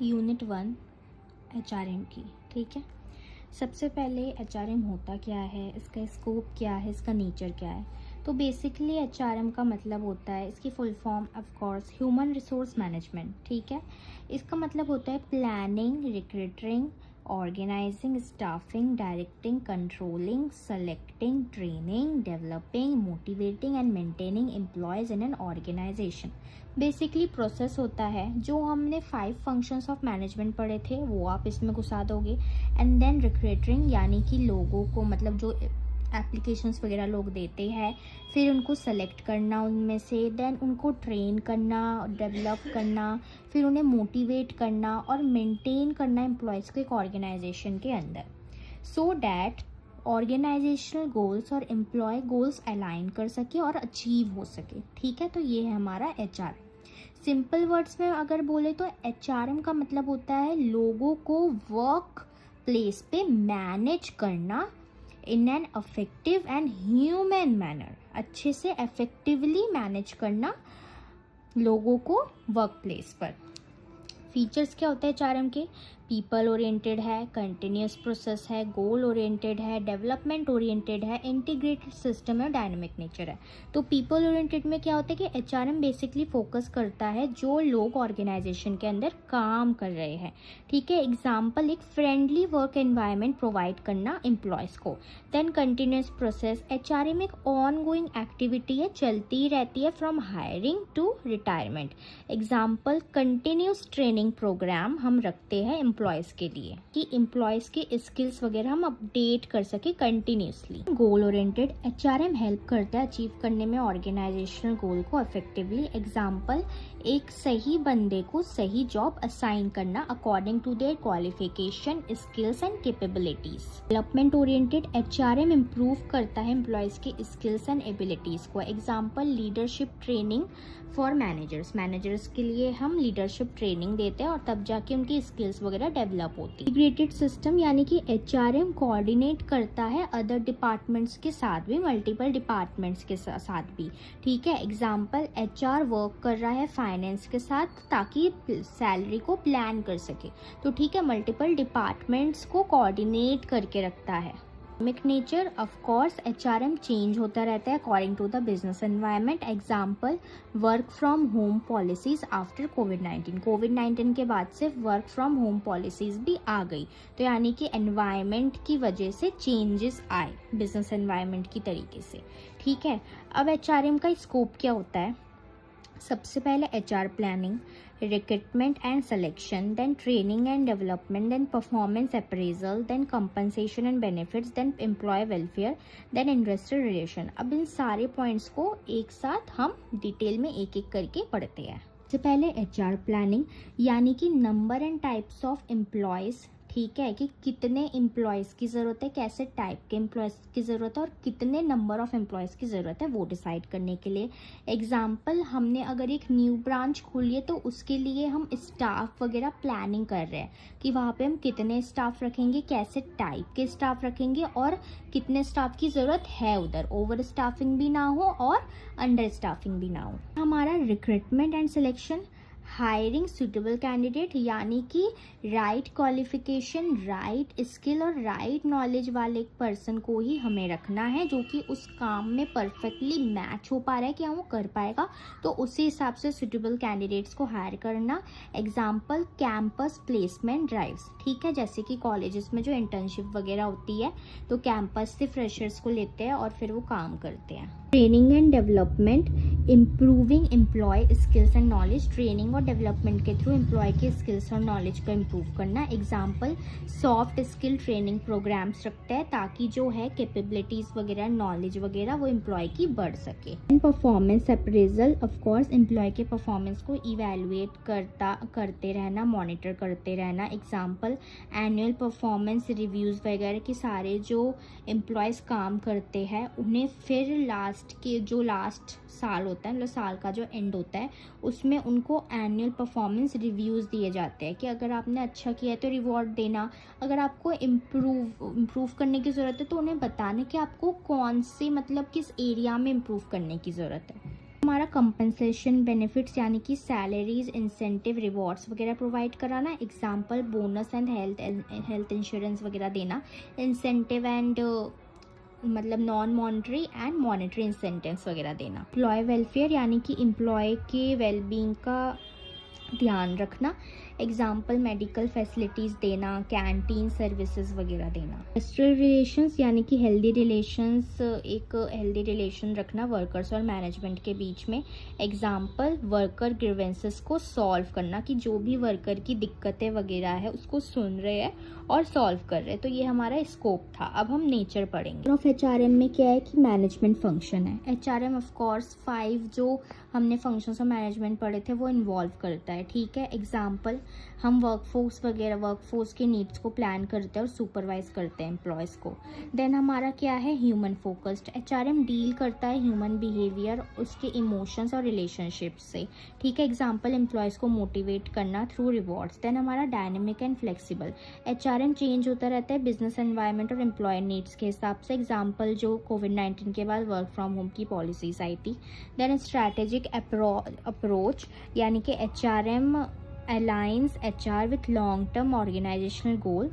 Unit 1 HRM की। ठीक है, सबसे पहले HRM होता क्या है, इसका स्कोप क्या है, इसका नेचर क्या है। तो बेसिकली HRM का मतलब होता है, इसकी full form of course human resource management. ठीक है, इसका मतलब होता है planning, recruiting, organizing, staffing, directing, controlling, selecting, training, developing, motivating and maintaining employees in an organization. Basically process होता है, जो हमने 5 फंक्शंस ऑफ मैनेजमेंट पढ़े थे वो आप इसमें घुसा दोगे। एंड देन रिक्रूटिंग यानी कि लोगों को, मतलब जो एप्लीकेशंस वगैरह लोग देते हैं, फिर उनको सेलेक्ट करना उनमें से, देन उनको ट्रेन करना, डेवलप करना, फिर उन्हें मोटिवेट करना और मेंटेन करना एम्प्लॉयज़ को एक ऑर्गेनाइजेशन के अंदर, सो डैट ऑर्गेनाइजेशनल गोल्स और एम्प्लॉय गोल्स अलाइन कर सके और अचीव हो सके। ठीक है, तो ये है हमारा HR। सिंपल वर्ड्स में अगर बोले तो HRM का मतलब होता है लोगों को वर्क प्लेस पे मैनेज करना in an effective and human manner. अच्छे से इफेक्टिवली मैनेज करना लोगों को वर्क प्लेस पर। फीचर्स क्या होते हैं HRM के? पीपल ओरिएंटेड है, कंटिन्यूस प्रोसेस है, गोल ओरिएंटेड है, डेवलपमेंट ओरिएंटेड है, इंटीग्रेटेड सिस्टम है, डायनामिक नेचर है। तो पीपल ओरिएंटेड में क्या होता है कि HRM बेसिकली फोकस करता है जो लोग ऑर्गेनाइजेशन के अंदर काम कर रहे हैं। ठीक है, एग्जाम्पल एक फ्रेंडली वर्क एनवायरनमेंट प्रोवाइड करना एम्प्लॉयज़ को। देन कंटिन्यूस प्रोसेस, HRM एक ऑन गोइंग एक्टिविटी है, चलती रहती है from hiring to retirement. Example continuous training program हम रखते हैं एम्प्लॉयज़ के लिए कि एम्प्लॉयज़ के स्किल्स वगैरह हम अपडेट कर सके continuously. Goal oriented, HRM help करता है अचीव करने में ऑर्गेनाइजेशनल गोल को इफेक्टिवली। एग्जाम्पल एक सही बंदे को सही जॉब असाइन करना according to their qualification, skills and capabilities. Development oriented, HRM improve करता है एम्प्लॉयज़ के स्किल्स एंड एबिलिटीज को। Example leadership training for managers के लिए हम लीडरशिप ट्रेनिंग देते हैं और तब जाके उनकी स्किल्स वगैरह डेवलप होती है। इंटीग्रेटेड सिस्टम यानी कि HRM कोऑर्डिनेट करता है अदर डिपार्टमेंट्स के साथ भी, मल्टीपल डिपार्टमेंट्स के साथ भी। ठीक है, एग्जाम्पल HR वर्क कर रहा है फाइनेंस के साथ ताकि सैलरी को प्लान कर सके। तो ठीक है, मल्टीपल डिपार्टमेंट्स को कोऑर्डिनेट करके रखता है। Dynamic nature, of course HRM change होता रहता है according to the business environment. Example work from home policies after कोविड-19 के बाद से वर्क फ्रॉम होम पॉलिसीज भी आ गई, तो यानी कि एनवायरनमेंट की वजह से चेंजेस आए बिजनेस एनवायरनमेंट की तरीके से। ठीक है, अब HRM का स्कोप क्या होता है? सबसे पहले HR planning, recruitment and selection, then training and development, then performance appraisal, then compensation and benefits, then employee welfare, then industrial relation. अब इन सारे पॉइंट्स को एक साथ हम डिटेल में एक एक करके पढ़ते हैं। सबसे पहले HR प्लानिंग यानी कि number and types of employees. ठीक है, कि कितने एम्प्लॉयज़ की ज़रूरत है, कैसे टाइप के एम्प्लॉयज़ की ज़रूरत है और कितने नंबर ऑफ एम्प्लॉयज़ की ज़रूरत है वो डिसाइड करने के लिए। एग्जाम्पल हमने अगर एक न्यू ब्रांच खोली है तो उसके लिए हम स्टाफ वगैरह प्लानिंग कर रहे हैं कि वहाँ पे हम कितने स्टाफ रखेंगे, कैसे टाइप के स्टाफ रखेंगे और कितने स्टाफ की ज़रूरत है उधर, ओवर स्टाफिंग भी ना हो और अंडर स्टाफिंग भी ना हो। हमारा recruitment and selection, hiring suitable candidate यानी कि राइट क्वालिफिकेशन, राइट स्किल और राइट नॉलेज वाले पर्सन को ही हमें रखना है जो कि उस काम में परफेक्टली मैच हो पा रहा है कि हाँ वो कर पाएगा, तो उसी हिसाब से सुटेबल कैंडिडेट्स को हायर करना। Example campus placement drives. ठीक है, जैसे कि कॉलेजेस में जो इंटर्नशिप वगैरह होती है तो कैंपस से फ्रेशर्स को लेते हैं और फिर वो काम करते हैं। Training and development, improving employee skills and knowledge, training और डेवलपमेंट के थ्रू एम्प्लॉय के स्किल्स और नॉलेज को इम्प्रूव करना। Example soft skill training programs रखते हैं ताकि जो है कैपेबिलिटीज वगैरह, नॉलेज वगैरह वो एम्प्लॉय की बढ़ सके। Performance appraisal, of course employee के परफॉर्मेंस को इवेलुएट करते रहना, मॉनिटर करते रहना। एग्जाम्पल एनुअल परफॉर्मेंस रिव्यूज़ वगैरह की सारे जो एम्प्लॉयज़ काम करते हैं उन्हें फिर लास्ट साल होता है, मतलब साल का जो एंड होता है उसमें उनको एनुअल परफॉर्मेंस रिव्यूज़ दिए जाते हैं कि अगर आपने अच्छा किया है तो रिवॉर्ड देना, अगर आपको इम्प्रूव करने की ज़रूरत है तो उन्हें बताना कि आपको कौन से, मतलब किस एरिया में इम्प्रूव करने की ज़रूरत है। हमारा कंपनसेशन बेनिफिट्स यानी कि सैलरीज, इंसेंटिव, रिवॉर्ड्स वगैरह प्रोवाइड कराना। Example bonus and health insurance वगैरह देना। इंसेंटिव एंड मतलब non monetary and monetary incentives वगैरह देना। एम्प्लॉय वेलफेयर यानी कि एम्प्लॉय के वेलबींग का ध्यान रखना। एग्जाम्पल मेडिकल फैसिलिटीज़ देना, कैंटीन सर्विसेज वगैरह देना। इंडस्ट्रियल रिलेशंस यानी कि हेल्दी रिलेशंस, एक हेल्दी रिलेशन रखना वर्कर्स और मैनेजमेंट के बीच में। एग्जाम्पल वर्कर ग्रीवेंसेस को सॉल्व करना, कि जो भी वर्कर की दिक्कतें वगैरह है उसको सुन रहे हैं और सॉल्व कर रहे हैं। तो ये हमारा स्कोप था। अब हम नेचर पढ़ेंगे। ऑफ HRM में क्या है कि मैनेजमेंट फंक्शन है। HRM ऑफ कोर्स 5 जो हमने फंक्शंस ऑफ मैनेजमेंट पढ़े थे वो इन्वॉल्व करता है, ठीक है। एग्जाम्पल हम वर्कफोर्स के नीड्स को प्लान करते हैं और सुपरवाइज करते हैं एम्प्लॉयज़ को। देन हमारा क्या है, ह्यूमन फोकस्ड। HRM डील करता है ह्यूमन बिहेवियर, उसके इमोशंस और रिलेशनशिप्स से, ठीक है। एग्जाम्पल एम्प्लॉयज़ को मोटिवेट करना थ्रू रिवॉर्ड्स। देन हमारा dynamic and flexible. HRM change होता रहता है बिजनेस एनवायरनमेंट और एम्प्लॉय नीड्स के हिसाब से। एग्जाम्पल जो कोविड-19 के बाद वर्क फ्रॉम होम की पॉलिसीज आई थी। देन स्ट्रैटेजिक अप्रोच यानी कि HRM aligns HR with long term organisational goal.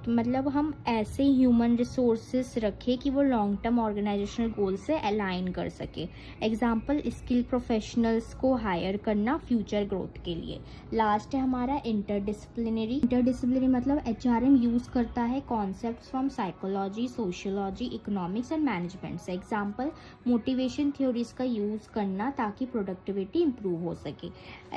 मतलब हम ऐसे ह्यूमन रिसोर्सेज रखें कि वो लॉन्ग टर्म ऑर्गेनाइजेशनल गोल से अलाइन कर सके। एग्जाम्पल स्किल प्रोफेशनल्स को हायर करना फ्यूचर ग्रोथ के लिए। लास्ट है हमारा इंटरडिसिप्लिनरी मतलब HRM यूज करता है concepts from psychology, sociology, economics and management से। एग्जाम्पल मोटिवेशन थ्योरीज का यूज करना ताकि प्रोडक्टिविटी इंप्रूव हो सके।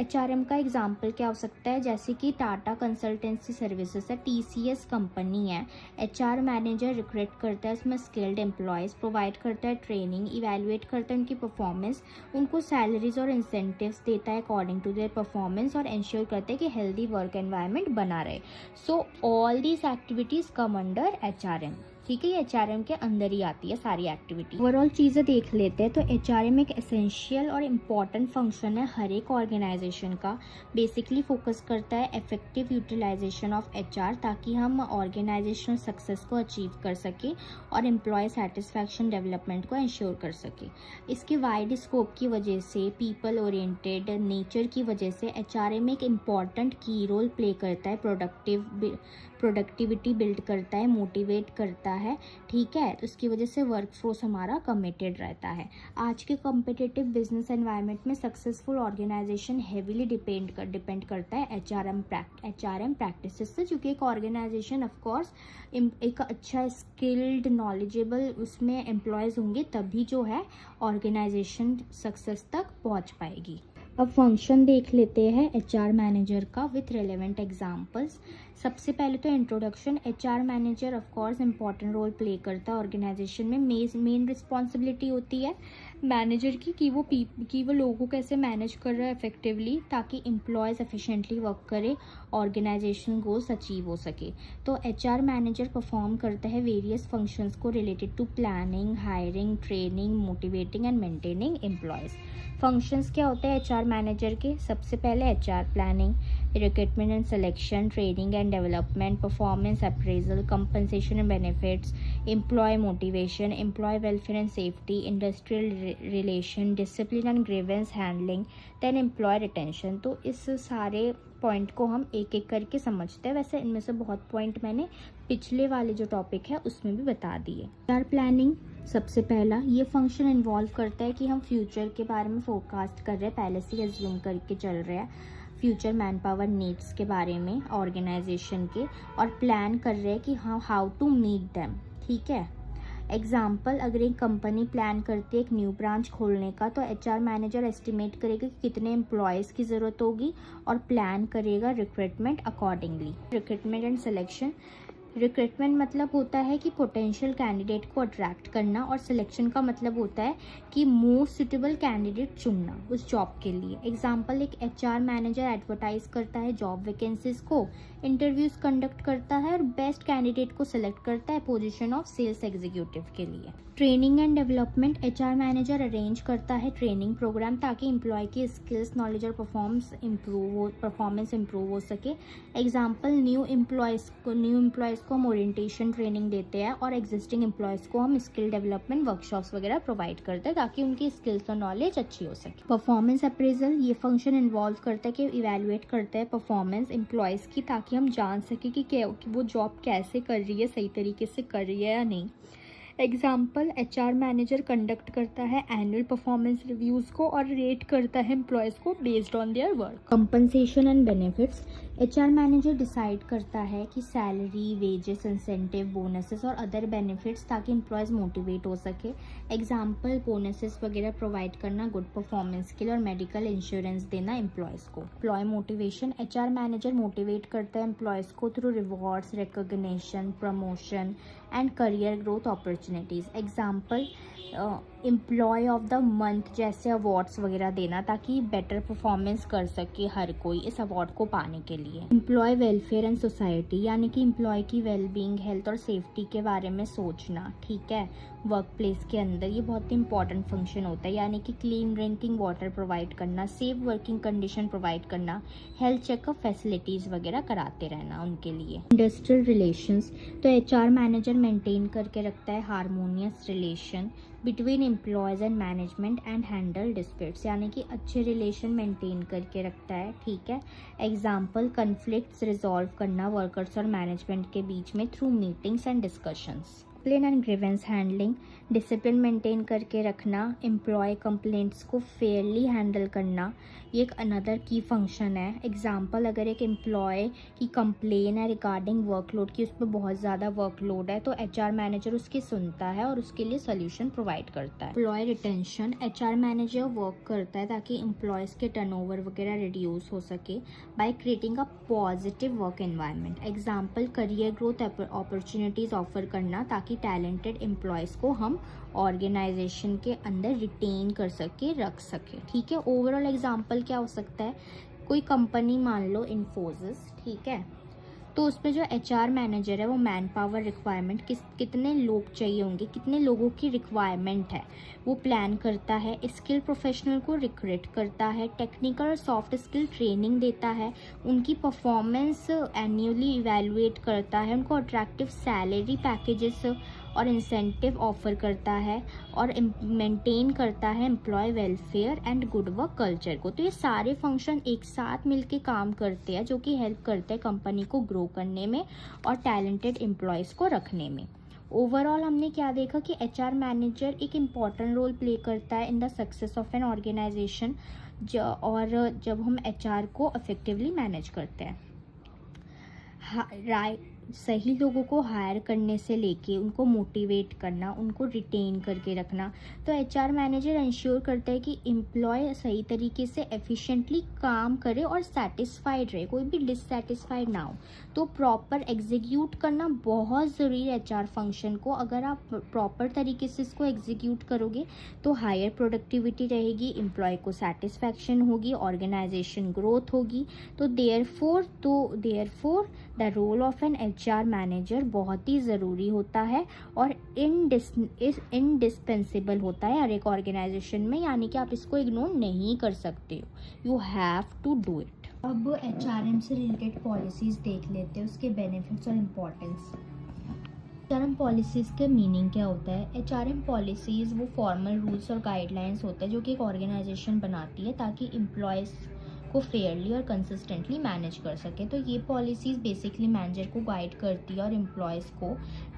HRM का एग्जाम्पल क्या हो सकता है, जैसे कि टाटा कंसल्टेंसी सर्विसेज है, TCS कंपनी है। HR मैनेजर रिक्रूट करता है उसमें स्किल्ड एम्प्लॉयज़, प्रोवाइड करता है ट्रेनिंग, इवैल्यूएट करता है उनकी परफॉर्मेंस, उनको सैलरीज और इंसेंटिव्स देता है अकॉर्डिंग टू देयर परफॉर्मेंस और इंश्योर करता है कि हेल्दी वर्क एनवायरनमेंट बना रहे। So all these activities come under HRM, ठीक है। ये HRM के अंदर ही आती है सारी एक्टिविटी। ओवरऑल चीज़ें देख लेते हैं तो HRM एक एसेंशियल और इम्पॉर्टेंट फंक्शन है हर एक ऑर्गेनाइजेशन का। बेसिकली फोकस करता है इफेक्टिव यूटिलाइजेशन ऑफ HR ताकि हम ऑर्गेनाइजेशनल सक्सेस को अचीव कर सकें और एम्प्लॉय सेटिस्फैक्शन डेवलपमेंट को इंश्योर कर सकें। इसके वाइड स्कोप की वजह से, पीपल ओरिएंटेड नेचर की वजह से HRM एक इम्पॉर्टेंट की रोल प्ले करता है। प्रोडक्टिविटी बिल्ड करता है, मोटिवेट करता है, ठीक है। उसकी वजह से वर्कफोर्स हमारा कमिटेड रहता है। आज के कॉम्पिटिटिव बिजनेस एनवायरनमेंट में सक्सेसफुल ऑर्गेनाइजेशन हेवीली डिपेंड करता है HRM प्रैक्टिसेस से, क्योंकि एक ऑर्गेनाइजेशन ऑफ कोर्स एक अच्छा स्किल्ड नॉलेजेबल उसमें एम्प्लॉयज़ होंगे तभी जो है ऑर्गेनाइजेशन सक्सेस तक पहुंच पाएगी। अब फंक्शन देख लेते हैं HR मैनेजर का विथ रेलेवेंट एग्जांपल्स। सबसे पहले तो introduction. HR manager of course important role play करता है ऑर्गेनाइजेशन में। मेन रिस्पॉन्सिबिलिटी होती है मैनेजर की कि वो लोगों को कैसे मैनेज कर रहा है इफेक्टिवली ताकि एम्प्लॉयज़ एफिशिएंटली वर्क करे, ऑर्गेनाइजेशन गोल्स अचीव हो सके। तो HR मैनेजर परफॉर्म करता है वेरियस फंक्शंस को related to planning, hiring, training, motivating and maintaining employees. Functions क्या होते हैं HR मैनेजर के? सबसे पहले HR planning, recruitment and selection, training and development, performance appraisal, compensation and benefits, employee motivation, employee welfare and safety, industrial relation, discipline and grievance handling, then employee retention. तो इस सारे point को हम एक एक करके समझते हैं। वैसे इनमें से बहुत पॉइंट मैंने पिछले वाले जो टॉपिक है उसमें भी बता दिए। HR प्लानिंग सबसे पहला ये फंक्शन इन्वॉल्व करता है कि हम फ्यूचर के बारे में फोरकास्ट कर रहे हैं, पहले से एज्यूम करके चल रहे हैं फ्यूचर मैन पावर नीड्स के बारे में ऑर्गेनाइजेशन के, और प्लान कर रहे हैं कि हाउ टू मीट देम, ठीक है। एग्जाम्पल, अगर एक कंपनी प्लान करती है एक न्यू ब्रांच खोलने का तो HR मैनेजर एस्टिमेट करेगा कि कितने एम्प्लॉयज़ की ज़रूरत होगी और प्लान करेगा recruitment accordingly. Recruitment and selection. Recruitment मतलब होता है कि पोटेंशियल कैंडिडेट को अट्रैक्ट करना, और सिलेक्शन का मतलब होता है कि मोस्ट सुटेबल कैंडिडेट चुनना उस जॉब के लिए। एग्जाम्पल, एक HR मैनेजर एडवर्टाइज करता है जॉब वैकेंसीज को, इंटरव्यूज कंडक्ट करता है और बेस्ट कैंडिडेट को सिलेक्ट करता है पोजीशन ऑफ सेल्स एग्जीक्यूटिव के लिए। Training and development. HR manager arrange करता है ट्रेनिंग प्रोग्राम ताकि एम्प्लॉय की स्किल्स, नॉलेज और परफॉर्मेंस इंप्रूव हो सके। एग्जाम्पल, न्यू एम्प्लॉयज़ को हम ओरिएंटेशन ट्रेनिंग देते हैं और एग्जिस्टिंग एम्प्लॉयज़ को हम स्किल डेवलपमेंट वर्कशॉप्स वगैरह प्रोवाइड करते हैं ताकि उनकी स्किल्स और नॉलेज अच्छी हो सके। परफॉर्मेंस अप्रेजल, ये फंक्शन इन्वॉल्व करता है कि इवैल्यूएट करता है परफॉर्मेंस एम्प्लॉयज़ की, ताकि हम जान सकें कि वो जॉब कैसे कर रही है, सही तरीके से कर रही है या नहीं। एग्जाम्पल, एचआर मैनेजर कंडक्ट करता है एनुअल परफॉर्मेंस रिव्यूज़ को और रेट करता है एम्प्लॉयज़ को based on their work. Compensation and benefits, HR manager decide करता है कि सैलरी, वेजेस, इंसेंटिव, बोनसेस और अदर बेनिफिट्स, ताकि एम्प्लॉयज़ मोटिवेट हो सके। एग्जाम्पल, बोनसेस वगैरह प्रोवाइड करना, गुड परफॉर्मेंस के लिए, और मेडिकल इंश्योरेंस देना एम्प्लॉयज़ को। Employee motivation, HR manager motivate करता है एम्प्लॉयज़ को through rewards, recognition, promotion and career growth opportunities. Example, employee of the month जैसे अवार्ड्स वगैरह देना, ताकि बेटर परफॉर्मेंस कर सके हर कोई इस अवार्ड को पाने के लिए। एम्प्लॉय वेलफेयर एंड सोसाइटी, यानी कि एम्प्लॉय की वेलबींग, हेल्थ और सेफ्टी के बारे में सोचना, ठीक है, वर्क प्लेस के अंदर। ये बहुत ही इंपॉर्टेंट फंक्शन होता है, यानी कि क्लीन ड्रिंकिंग वाटर प्रोवाइड करना, सेफ वर्किंग कंडीशन प्रोवाइड करना, हेल्थ चेकअप फैसिलिटीज़ वगैरह कराते रहना उनके लिए। इंडस्ट्रियल रिलेशंस, तो एचआर मैनेजर मेंटेन करके रखता है harmonious relation between employees and management and handle disputes, यानी कि अच्छे रिलेशन मेंटेन करके रखता है, ठीक है। एग्जाम्पल, कन्फ्लिक्ट्स रिजॉल्व करना वर्कर्स और मैनेजमेंट के बीच में through meetings and discussions. Discipline and grievance handling, discipline maintain करके रखना, एम्प्लॉय कंप्लेंट्स को फेयरली हैंडल करना, ये एक अनदर की फंक्शन है। एग्जाम्पल, अगर एक एम्प्लॉय की कंप्लेन है रिगार्डिंग वर्कलोड की, उस पर बहुत ज़्यादा वर्कलोड है, तो एचआर मैनेजर उसकी सुनता है और उसके लिए सोल्यूशन प्रोवाइड करता है। Employee retention, HR manager work करता है ताकि एम्प्लॉयज़ के टर्नओवर वगैरह रिड्यूस हो सके by creating a positive work environment. Example, career growth opportunities offer करना, ताकि टैलेंटेड एम्प्लॉयज़ को हम ऑर्गेनाइजेशन के अंदर रिटेन कर सके, रख सके, ठीक है। ओवरऑल एग्जाम्पल क्या हो सकता है, कोई कंपनी मान लो इन्फोसिस, ठीक है, तो उसमें जो एचआर मैनेजर है वो मैन पावर रिक्वायरमेंट कितने लोग चाहिए होंगे, कितने लोगों की रिक्वायरमेंट है, वो प्लान करता है, स्किल प्रोफेशनल को रिक्रूट करता है, टेक्निकल और सॉफ्ट स्किल ट्रेनिंग देता है, उनकी परफॉर्मेंस एनुअली इवैल्यूएट करता है, उनको अट्रैक्टिव सैलरी पैकेजेस और इंसेंटिव ऑफर करता है, और मेंटेन करता है employee welfare and good work culture को। तो ये सारे फंक्शन एक साथ मिलके काम करते हैं, जो कि हेल्प करते हैं कंपनी को ग्रो करने में और टैलेंटेड एम्प्लॉयज़ को रखने में। ओवरऑल हमने क्या देखा कि एचआर मैनेजर एक इम्पॉर्टेंट रोल प्ले करता है in the success of an organization, और जब हम एचआर को इफेक्टिवली मैनेज करते हैं। सही लोगों को हायर करने से लेके उनको मोटिवेट करना, उनको रिटेन करके रखना, तो एचआर मैनेजर इंश्योर करता है कि एम्प्लॉय सही तरीके से एफिशिएंटली काम करे और सेटिस्फाइड रहे, कोई भी डिससेटिस्फाइड ना हो। तो प्रॉपर एग्जीक्यूट करना बहुत ज़रूरी है एचआर फंक्शन को। अगर आप प्रॉपर तरीके से इसको एग्जीक्यूट करोगे तो हायर प्रोडक्टिविटी रहेगी, एम्प्लॉय को सेटिस्फैक्शन होगी, ऑर्गेनाइजेशन ग्रोथ होगी। तो therefore the role of an HR manager बहुत ही ज़रूरी होता है और इनडिस्पेंसेबल होता है हर एक ऑर्गेनाइजेशन में, यानी कि आप इसको इग्नोर नहीं कर सकते हो, you have to do it. अब एचआरएम से रिलेटेड पॉलिसीज़ देख लेते हैं, उसके बेनिफिट्स और इम्पोर्टेंस। एचआरएम पॉलिसीज़ के मीनिंग क्या होता है? एचआरएम पॉलिसीज़ वो फॉर्मल रूल्स और गाइडलाइंस होते हैं जो कि एक ऑर्गेनाइजेशन बनाती है ताकि एम्प्लॉयज़ को फेयरली और कंसिस्टेंटली मैनेज कर सके। तो ये पॉलिसीज़ बेसिकली मैनेजर को गाइड करती है और एम्प्लॉयज़ को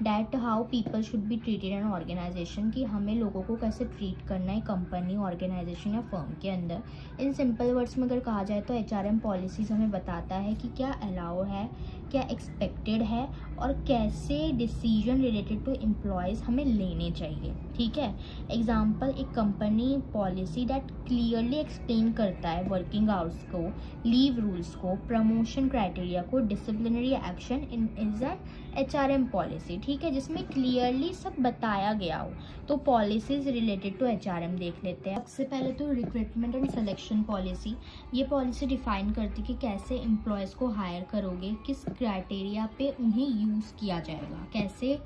that how people should be treated in organization, कि हमें लोगों को कैसे ट्रीट करना है कंपनी, ऑर्गेनाइजेशन या फर्म के अंदर। इन सिंपल वर्ड्स में अगर कहा जाए तो एचआरएम पॉलिसीज़ हमें बताता है कि क्या अलाउ है, क्या एक्सपेक्टेड है और कैसे डिसीजन रिलेटेड टू एम्प्लॉयज़ हमें लेने चाहिए, ठीक है। एग्जाम्पल, एक company policy that clearly explain करता है वर्किंग आवर्स को, लीव रूल्स को, प्रमोशन क्राइटेरिया को, disciplinary action is an HRM policy, ठीक है, जिसमें क्लियरली सब बताया गया हो। तो पॉलिसीज रिलेटेड टू एचआरएम देख लेते हैं। सबसे पहले तो रिक्रूटमेंट एंड सिलेक्शन पॉलिसी, ये पॉलिसी डिफाइन करती है कि कैसे एम्प्लॉयज़ को हायर करोगे, किस क्राइटेरिया पे उन्हें यूज़ किया जाएगा, कैसे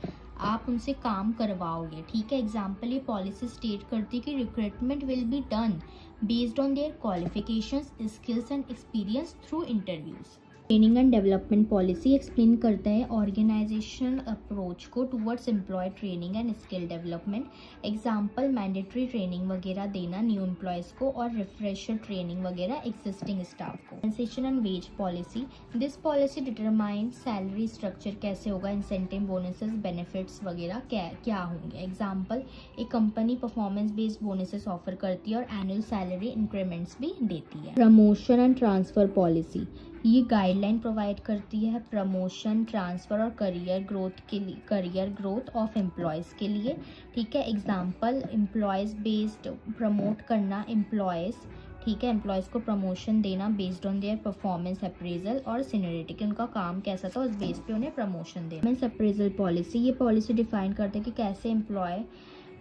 आप उनसे काम करवाओगे, ठीक है। एग्जाम्पल, ये पॉलिसी स्टेट करती है कि recruitment will be done based on their qualifications, skills and experience through interviews. Training and development policy explain करता है ऑर्गेनाइजेशन अप्रोच को towards employee training and skill development. Example mandatory training वगैरह देना new employees को और refresher training वगैरह existing staff को। Compensation and wage policy, this policy determine salary structure कैसे होगा, इंसेंटिव बोनसेस बेनिफिट्स वगैरह क्या होंगे। एग्जाम्पल, एक company performance based bonuses offer करती है और एनुअल सैलरी इंक्रीमेंट्स भी देती है। प्रमोशन एंड ट्रांसफर पॉलिसी, ये गाइडलाइन प्रोवाइड करती है प्रमोशन, ट्रांसफ़र और करियर ग्रोथ ऑफ एम्प्लॉयज़ के लिए। ठीक है, एग्जांपल एम्प्लॉयज़ बेस्ड प्रमोट करना एम्प्लॉयज़, ठीक है, एम्प्लॉयज़ को प्रमोशन देना based on their performance appraisal और सीनियरिटी, कि उनका काम कैसा था उस बेस पे उन्हें प्रमोशन देना। परफॉर्मेंस अप्रेजल पॉलिसी, ये पॉलिसी डिफाइन करते हैं कि कैसे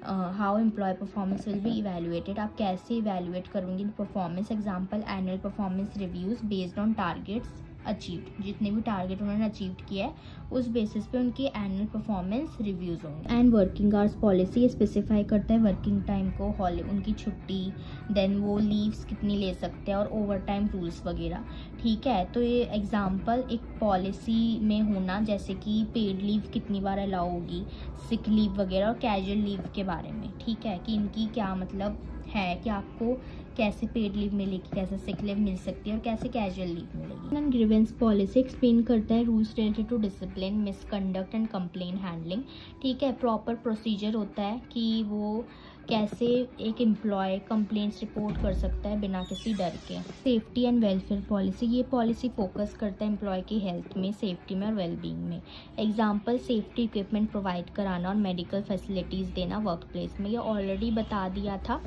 how employee performance will be evaluated, आप कैसे इवेल्युएट करोगे performance. Example annual performance reviews based on targets achieved, जितने भी टारगेट उन्होंने अचीव किया है उस बेसिस पे उनकी एनुअल परफॉर्मेंस रिव्यूज़ होंगे। And working hours policy specify करता है वर्किंग टाइम को, उनकी छुट्टी, देन वो लीव्स कितनी ले सकते हैं और ओवर टाइम रूल्स वगैरह। ठीक है, तो ये एग्जांपल एक पॉलिसी में होना जैसे कि पेड लीव कितनी बार अलाउ होगी, सिक लीव वगैरह और कैजुअल लीव के बारे में। ठीक है, कि इनकी क्या मतलब है कि आपको कैसे पेड लीव मिलेगी, कैसे सिक लीव मिल सकती है और कैसे कैजुअल लीव मिलेगी। एंड ग्रीवेंस पॉलिसी एक्सप्लेन करता है rules related to discipline, misconduct and complain handling. ठीक है, प्रॉपर प्रोसीजर होता है कि वो कैसे एक एम्प्लॉय कंप्लेंट्स रिपोर्ट कर सकता है बिना किसी डर के। सेफ्टी एंड वेलफेयर पॉलिसी, ये पॉलिसी फोकस करता है एम्प्लॉय की हेल्थ में, सेफ्टी में और वेलबींग में। एग्जांपल सेफ्टी इक्विपमेंट प्रोवाइड कराना और मेडिकल फैसिलिटीज़ देना वर्क प्लेस में, ये ऑलरेडी बता दिया था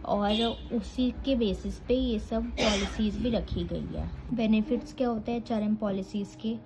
और उसी के बेसिस पे ये सब पॉलिसीज़ भी रखी गई है। बेनिफिट्स क्या होते हैं एचआरएम पॉलिसीज़ के,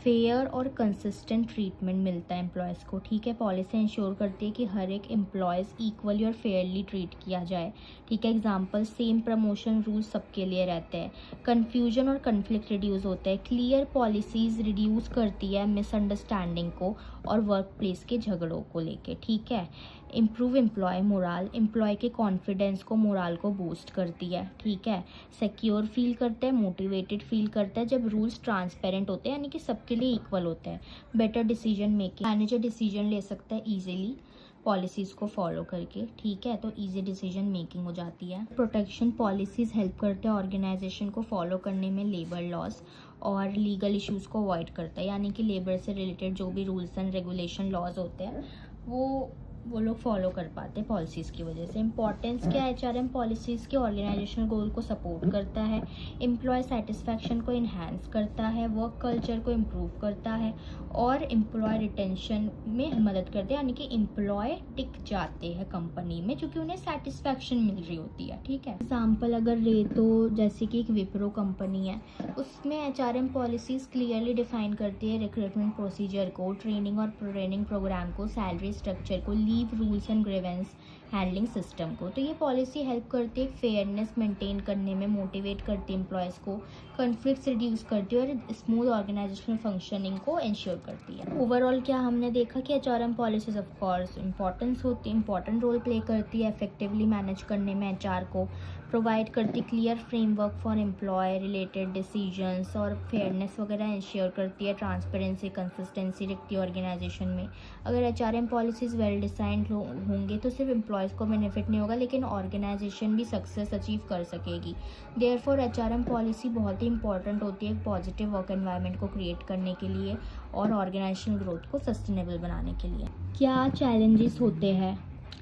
फेयर और कंसिस्टेंट ट्रीटमेंट मिलता है एम्प्लॉयज़ को। ठीक है, पॉलिसी इंश्योर करती है कि हर एक एम्प्लॉयज़ इक्वली और फेयरली ट्रीट किया जाए। ठीक है, एग्जांपल सेम प्रमोशन रूल्स सबके लिए रहते हैं। कन्फ्यूजन और कन्फ्लिक्ट रिड्यूस होता है, क्लियर पॉलिसीज़ रिड्यूस करती है मिसअंडरस्टैंडिंग को और वर्क प्लेस के झगड़ों को लेके। ठीक है, इम्प्रूव एम्प्लॉय मोराल, एम्प्लॉय के कॉन्फिडेंस को, मोराल को बूस्ट करती है। ठीक है, सिक्योर फील करता है, मोटिवेटेड फील करता है जब रूल्स ट्रांसपेरेंट होते हैं, यानी कि सबके लिए इक्वल होता है। Better decision making, manager decision ले सकता है ईजिली पॉलिसीज़ को फॉलो करके। ठीक है, तो ईजी डिसीजन मेकिंग हो जाती है। प्रोटेक्शन पॉलिसीज़ हेल्प करते हैं ऑर्गेनाइजेशन को फॉलो करने में लेबर लॉज और लीगल इश्यूज़ को अवॉइड करता है, यानी कि लेबर से रिलेटेड जो भी रूल्स एंड रेगुलेशन लॉज होते हैं वो लोग फॉलो कर पाते हैं पॉलिसीज़ की वजह से। इंपॉर्टेंस क्या है एचआरएम पॉलिसीज़ के, ऑर्गेनाइजेशनल गोल को सपोर्ट करता है, एम्प्लॉय सेटिस्फैक्शन को इन्हांस करता है, वर्क कल्चर को इम्प्रूव करता है और एम्प्लॉय रिटेंशन में मदद करते हैं, यानी कि एम्प्लॉय टिक जाते हैं कंपनी में क्योंकि उन्हें सेटिस्फैक्शन मिल रही होती है। ठीक है, एग्जाम्पल अगर ले तो जैसे कि एक विप्रो कंपनी है, उसमें एचआरएम पॉलिसीज़ क्लियरली डिफाइन करती है रिक्रूटमेंट प्रोसीजर को, ट्रेनिंग और ट्रेनिंग प्रोग्राम को, सैलरी स्ट्रक्चर को, leave rules and grievance handling system को। तो ये पॉलिसी हेल्प करती है फेयरनेस मेंटेन करने में, मोटिवेट करती है एम्प्लॉयज़ को, कॉन्फ्लिक्ट्स रिड्यूस करती है और स्मूथ ऑर्गेनाइजेशनल फंक्शनिंग को इंश्योर करती है। ओवरऑल क्या हमने देखा कि HRM policies of course important role play करती है इफेक्टिवली मैनेज करने में, एचआर को प्रोवाइड करती clear framework for employee related decisions और फेयरनेस वगैरह इंश्योर करती है, ट्रांसपेरेंसी कंसिस्टेंसी रखती है ऑर्गेनाइजेशन में। अगर एचआरएम पॉलिसीज़ वेल डिजाइंड होंगे तो सिर्फ एम्प्लॉयज़ को बेनिफिट नहीं होगा लेकिन ऑर्गेनाइजेशन भी सक्सेस अचीव कर सकेगी। देयरफॉर एचआरएम पॉलिसी बहुत ही इंपॉर्टेंट होती है पॉजिटिव वर्क एनवायरनमेंट को क्रिएट करने के लिए और ऑर्गेनाइजेशनल ग्रोथ को सस्टेनेबल बनाने के लिए। क्या चैलेंजेस होते हैं?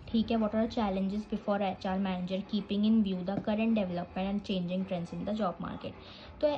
ठीक है, what are challenges before HR manager keeping in view the current development and changing trends in the job market. तो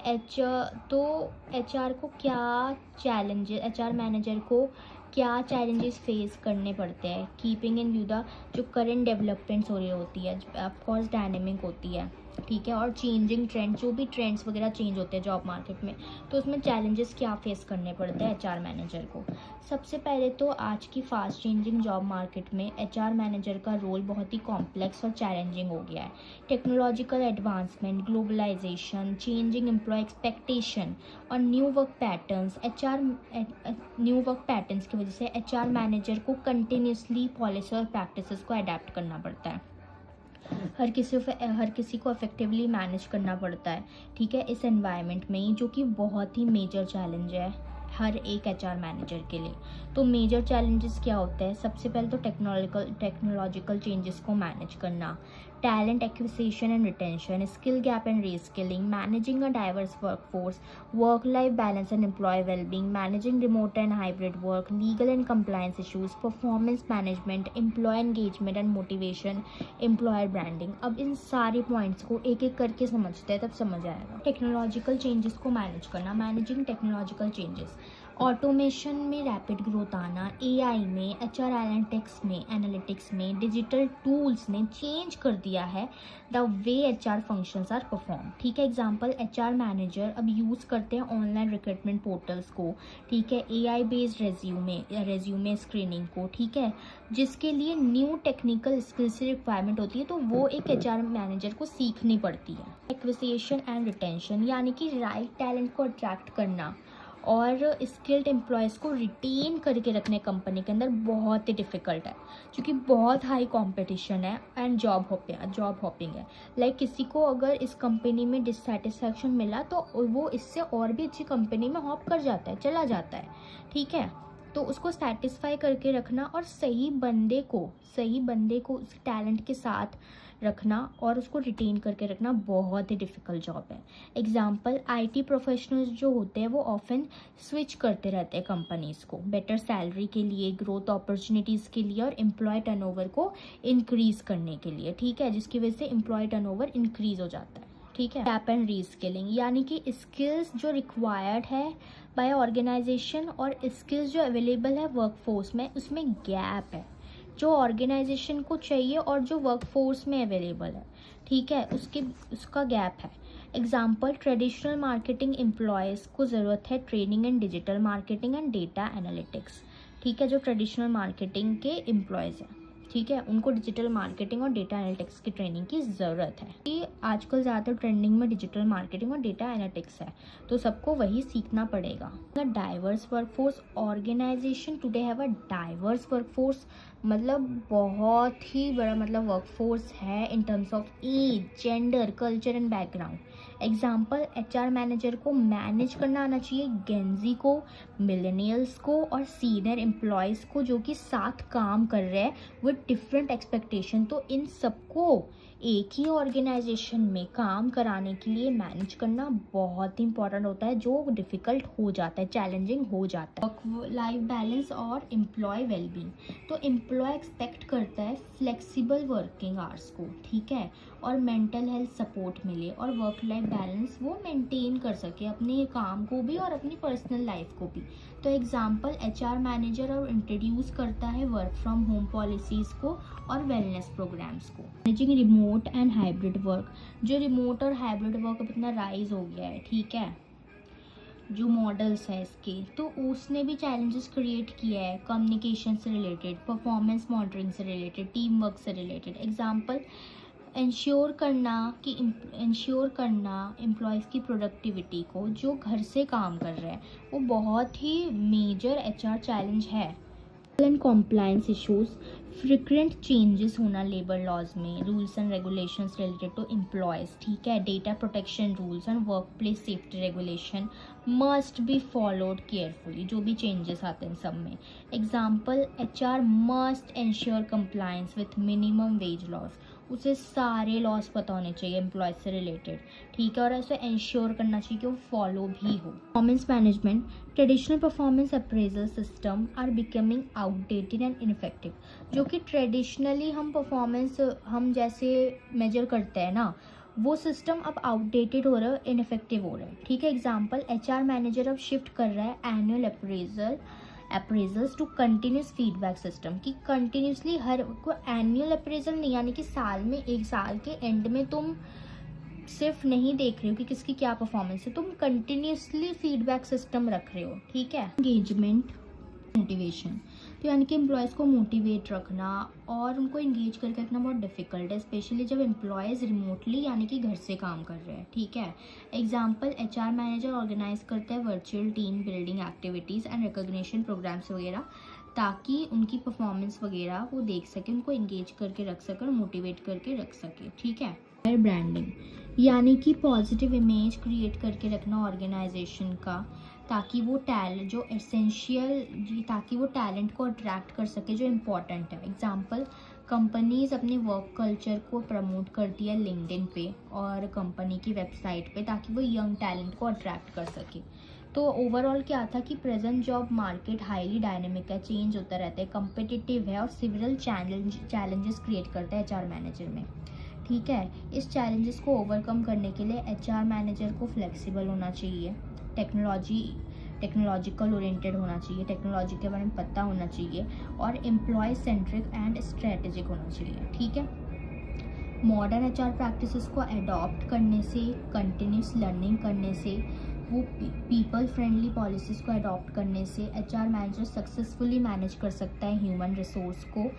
एचआर को क्या चैलेंजेस, एचआर मैनेजर को क्या चैलेंजेस फेस करने पड़ते हैं कीपिंग इन व्यू द जो करंट डेवलपमेंट्स हो रही होती है, ऑफकोर्स डायनेमिक होती है। ठीक है, और चेंजिंग ट्रेंड, जो भी ट्रेंड्स वगैरह चेंज होते हैं जॉब मार्केट में, तो उसमें चैलेंजेस क्या फेस करने पड़ते हैं एचआर मैनेजर को। सबसे पहले तो आज की फास्ट चेंजिंग जॉब मार्केट में एचआर मैनेजर का रोल बहुत ही कॉम्प्लेक्स और चैलेंजिंग हो गया है। Technological advancement, globalization, changing employee expectation और न्यू वर्क पैटर्न्स की वजह से एचआर मैनेजर को कंटिन्यूसली पॉलिसी और प्रैक्टिसेस को अडेप्ट करना पड़ता है। हर किसी को इफेक्टिवली मैनेज करना पड़ता है, ठीक है, इस एनवायरनमेंट में, जो कि बहुत ही मेजर चैलेंज है हर एक एचआर मैनेजर के लिए। तो मेजर चैलेंजेस क्या होते हैं? सबसे पहले तो टेक्नोलॉजिकल चेंजेस को मैनेज करना, talent acquisition and retention, skill gap and reskilling, managing a diverse workforce, work life balance and employee wellbeing, managing remote and hybrid work, legal and compliance issues, performance management, employee engagement and motivation, employer branding. अब इन सारे points को एक एक करके समझते हैं, तब समझ आएगा। टेक्नोलॉजिकल चेंजेस को मैनेज करना, मैनेजिंग टेक्नोलॉजिकल चेंजेस, ऑटोमेशन में रैपिड ग्रोथ आना, एआई में, एचआर एनालिटिक्स में डिजिटल टूल्स ने चेंज कर दिया है the way HR functions are perform, ठीक है। एग्जांपल, एचआर मैनेजर अब यूज़ करते हैं ऑनलाइन रिक्रूटमेंट पोर्टल्स को, ठीक है, एआई बेस्ड रेज्यूमे स्क्रीनिंग को, ठीक है, जिसके लिए न्यू टेक्निकल स्किल्स की रिक्वायरमेंट होती है, तो वो एक एचआर मैनेजर को सीखनी पड़ती है। एक्विजिशन एंड रिटेंशन, यानी कि राइट टैलेंट को अट्रैक्ट करना और स्किल्ड एम्प्लॉयज़ को रिटेन करके रखने कंपनी के अंदर बहुत ही डिफ़िकल्ट है, क्योंकि बहुत हाई कंपटीशन है एंड जॉब हॉपिंग है। लाइक किसी को अगर इस कंपनी में डिससेटिस्फैक्शन मिला तो वो इससे और भी अच्छी कंपनी में हॉप कर जाता है, चला जाता है, ठीक है। तो उसको सेटिस्फाई करके रखना और सही बंदे को उस टैलेंट के साथ रखना और उसको रिटेन करके रखना बहुत ही डिफ़िकल्ट जॉब है। एग्जाम्पल, आईटी प्रोफेशनल्स जो होते हैं वो ऑफन स्विच करते रहते हैं कंपनीज़ को बेटर सैलरी के लिए, ग्रोथ अपॉर्चुनिटीज़ के लिए और एम्प्लॉय टर्नओवर को इंक्रीज़ करने के लिए, ठीक है, जिसकी वजह से एम्प्लॉय टर्नओवर इंक्रीज़ हो जाता है, ठीक है। गैप एंड रीस्किलिंग, यानी कि स्किल्स जो रिक्वायर्ड है बाय ऑर्गेनाइजेशन और स्किल्स जो अवेलेबल है वर्कफोर्स में, उसमें गैप है, जो ऑर्गेनाइजेशन को चाहिए और जो वर्कफोर्स में अवेलेबल है, ठीक है, उसका गैप है। एग्जाम्पल, ट्रेडिशनल मार्केटिंग एम्प्लॉयज़ को ज़रूरत है training in digital marketing and data analytics, ठीक है, जो ट्रेडिशनल मार्केटिंग के एम्प्लॉयज़ हैं, ठीक है, उनको डिजिटल मार्केटिंग और डेटा एनालिटिक्स की ट्रेनिंग की ज़रूरत है। कि आजकल ज़्यादातर ट्रेंडिंग में डिजिटल मार्केटिंग और डेटा एनालिटिक्स है, तो सबको वही सीखना पड़ेगा। Diverse workforce, organisation today have a diverse workforce, मतलब बहुत ही बड़ा वर्कफोर्स है in terms of age, gender, culture and background. Example, HR manager को मैनेज करना आना चाहिए गेंजी को, मिलेनियल्स को और सीनियर एम्प्लॉयज़ को जो कि साथ काम कर रहे हैं विद डिफरेंट एक्सपेक्टेशन। तो इन सबको एक ही ऑर्गेनाइजेशन में काम कराने के लिए मैनेज करना बहुत ही इंपॉर्टेंट होता है, जो डिफ़िकल्ट हो जाता है, चैलेंजिंग हो जाता है। वर्क लाइफ बैलेंस और एम्प्लॉय वेलबींग, तो एम्प्लॉय एक्सपेक्ट करता है फ्लेक्सिबल वर्किंग आवर्स को, ठीक है, और मेंटल हेल्थ सपोर्ट मिले और वर्क लाइफ बैलेंस वो मेंटेन कर सके, अपने काम को भी और अपनी पर्सनल लाइफ को भी। तो एग्जांपल, एचआर मैनेजर और इंट्रोड्यूस करता है वर्क फ्रॉम होम पॉलिसीज़ को और वेलनेस प्रोग्राम्स को। Managing remote and hybrid work, जो रिमोट और हाइब्रिड वर्क अब इतना राइज हो गया है, ठीक है, जो मॉडल्स है इसके, तो उसने भी चैलेंजेस क्रिएट किया है कम्युनिकेशन से रिलेटेड, परफॉर्मेंस मॉनिटरिंग से रिलेटेड, टीम वर्क से रिलेटेड। एग्जांपल, इंश्योर करना एम्प्लॉयज़ की प्रोडक्टिविटी को जो घर से काम कर रहे हैं, वो बहुत ही मेजर एचआर चैलेंज है। And compliance issues, frequent changes होना लेबर लॉज में, rules and regulations related to employees, ठीक है, data protection rules and work place safety regulation must be followed carefully, जो भी चेंजेस आते हैं सब में। Example, HR must ensure compliance with minimum wage laws, उसे सारे लॉस पता होने चाहिए एम्प्लॉयज से रिलेटेड, ठीक है, और ऐसे इंश्योर करना चाहिए कि वो फॉलो भी हो। Performance management, traditional performance appraisal system are becoming outdated and ineffective, जो कि ट्रेडिशनली हम जैसे मेजर करते हैं ना, वो सिस्टम अब आउटडेटेड हो रहा है, इनफेक्टिव हो रहा है, ठीक है। एग्जाम्पल, एचआर मैनेजर अब शिफ्ट कर रहा है annual appraisals to continuous feedback system, कि कंटिन्यूसली हर को एनुअल अप्रेजल नहीं, यानी कि साल में, एक साल के एंड में तुम सिर्फ नहीं देख रहे हो कि किसकी क्या परफॉर्मेंस है, तुम कंटिन्यूसली फीडबैक सिस्टम रख रहे हो, ठीक है। एंगेजमेंट मोटिवेशन, तो यानी कि एम्प्लॉयज़ को मोटिवेट रखना और उनको इंगेज करके रखना बहुत डिफिकल्ट है, स्पेशली जब एम्प्लॉयज़ रिमोटली यानी कि घर से काम कर रहे हैं, ठीक है। एग्जाम्पल, एचआर मैनेजर ऑर्गेनाइज करता है virtual team building activities and recognition programmes वगैरह, ताकि उनकी परफॉर्मेंस वगैरह वो देख सके, उनको एंगेज करके रख सके और मोटिवेट करके रख सके, ठीक है। ब्रांडिंग यानी कि पॉजिटिव इमेज क्रिएट करके रखना ऑर्गेनाइजेशन का, ताकि वो टैलेंट जो एसेंशियल, ताकि वो टैलेंट को अट्रैक्ट कर सके जो इम्पोर्टेंट है। एग्जांपल, कंपनीज अपने वर्क कल्चर को प्रमोट करती है लिंक्डइन पे और कंपनी की वेबसाइट पे, ताकि वो यंग टैलेंट को अट्रैक्ट कर सके। तो ओवरऑल क्या था कि present job market highly dynamic है, चेंज होता रहता है, कम्पिटिटिव है और सिविल चैलेंजेस क्रिएट करता है एचआर मैनेजर में, ठीक है। इस चैलेंजेस को ओवरकम करने के लिए एचआर मैनेजर को फ्लेक्सिबल होना चाहिए, टेक्नोलॉजिकल ओरिएंटेड होना चाहिए, टेक्नोलॉजी के बारे में पता होना चाहिए और एम्प्लॉय सेंट्रिक एंड स्ट्रेटेजिक होना चाहिए, ठीक है। मॉडर्न एचआर प्रैक्टिसेस को अडॉप्ट करने से, कंटिन्यूस लर्निंग करने से, वो पीपल फ्रेंडली पॉलिसीज़ को अडॉप्ट करने से एचआर मैनेजर सक्सेसफुली मैनेज कर सकता है ह्यूमन रिसोर्स को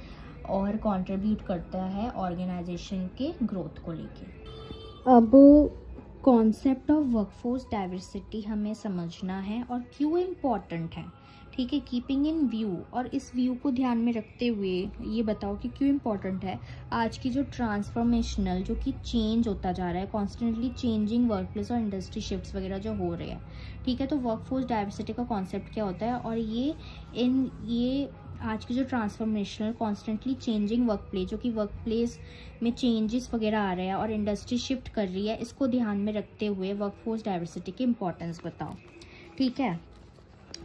और कंट्रीब्यूट करता है ऑर्गेनाइजेशन के ग्रोथ को लेके। अब कॉन्सेप्ट ऑफ वर्कफोर्स डाइवर्सिटी हमें समझना है और क्यों इम्पॉर्टेंट है, ठीक है। कीपिंग इन व्यू, और इस व्यू को ध्यान में रखते हुए ये बताओ कि क्यों इम्पॉर्टेंट है। आज की जो ट्रांसफॉर्मेशनल, जो कि चेंज होता जा रहा है, कॉन्स्टेंटली चेंजिंग वर्कप्लेस और इंडस्ट्री शिफ्ट्स वगैरह जो हो रहे हैं, ठीक है। तो वर्कफोर्स डाइवर्सिटी का कॉन्सेप्ट क्या होता है, और ये आज की जो ट्रांसफॉर्मेशनल कॉन्स्टेंटली चेंजिंग वर्कप्लेस, जो कि वर्कप्लेस में चेंजेस वगैरह आ रहे हैं और इंडस्ट्री शिफ्ट कर रही है, इसको ध्यान में रखते हुए वर्कफोर्स डाइवर्सिटी की इम्पोर्टेंस बताओ, ठीक है।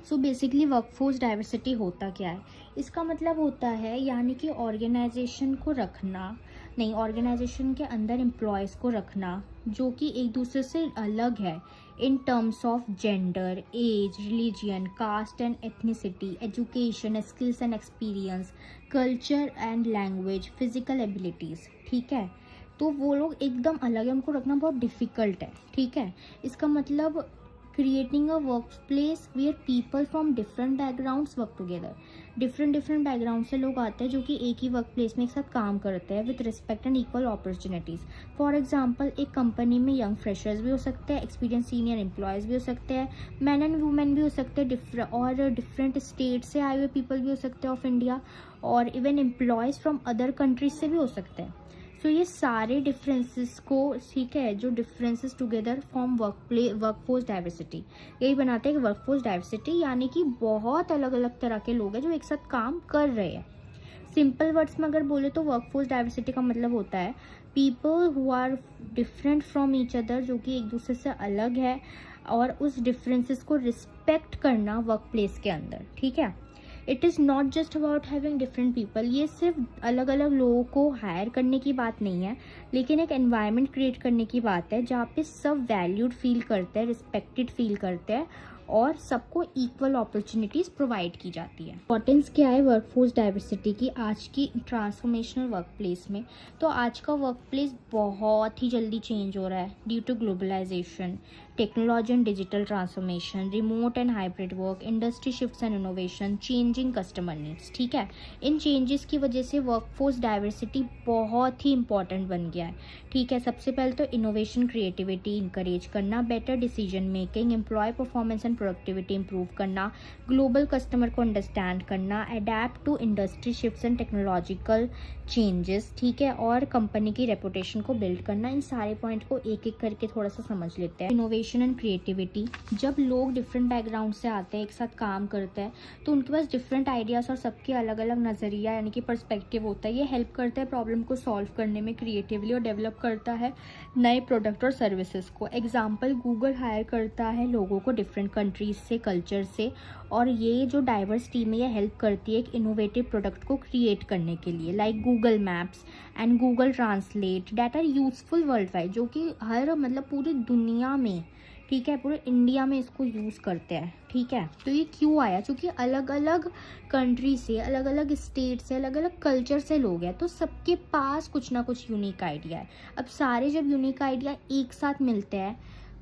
सो बेसिकली वर्कफोर्स डाइवर्सिटी होता क्या है, इसका मतलब होता है यानी कि ऑर्गेनाइजेशन के अंदर एम्प्लॉयज़ को रखना जो कि एक दूसरे से अलग है in terms of gender, age, religion, caste and ethnicity, education, skills and experience, culture and language, physical abilities, ठीक है। तो वो लोग एकदम अलग है, उनको रखना बहुत डिफ़िकल्ट है, ठीक है। इसका मतलब creating a workplace where people from different backgrounds work together, different background से लोग आते हैं जो कि एक ही वर्क प्लेस में एक साथ काम करते हैं with respect and equal opportunities. For example, एक कंपनी में यंग फ्रेशर्स भी हो सकते हैं, एक्सपीरियंस सीनियर एम्प्लॉयज़ भी हो सकते हैं, मैन एंड वुमेन भी हो सकते हैं, और डिफरेंट स्टेट से आए हुए पीपल भी हो सकते हैं ऑफ इंडिया, और even employees from other countries से भी हो सकते हैं। तो ये सारे डिफरेंसेस को, ठीक है, जो differences together form workforce diversity, यही बनाते हैं कि वर्कफोर्स डाइवर्सिटी यानी कि बहुत अलग अलग तरह के लोग हैं जो एक साथ काम कर रहे हैं। सिंपल वर्ड्स में अगर बोले तो वर्कफोर्स डाइवर्सिटी का मतलब होता है people who are different from each other, जो कि एक दूसरे से अलग है, और उस डिफरेंसेस को रिस्पेक्ट करना वर्क प्लेस के अंदर, ठीक है। It is not just about having different people, ये सिर्फ अलग अलग लोगों को हायर करने की बात नहीं है, लेकिन एक एनवायरनमेंट क्रिएट करने की बात है जहाँ पे सब वैल्यूड फील करते हैं, रिस्पेक्टेड फील करते हैं और सबको इक्वल अपॉर्चुनिटीज़ प्रोवाइड की जाती है। इंपॉर्टेंस क्या है वर्कफोर्स डाइवर्सिटी की आज की ट्रांसफॉर्मेशनल वर्कप्लेस में? तो आज का वर्कप्लेस बहुत ही जल्दी चेंज हो रहा है due to globalisation, technology and digital transformation, remote and hybrid work, industry shifts and innovation, changing customer needs, ठीक है। इन चेंजेस की वजह से वर्कफोर्स डाइवर्सिटी बहुत ही इंपॉर्टेंट बन गया है, ठीक है। सबसे पहले तो इनोवेशन, क्रिएटिविटी इंकरेज करना, better decision making, employee performance and productivity improve करना, ग्लोबल कस्टमर को अंडरस्टैंड करना, adapt to industry shifts and technological changes, ठीक है, और कंपनी की रेपुटेशन को बिल्ड करना। इन सारे पॉइंट को एक एक करके थोड़ा सा समझ लेते हैं। इनोवेशन एंड क्रिएटिविटी, जब लोग डिफरेंट बैकग्राउंड से आते हैं, एक साथ काम करते हैं, तो उनके पास डिफरेंट आइडियाज़ और सबके अलग अलग नज़रिया यानी कि पर्सपेक्टिव होता है। ये हेल्प करता है प्रॉब्लम को सॉल्व करने में क्रिएटिवली और डेवलप करता है नए प्रोडक्ट और सर्विसेज को। एग्जाम्पल, गूगल हायर करता है लोगों को डिफरेंट कंट्रीज से, कल्चर से, और ये जो डाइवर्स टीम है ये हेल्प करती है एक इनोवेटिव प्रोडक्ट को क्रिएट करने के लिए, like Google Maps and Google Translate that are useful world wide, जो कि हर मतलब पूरी दुनिया में, ठीक है, पूरे इंडिया में इसको यूज़ करते हैं, ठीक है। तो ये क्यों आया? क्योंकि अलग अलग कंट्री से, अलग अलग स्टेट से, अलग अलग कल्चर से लोग हैं, तो सबके पास कुछ ना कुछ यूनिक आइडिया है। अब सारे जब यूनिक आइडिया एक साथ मिलते हैं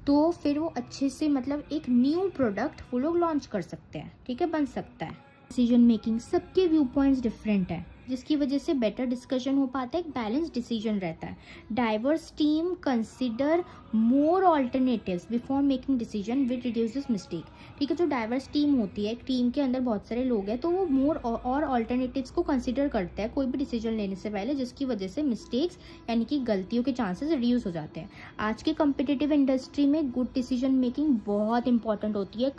तो फिर वो अच्छे से मतलब एक न्यू प्रोडक्ट वो लोग लॉन्च कर सकते हैं, ठीक है, बन सकता है। डिसीजन मेकिंग, सबके व्यू पॉइंट्स डिफरेंट है, जिसकी वजह से बेटर डिस्कशन हो पाता है, एक बैलेंस डिसीजन रहता है। Diverse team consider more alternatives before making decision which reduces mistake. ठीक है, जो डाइवर्स टीम होती है, एक टीम के अंदर बहुत सारे लोग हैं, तो वो मोर और ऑल्टरनेटिव्स को कंसिडर करते हैं कोई भी डिसीजन लेने से पहले, जिसकी वजह से मिस्टेक्स यानी कि गलतियों के चांसेस रिड्यूस हो जाते हैं। आज के कम्पिटिटिव इंडस्ट्री में गुड डिसीजन मेकिंग बहुत इंपॉर्टेंट होती है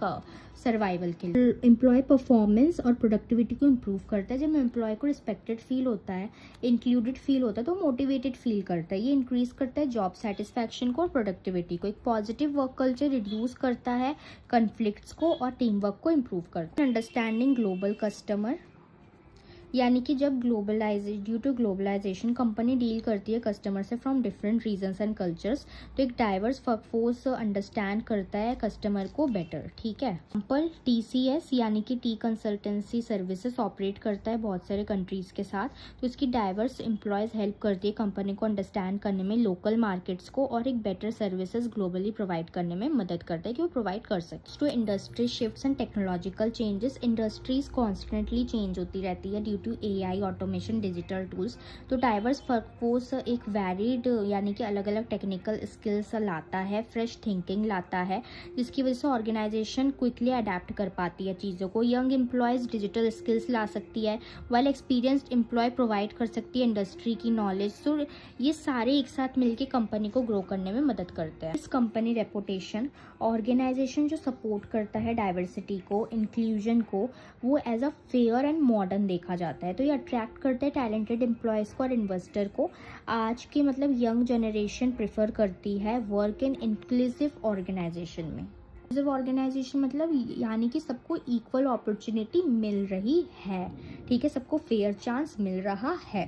सर्वाइवल के लिए। एम्प्लॉय परफॉर्मेंस और प्रोडक्टिविटी को इम्प्रूव करता है। जब एम्प्लॉय को रिस्पेक्टेड फील होता है, इंक्लूडेड फील होता है, तो मोटिवेटेड फील करता है। ये इंक्रीज करता है जॉब सेटिस्फैक्शन को और प्रोडक्टिविटी को। एक पॉजिटिव वर्क कल्चर रिड्यूस करता है कन्फ्लिक्ट्स को और टीम वर्क को इम्प्रूव करता है। अंडरस्टैंडिंग ग्लोबल कस्टमर, यानी कि जब due to globalisation company deal करती है कस्टमर से from different regions and cultures, तो एक डाइवर्स वर्कफोर्स अंडरस्टैंड करता है कस्टमर को बेटर। ठीक है, एग्जाम्पल TCS यानी कि टी कंसल्टेंसी सर्विसेज ऑपरेट करता है बहुत सारे कंट्रीज के साथ, तो इसकी डाइवर्स एम्प्लॉयज हेल्प करती है कंपनी को अंडरस्टैंड करने में लोकल मार्केट्स को, और एक बेटर सर्विसेज ग्लोबली प्रोवाइड करने में मदद करता है कि वो प्रोवाइड कर सकते। तो industry shifts and technological changes, industries constantly change होती रहती है due to AI, automation, digital tools. तो डाइवर्स वर्कफोर्स एक वैरिड यानी कि अलग अलग टेक्निकल स्किल्स लाता है, फ्रेश थिंकिंग लाता है, जिसकी वजह से ऑर्गेनाइजेशन क्विकली अडेप्ट कर पाती है चीज़ों को। यंग एम्प्लॉयज़ डिजिटल स्किल्स ला सकती है, वाइल एक्सपीरियंस्ड एम्प्लॉय प्रोवाइड कर सकती है इंडस्ट्री की नॉलेज। तो ये सारे एक साथ मिलकर कंपनी को ग्रो करने में मदद करते हैं। इस कंपनी रेपुटेशन, ऑर्गेनाइजेशन जो सपोर्ट करता है डाइवर्सिटी को, इंक्लूजन को, वो as a fair and modern देखा जाता है। तो ये अट्रैक्ट करते हैं टैलेंटेड एम्प्लॉयज़ को और इन्वेस्टर को। आज की मतलब यंग जनरेशन प्रेफर करती है वर्क इन इंक्लूसिव ऑर्गेनाइजेशन में। इंक्लूसिव ऑर्गेनाइजेशन मतलब यानी कि सबको इक्वल अपॉर्चुनिटी मिल रही है। ठीक है, सबको फेयर चांस मिल रहा है।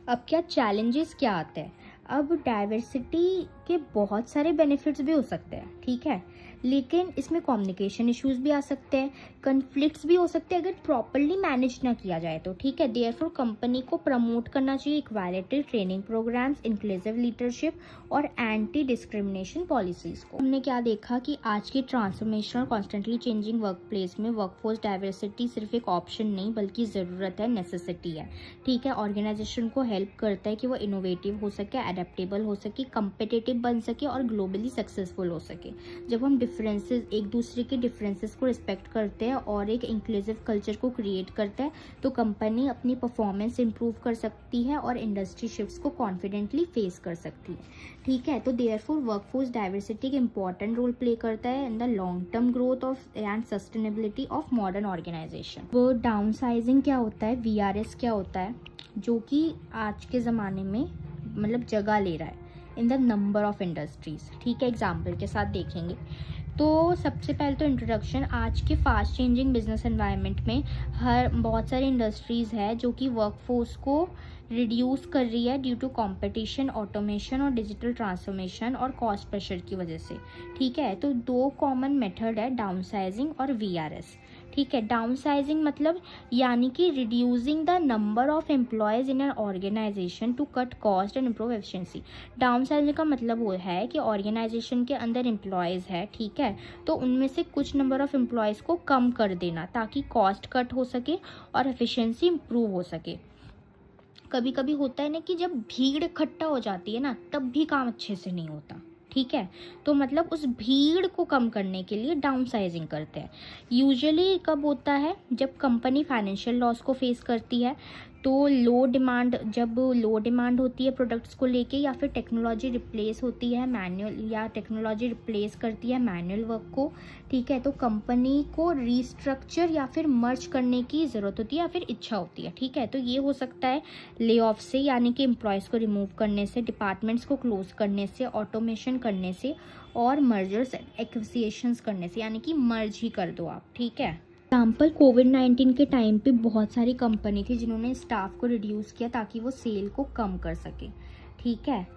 अब क्या चैलेंजेस क्या आते हैं? अब डाइवर्सिटी के बहुत सारे बेनिफिट्स भी हो सकते हैं, ठीक है, लेकिन इसमें कम्युनिकेशन इश्यूज भी आ सकते हैं, कन्फ्लिक्ट्स भी हो सकते हैं अगर प्रॉपरली मैनेज ना किया जाए तो। ठीक है, देयरफॉर कंपनी को प्रमोट करना चाहिए equality training programmes, inclusive leadership और एंटी डिस्क्रिमिनेशन पॉलिसीज को। हमने क्या देखा कि आज की ट्रांसफॉर्मेशन और कॉन्स्टेंटली चेंजिंग वर्क प्लेस में वर्कफोर्स डाइवर्सिटी सिर्फ एक ऑप्शन नहीं बल्कि ज़रूरत है, नेसेसिटी है। ठीक है, ऑर्गेनाइजेशन को हेल्प करता है कि वो इनोवेटिव हो सके, एडेप्टेबल हो सके, कम्पिटिटिव बन सके और ग्लोबली सक्सेसफुल हो सके। जब हम डिफरेंसेस, एक दूसरे के डिफरेंसेस को रिस्पेक्ट करते हैं और एक इंक्लूसिव कल्चर को क्रिएट करते हैं, तो कंपनी अपनी परफॉर्मेंस इंप्रूव कर सकती है और इंडस्ट्री शिफ्ट्स को कॉन्फिडेंटली फेस कर सकती है। ठीक है, तो देयरफॉर वर्कफोर्स डाइवर्सिटी एक इंपॉर्टेंट रोल प्ले करता है in the long term growth of and sustainability of modern organisation. वो डाउनसाइजिंग क्या होता है, VRS क्या होता है, जो कि आज के ज़माने में मतलब जगह ले रहा है in the number of industries. ठीक है, एग्जाम्पल के साथ देखेंगे तो सबसे पहले तो इंट्रोडक्शन। आज के फास्ट चेंजिंग बिजनेस एनवायरनमेंट में बहुत सारी इंडस्ट्रीज़ है जो कि वर्कफोर्स को रिड्यूस कर रही है ड्यू टू कंपटीशन, ऑटोमेशन और डिजिटल ट्रांसफॉर्मेशन और कॉस्ट प्रेशर की वजह से। ठीक है, तो दो कॉमन मेथड है, डाउनसाइजिंग और VRS। ठीक है, डाउनसाइजिंग मतलब यानी कि reducing the number of employees in an organisation to cut cost and improve efficiency. Downsizing का मतलब वो है कि ऑर्गेनाइजेशन के अंदर एम्प्लॉयज़ है, ठीक है, तो उनमें से कुछ नंबर ऑफ एम्प्लॉयज़ को कम कर देना ताकि कॉस्ट कट हो सके और एफिशिएंसी इम्प्रूव हो सके। कभी कभी होता है ना कि जब भीड़ इकट्ठा हो जाती है ना, तब भी काम अच्छे से नहीं होता। ठीक है, तो मतलब उस भीड़ को कम करने के लिए डाउनसाइजिंग करते हैं। यूजुअली कब होता है, जब कंपनी फाइनेंशियल लॉस को फेस करती है, तो जब लो डिमांड होती है प्रोडक्ट्स को लेके, या फिर टेक्नोलॉजी रिप्लेस होती है टेक्नोलॉजी रिप्लेस करती है मैनुअल वर्क को। ठीक है, तो कंपनी को रीस्ट्रक्चर या फिर मर्ज करने की ज़रूरत होती है या फिर इच्छा होती है। ठीक है, तो ये हो सकता है ले ऑफ से, यानी कि एम्प्लॉयज़ को रिमूव करने से, डिपार्टमेंट्स को क्लोज करने से, ऑटोमेशन करने से और मर्जर्स एक्विजिशंस करने से, यानी कि मर्ज ही कर दो आप। ठीक है, एग्जाम्पल कोविड-19 के टाइम पे बहुत सारी कंपनी थी जिन्होंने स्टाफ को रिड्यूस किया ताकि वो सेल को कम कर सके। ठीक है,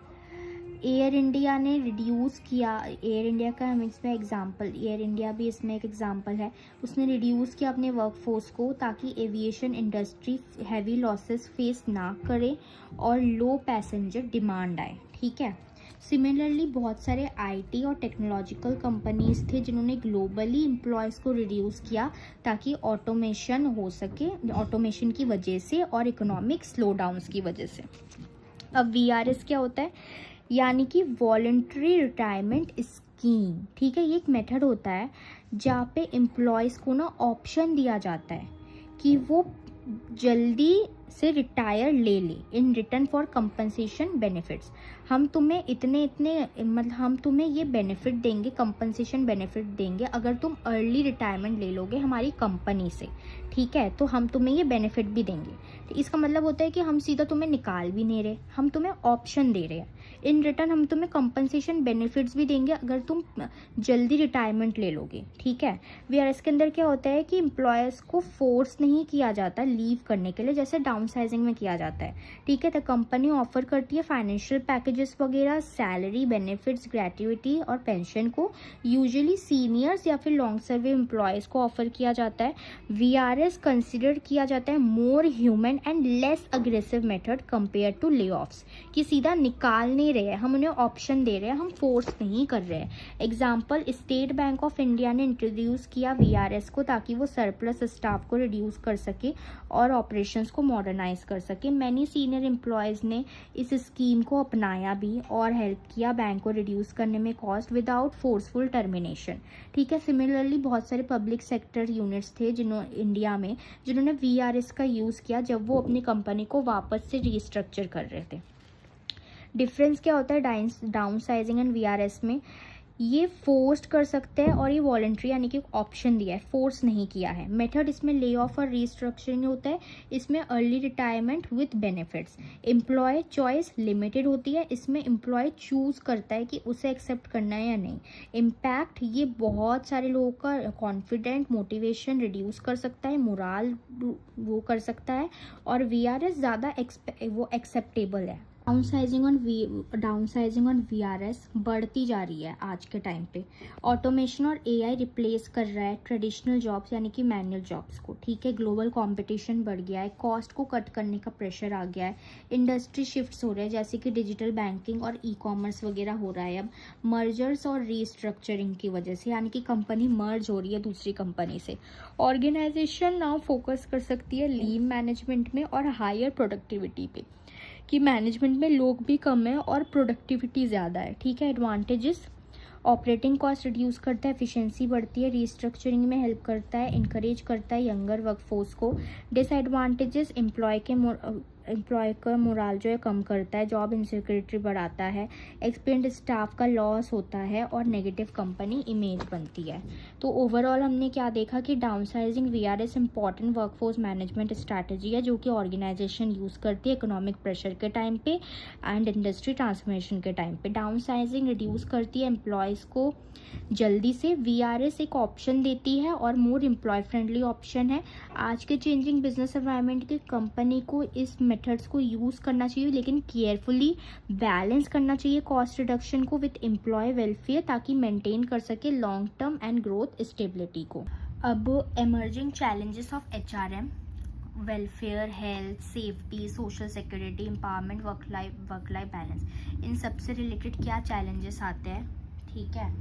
एयर इंडिया ने रिड्यूस किया, एयर इंडिया का हम इसमें एग्जांपल, एयर इंडिया भी इसमें एक एग्जांपल है, उसने रिड्यूस किया अपने वर्कफोर्स को ताकि aviation industry heavy losses face ना करे और लो पैसेंजर डिमांड आए। ठीक है, सिमिलरली बहुत सारे आईटी और टेक्नोलॉजिकल कंपनीज थे जिन्होंने ग्लोबली एम्प्लॉयज़ को रिड्यूस किया ताकि ऑटोमेशन हो सके, ऑटोमेशन की वजह से और इकोनॉमिक स्लो डाउन्स की वजह से। अब वीआरएस क्या होता है, यानी कि वॉलंटरी रिटायरमेंट स्कीम। ठीक है, ये एक मेथड होता है जहाँ पे एम्प्लॉयज़ को ना ऑप्शन दिया जाता है कि वो जल्दी से रिटायर ले ले in return for compensation benefits. हम तुम्हें इतने इतने मतलब हम तुम्हें ये बेनिफिट देंगे, कंपनसेशन बेनिफिट देंगे अगर तुम अर्ली रिटायरमेंट ले लोगे हमारी कंपनी से। ठीक है, तो हम तुम्हें ये बेनिफिट भी देंगे। तो इसका मतलब होता है कि हम सीधा तुम्हें निकाल भी नहीं रहे, हम तुम्हें ऑप्शन दे रहे हैं। इन रिटर्न हम तुम्हें कंपनसेशन बेनिफिट्स भी देंगे अगर तुम जल्दी रिटायरमेंट ले लोगे। ठीक है, वीआरएस के अंदर क्या होता है कि एम्प्लॉयर्स को फोर्स नहीं किया जाता लीव करने के लिए जैसे डाउनसाइजिंग में किया जाता है। ठीक है, तो कंपनी ऑफर करती है फाइनेंशियल पैकेजेस वगैरह, सैलरी, बेनिफिट्स, ग्रेट्युटी और पेंशन को यूजुअली सीनियर्स या फिर लॉन्ग सर्वे एम्प्लॉयज़ को ऑफर किया जाता है। वीआरएस कंसिडर किया जाता है more human and less aggressive method compare to layoffs, कि सीधा निकाल नहीं रहे हैं, हम उन्हें ऑप्शन दे रहे हैं, हम फोर्स नहीं कर रहे हैं। Example, state bank of India ने इंट्रोड्यूस किया वीआरएस को ताकि वो सरप्लस स्टाफ को रिड्यूस कर सके और ऑपरेशंस को मॉडर्नाइज कर सके। मैनी सीनियर एम्प्लॉयज़ ने इस स्कीम को अपनाया भी और हेल्प किया बैंक को रिड्यूस करने में कॉस्ट विदाउट फोर्सफुल टर्मिनेशन। ठीक है, सिमिलरली बहुत सारे पब्लिक सेक्टर यूनिट्स थे इंडिया में जिन्होंने वीआरएस का यूज़ किया जब वो अपनी कंपनी को वापस से रीस्ट्रक्चर कर रहे थे। डिफरेंस क्या होता है डाउन साइजिंग एंड वीआरएस में, ये फोर्स्ड कर सकते हैं और ये वॉलंटरी यानी कि ऑप्शन दिया है, फोर्स नहीं किया है। मेथड इसमें ले ऑफ और रीस्ट्रक्चरिंग होता है, इसमें early retirement with benefits. Employee choice limited होती है, इसमें एम्प्लॉय चूज करता है कि उसे एक्सेप्ट करना है या नहीं। इम्पैक्ट, ये बहुत सारे लोगों का कॉन्फिडेंट मोटिवेशन रिड्यूस कर सकता है, मोराल वो कर सकता है, और वीआरएस ज़्यादा वो एक्सेप्टेबल है। डाउनसाइजिंग ऑन वीआरएस बढ़ती जा रही है आज के टाइम पे। ऑटोमेशन और एआई रिप्लेस कर रहा है ट्रेडिशनल जॉब्स यानी कि मैनुअल जॉब्स को। ठीक है, ग्लोबल कंपटीशन बढ़ गया है, कॉस्ट को कट करने का प्रेशर आ गया है, इंडस्ट्री शिफ्ट्स हो रहे हैं जैसे कि डिजिटल बैंकिंग और ई कॉमर्स वगैरह हो रहा है अब मर्जर्स और रीस्ट्रक्चरिंग की वजह से, यानी कि कंपनी मर्ज हो रही है दूसरी कंपनी से। ऑर्गेनाइजेशन नाउ फोकस कर सकती है लीन मैनेजमेंट में और हायर प्रोडक्टिविटी पे, कि मैनेजमेंट में लोग भी कम है और प्रोडक्टिविटी ज़्यादा है। ठीक है, एडवांटेजेस, ऑपरेटिंग कॉस्ट रिड्यूस करता है, एफिशिएंसी बढ़ती है, रीस्ट्रक्चरिंग में हेल्प करता है, इनकरेज करता है यंगर वर्कफोर्स को। डिसएडवांटेजेस, एम्प्लॉय का मोराल जो है कम करता है, जॉब इनसिक्योरिटी बढ़ाता है, एक्सपीरियंस्ड स्टाफ का लॉस होता है और नेगेटिव कंपनी इमेज बनती है। तो ओवरऑल हमने क्या देखा कि downsizing VRS important workforce management strategy है जो कि ऑर्गेनाइजेशन यूज़ करती है इकोनॉमिक प्रेशर के टाइम पे एंड इंडस्ट्री ट्रांसफॉर्मेशन के टाइम पे। डाउनसाइजिंग रिड्यूस करती है एम्प्लॉयज़ को जल्दी से, वीआरएस एक ऑप्शन देती है और मोर एम्प्लॉय फ्रेंडली ऑप्शन है। आज के चेंजिंग बिजनेस एनवायरनमेंट की कंपनी को इस मेथड्स को यूज़ करना चाहिए लेकिन केयरफुली बैलेंस करना चाहिए कॉस्ट रिडक्शन को विद एम्प्लॉय वेलफेयर ताकि मेंटेन कर सके long term and growth stability को। अब emerging challenges of HRM, welfare, health, safety, social security, empowerment, work life balance, इन सबसे रिलेटेड क्या चैलेंजेस आते हैं। ठीक है,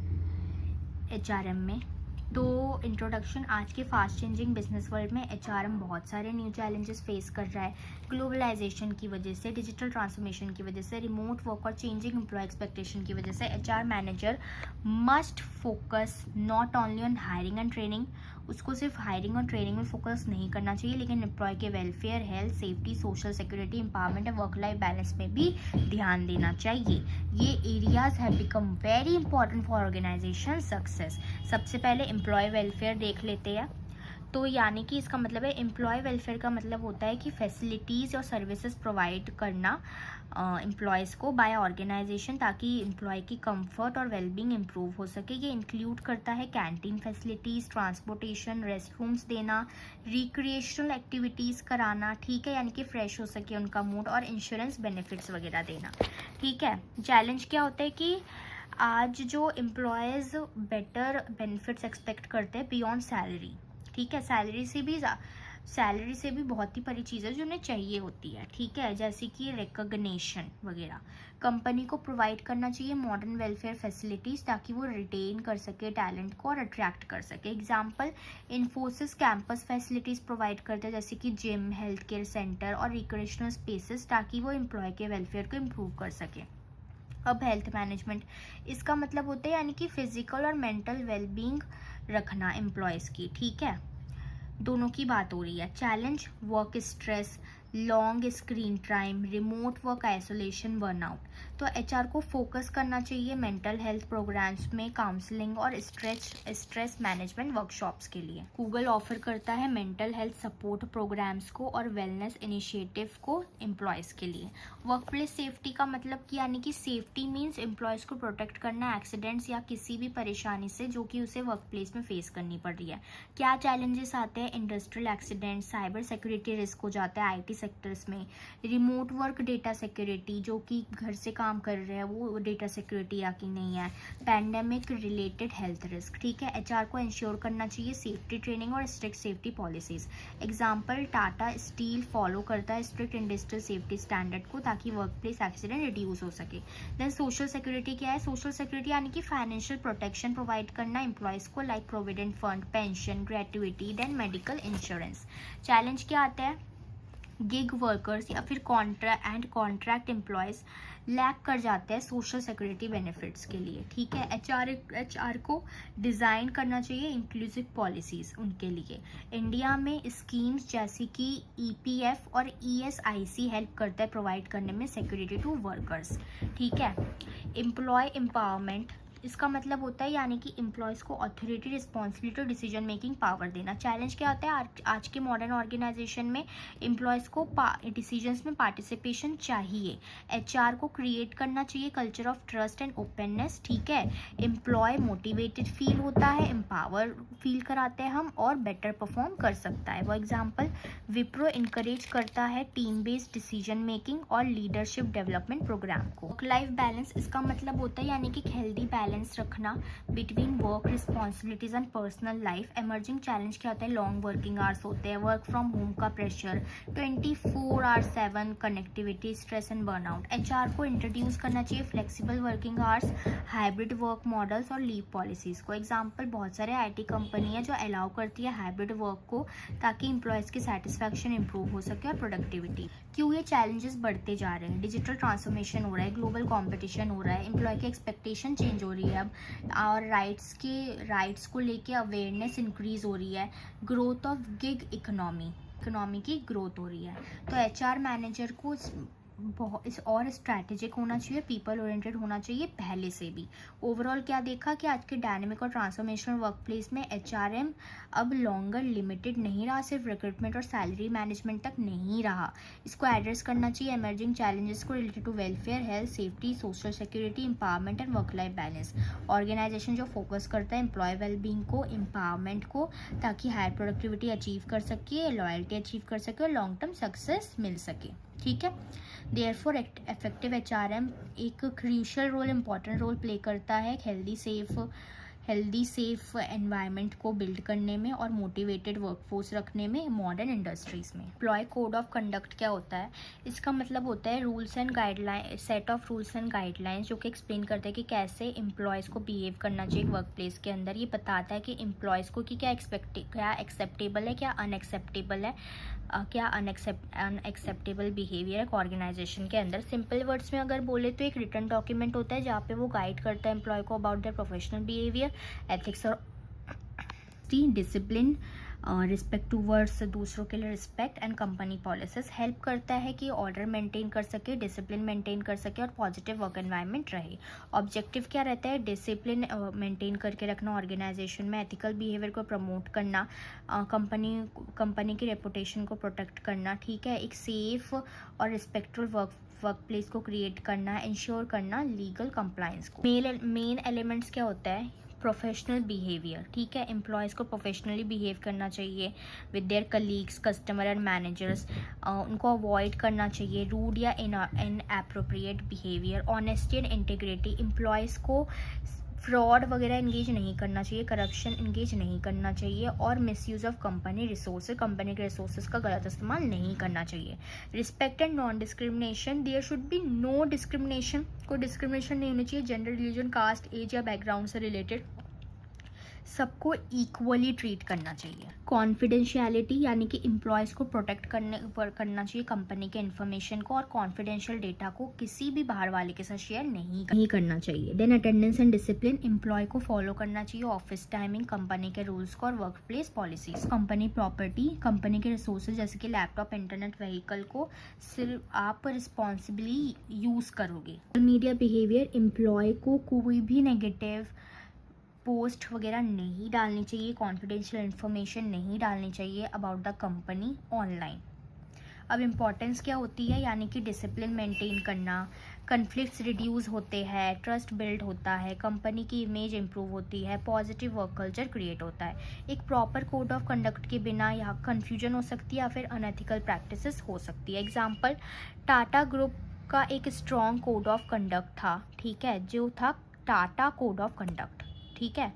एचआरएम में तो इंट्रोडक्शन, आज के फास्ट चेंजिंग बिजनेस वर्ल्ड में एचआरएम बहुत सारे न्यू चैलेंजेस फेस कर रहा है ग्लोबलाइजेशन की वजह से, डिजिटल ट्रांसफॉर्मेशन की वजह से, रिमोट वर्क और चेंजिंग एम्प्लॉय एक्सपेक्टेशन की वजह से। HR manager must focus not only on hiring and training, उसको सिर्फ हायरिंग और ट्रेनिंग में फोकस नहीं करना चाहिए लेकिन एम्प्लॉय के welfare, health, safety, social security, empowerment और वर्क लाइफ बैलेंस में भी ध्यान देना चाहिए। ये areas have become very important for organisation success. सबसे पहले एम्प्लॉय वेलफेयर देख लेते हैं। तो यानी कि इसका मतलब है एम्प्लॉय वेलफेयर का मतलब होता है कि फैसिलिटीज़ और सर्विसेज प्रोवाइड करना एम्प्लॉयज़ को बाय ऑर्गेनाइजेशन ताकि एम्प्लॉय की कंफर्ट और वेलबींग इम्प्रूव हो सके। ये इंक्लूड करता है canteen facilities, transportation, rest rooms देना, रिक्रिएशनल एक्टिविटीज़ कराना, ठीक है, यानी कि फ्रेश हो सके उनका मूड, और इंश्योरेंस बेनिफिट्स वगैरह देना। ठीक है, चैलेंज क्या होता है कि आज जो एम्प्लॉयज़ बेटर बेनिफिट्स एक्सपेक्ट करते हैं बियॉन्ड सैलरी। ठीक है, सैलरी से भी सैलरी से भी बहुत ही बड़ी चीज़ है जो उन्हें चाहिए होती है, ठीक है, जैसे कि रिकॉग्निशन वगैरह। कंपनी को प्रोवाइड करना चाहिए मॉडर्न वेलफेयर फैसिलिटीज़ ताकि वो रिटेन कर सके टैलेंट को और अट्रैक्ट कर सके। Example, Infosys campus facilities provide करते हैं जैसे कि जिम, हेल्थ केयर सेंटर और रिक्रिएशनल स्पेसेस ताकि वो एम्प्लॉय के वेलफेयर को इम्प्रूव कर सके। अब हेल्थ मैनेजमेंट, इसका मतलब होता है यानी कि फिजिकल और मेंटल वेलबींग रखना एम्प्लॉयज़ की, ठीक है, दोनों की बात हो रही है। Challenge, work stress, long screen time, remote work, isolation, burnout. तो एचआर को फोकस करना चाहिए मेंटल हेल्थ प्रोग्राम्स में काउंसलिंग और स्ट्रेस मैनेजमेंट वर्कशॉप्स के लिए। गूगल ऑफर करता है मेंटल हेल्थ सपोर्ट प्रोग्राम्स को और वेलनेस इनिशिएटिव को एम्प्लॉयज़ के लिए। वर्क प्लेस सेफ्टी का मतलब कि यानी कि सेफ्टी मीन्स एम्प्लॉयज़ को प्रोटेक्ट करना एक्सीडेंट्स या किसी भी परेशानी से जो कि उसे वर्क प्लेस में फेस करनी पड़ रही है। क्या चैलेंजेस आते हैं? Industrial accident, cyber security risk हो जाता है आईटी सेक्टर्स में, रिमोट वर्क, डेटा सिक्योरिटी, जो कि घर से काम कर रहे हैं वो डेटा सिक्योरिटी या कि नहीं है, पैंडेमिक रिलेटेड हेल्थ रिस्क, ठीक है। एचआर को इंश्योर करना चाहिए सेफ्टी ट्रेनिंग और strict safety policies. Example, Tata steel follow करता है स्ट्रिक्ट इंडस्ट्रियल सेफ्टी स्टैंडर्ड को ताकि वर्क प्लेस एक्सीडेंट रिड्यूस हो सके। देन सोशल सिक्योरिटी क्या है? सोशल सिक्योरिटी यानी कि फाइनेंशियल प्रोटेक्शन प्रोवाइड करना एम्प्लॉयज़ को, like provident fund, pension, gratuity, then medical insurance. Challenge क्या आता है? गिग वर्कर्स या फिर कॉन्ट्रैक्ट एम्प्लॉयज़ लैक कर जाते हैं सोशल सिक्योरिटी बेनिफिट्स के लिए, ठीक है। एचआर को डिज़ाइन करना चाहिए इंक्लूसिव पॉलिसीज़ उनके लिए। इंडिया में स्कीम्स जैसे कि ईपीएफ और ईएसआईसी हेल्प करता है प्रोवाइड करने में सिक्योरिटी टू वर्कर्स, ठीक है। एम्प्लॉय एम्पावरमेंट, इसका मतलब होता है यानी कि एम्प्लॉयज़ को अथॉरिटी, रिस्पॉन्सिबिलिटी और डिसीजन मेकिंग पावर देना। चैलेंज क्या होता है? आज के मॉडर्न ऑर्गेनाइजेशन में एम्प्लॉयज़ को डिसीजंस में पार्टिसिपेशन चाहिए। एचआर को क्रिएट करना चाहिए culture of trust and openness, ठीक है। एम्प्लॉय मोटिवेटेड फील होता है, एम्पावर फील कराते हैं हम और बेटर परफॉर्म कर सकता है। वो एग्जाम्पल, विप्रो इनकरेज करता है टीम बेस्ड डिसीजन मेकिंग और लीडरशिप डेवलपमेंट प्रोग्राम को। वर्क लाइफ बैलेंस, इसका मतलब होता है यानी कि हेल्दी बैलेंस रखना between work responsibilities and personal life. Emerging challenge क्या होता है? लॉन्ग वर्किंग आवर्स होते हैं, वर्क फ्रॉम होम का pressure, 24/7 connectivity, stress and burnout. HR को इंट्रोड्यूस करना चाहिए flexible working hours, hybrid work models और लीव पॉलिसीज को। एग्जाम्पल, बहुत सारे आईटी कंपनी है जो अलाउ करती है हाइब्रिड वर्क को ताकि एम्प्लॉयज़ की सेटिस्फैक्शन इंप्रूव हो सके और प्रोडक्टिविटी। क्यों ये चैलेंजेस बढ़ते जा रहे हैं? डिजिटल ट्रांसफॉर्मेशन हो रहा है, ग्लोबल कंपटीशन हो रहा है, एम्प्लॉय की एक्सपेक्टेशन चेंज हो रही है अब, और राइट्स को लेके अवेयरनेस इंक्रीज हो रही है, ग्रोथ ऑफ गिग इकोनॉमी की ग्रोथ हो रही है। तो एचआर मैनेजर को बहुत और स्ट्रैटेजिक होना चाहिए, पीपल ओरिएंटेड होना चाहिए पहले से भी। ओवरऑल क्या देखा कि आज के डायनेमिक और ट्रांसफॉर्मेशनल वर्क प्लेस में एचआरएम अब लॉन्गर लिमिटेड नहीं रहा, सिर्फ रिक्रूटमेंट और सैलरी मैनेजमेंट तक नहीं रहा। इसको एड्रेस करना चाहिए एमर्जिंग चैलेंजेस को related to welfare, health, safety, social security, empowerment and work life balance. Organisation जो फोकस करता है एम्प्लॉय वेलबींग को, एम्पावरमेंट को, ताकि हायर प्रोडक्टिविटी अचीव कर सके, लॉयल्टी अचीव कर सके और लॉन्ग टर्म सक्सेस मिल सके, ठीक है। देयरफॉर इफेक्टिव एचआरएम एक crucial role, important role play करता है हेल्दी सेफ एनवायरनमेंट को बिल्ड करने में और मोटिवेटेड वर्कफोर्स रखने में मॉडर्न इंडस्ट्रीज में। एम्प्लॉय कोड ऑफ कंडक्ट क्या होता है? इसका मतलब होता है rules and guideline, set of rules and guidelines जो कि एक्सप्लेन करते हैं कि कैसे एम्प्लॉयज़ को बिहेव करना चाहिए वर्क प्लेस के अंदर। ये बताता है कि एम्प्लॉयज़ को कि क्या एक्सेप्टेबल है, क्या अनएक्सेप्टेबल है, क्या अनएक्सेप्टेबल बिहेवियर है ऑर्गेनाइजेशन के अंदर। सिंपल वर्ड्स में अगर बोले तो एक रिटर्न डॉक्यूमेंट होता है जहाँ पे वो गाइड करता है एम्प्लॉय को about their professional behaviour, ethics और डिसिप्लिन, रिस्पेक्ट टूवर्ड्स दूसरों के लिए respect and company policies. Help करता है कि ऑर्डर मेंटेन कर सके, डिसिप्लिन मेंटेन कर सके और पॉजिटिव वर्क एनवायरनमेंट रहे। ऑब्जेक्टिव क्या रहता है? डिसिप्लिन मेंटेन करके रखना ऑर्गेनाइजेशन में, एथिकल बिहेवियर को प्रमोट करना, कंपनी की रेपुटेशन को प्रोटेक्ट करना, ठीक है। एक सेफ और रिस्पेक्टफुल वर्क प्लेस को क्रिएट करना, इंश्योर करना लीगल कंप्लायंस को। मेन एलिमेंट्स क्या होता है? प्रोफेशनल बिहेवियर, ठीक है। एम्प्लॉयज़ को प्रोफेशनली बिहेव करना चाहिए with their colleagues, customer and managers. उनको अवॉइड करना चाहिए रूड या inappropriate behaviour. Honesty and integrity, employees को फ्रॉड वगैरह इंगेज नहीं करना चाहिए, करप्शन इंगेज नहीं करना चाहिए, और misuse of company resources, company के रिसोर्सेज का गलत इस्तेमाल नहीं करना चाहिए। Respect and non discrimination, there should be no discrimination, कोई डिस्क्रिमिनेशन नहीं होनी चाहिए जेंडर, रिलीजन, कास्ट, एज या बैकग्राउंड से रिलेटेड, सबको इक्वली ट्रीट करना चाहिए। कॉन्फिडेंशियलिटी यानी कि एम्प्लॉयज़ को प्रोटेक्ट करना चाहिए कंपनी के इन्फॉर्मेशन को, और कॉन्फिडेंशियल डेटा को किसी भी बाहर वाले के साथ शेयर नहीं करना चाहिए। Then attendance and discipline, employee को फॉलो करना चाहिए ऑफिस टाइमिंग, कंपनी के रूल्स को और work place policies. Company property, company के रिसोर्सेज जैसे कि लैपटॉप, इंटरनेट, व्हीकल को सिर्फ आप रिस्पॉन्सिबली यूज़ करोगे। मीडिया बिहेवियर, एम्प्लॉय को कोई भी नेगेटिव पोस्ट वगैरह नहीं डालनी चाहिए, कॉन्फिडेंशियल इन्फॉर्मेशन नहीं डालनी चाहिए अबाउट द कंपनी ऑनलाइन। अब इम्पॉर्टेंस क्या होती है, यानी कि डिसिप्लिन मेंटेन करना, कन्फ्लिक्ट्स रिड्यूस होते हैं, ट्रस्ट बिल्ड होता है, कंपनी की इमेज इंप्रूव होती है, पॉजिटिव वर्क कल्चर क्रिएट होता है। एक प्रॉपर कोड ऑफ कंडक्ट के बिना यहाँ कन्फ्यूजन हो सकती है या फिर अनएथिकल प्रैक्टिसेस हो सकती है। एग्जाम्पल, टाटा ग्रुप का एक स्ट्रॉन्ग कोड ऑफ कंडक्ट था, ठीक है, जो था टाटा कोड ऑफ कंडक्ट, ठीक है।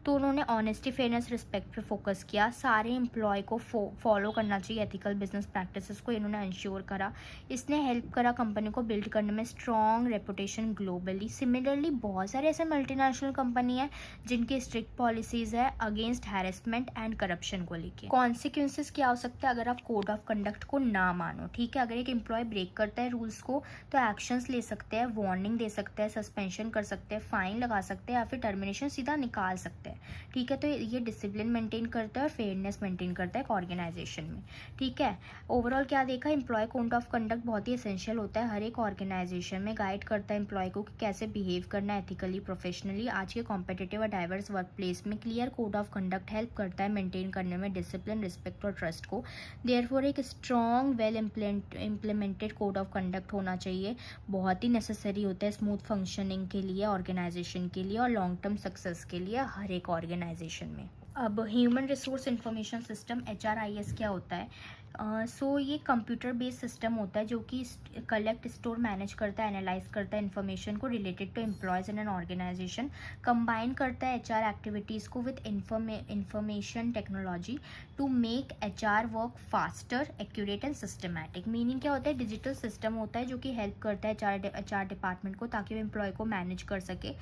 तो उन्होंने ऑनेस्टी, फेयरनेस, रिस्पेक्ट पे फोकस किया, सारे एम्प्लॉय को फॉलो करना चाहिए एथिकल बिजनेस प्रैक्टिसेस को, इन्होंने इंश्योर करा। इसने हेल्प करा कंपनी को बिल्ड करने में स्ट्रॉन्ग रेपुटेशन ग्लोबली। सिमिलरली बहुत सारे ऐसे मल्टीनेशनल कंपनी है जिनकी स्ट्रिक्ट पॉलिसीज है अगेंस्ट हैरेसमेंट एंड करप्शन को लेके। कॉन्सिक्वेंसेस क्या हो सकता है अगर आप कोड ऑफ कंडक्ट को ना मानो, ठीक है। अगर एक एम्प्लॉय ब्रेक करता है रूल्स को तो एक्शंस ले सकते हैं, वार्निंग दे सकते हैं, सस्पेंशन कर सकते हैं, फाइन लगा सकते हैं या फिर टर्मिनेशन सीधा निकाल सकते हैं, ठीक है। तो ये डिसिप्लिन मेंटेन करता है और फेयरनेस मेंटेन करता है एक ऑर्गेनाइजेशन में, ठीक है। ओवरऑल क्या देखा, एम्प्लॉय कोड ऑफ कंडक्ट बहुत ही एसेंशियल होता है हर एक ऑर्गेनाइजेशन में, गाइड करता है एम्प्लॉय को कि कैसे बिहेव करना है एथिकली, प्रोफेशनली। आज के कॉम्पिटिटिव और डाइवर्स वर्क प्लेस में clear code of conduct help करता है मेंटेन करने में डिसिप्लिन, रिस्पेक्ट और ट्रस्ट को। देयरफॉर एक strong well implemented code of conduct होना चाहिए, बहुत ही नेसेसरी होता है स्मूथ फंक्शनिंग के लिए, ऑर्गेनाइजेशन के लिए और लॉन्ग टर्म सक्सेस के लिए हर एक ऑर्गेनाइजेशन में। अब human resource information system HRIS क्या होता है? सो ये कंप्यूटर बेस्ड सिस्टम होता है जो कि कलेक्ट, स्टोर, मैनेज करता है, एनालाइज करता है इन्फॉर्मेशन को related to employees in an organisation, combine करता है HR एक्टिविटीज़ को with information technology to make HR work faster, accurate and systematic. Meaning क्या होता है, डिजिटल सिस्टम होता है जो कि हेल्प करता है HR डिपार्टमेंट को ताकि वो एम्प्लॉय को मैनेज कर सके,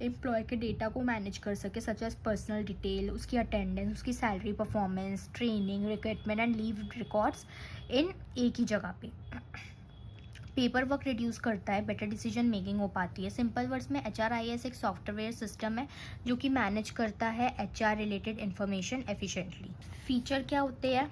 एम्प्लॉय के डेटा को मैनेज कर सके, सच एज पर्सनल डिटेल, उसकी अटेंडेंस, उसकी salary, performance, training, recruitment and leave records in एक ही जगह पे। पेपर वर्क रिड्यूस करता है, बेटर डिसीजन मेकिंग हो पाती है। सिंपल वर्ड्स में HRIS एक सॉफ्टवेयर सिस्टम है जो कि मैनेज करता है HR related information efficiently. Feature क्या होते हैं,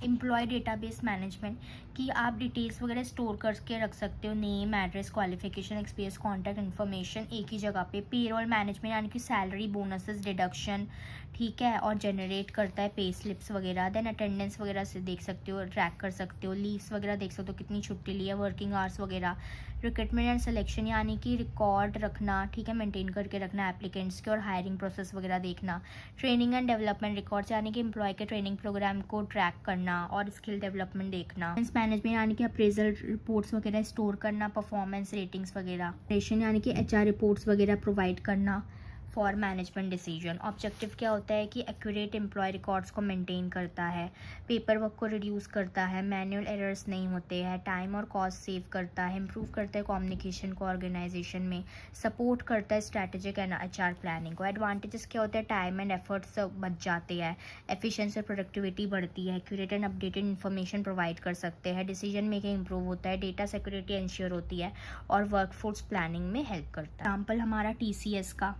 एम्प्लॉय डेटाबेस मैनेजमेंट, कि आप डिटेल्स वगैरह स्टोर करके रख सकते हो, name, address, qualification, experience, contact information एक ही जगह पे। पेरोल मैनेजमेंट यानी कि सैलरी, बोनसेस, डिडक्शन, ठीक है, और जनरेट करता है पे स्लिप्स वगैरह। देन अटेंडेंस वगैरह से देख सकते हो, ट्रैक कर सकते हो, लीव्स वगैरह देख सकते हो कितनी छुट्टी ली है, वर्किंग आवर्स वगैरह। रिक्रूटमेंट एंड सिलेक्शन यानी कि रिकॉर्ड रखना, ठीक है, मेंटेन करके रखना एप्लीकेंट्स के, और हायरिंग प्रोसेस वगैरह देखना। ट्रेनिंग एंड डेवलपमेंट रिकॉर्ड्स यानी कि एम्प्लॉय के ट्रेनिंग प्रोग्राम को ट्रैक करना और स्किल डेवलपमेंट देखना। मैनेजमेंट यानी कि अप्रेजल रिपोर्ट्स वगैरह स्टोर करना, परफॉर्मेंस रेटिंग्स वगैरह। रेशन यानी कि HR रिपोर्ट्स वगैरह प्रोवाइड करना फॉर मैनेजमेंट डिसीजन। ऑब्जेक्टिव क्या होता है कि एक्यूरेट एम्प्लॉय रिकॉर्ड्स को मेंटेन करता है, पेपर वर्क को रिड्यूस करता है, मैनुअल एरर्स नहीं होते हैं, टाइम और कॉस्ट सेव करता है, इंप्रूव करता है कम्युनिकेशन को ऑर्गेनाइजेशन में, सपोर्ट करता है स्ट्रैटेजिक एंड HR प्लानिंग को। एडवांटेजेस क्या होते हैं, टाइम एंड एफर्ट्स बच जाते हैं, एफिशिएंसी और प्रोडक्टिविटी बढ़ती है, accurate and updated information provide कर सकते हैं, डिसीजन मेकिंग इंप्रूव होता है, डेटा सिक्योरिटी इंश्योर होती है और वर्कफोर्स प्लानिंग में हेल्प करता है। एग्जाम्पल हमारा TCS का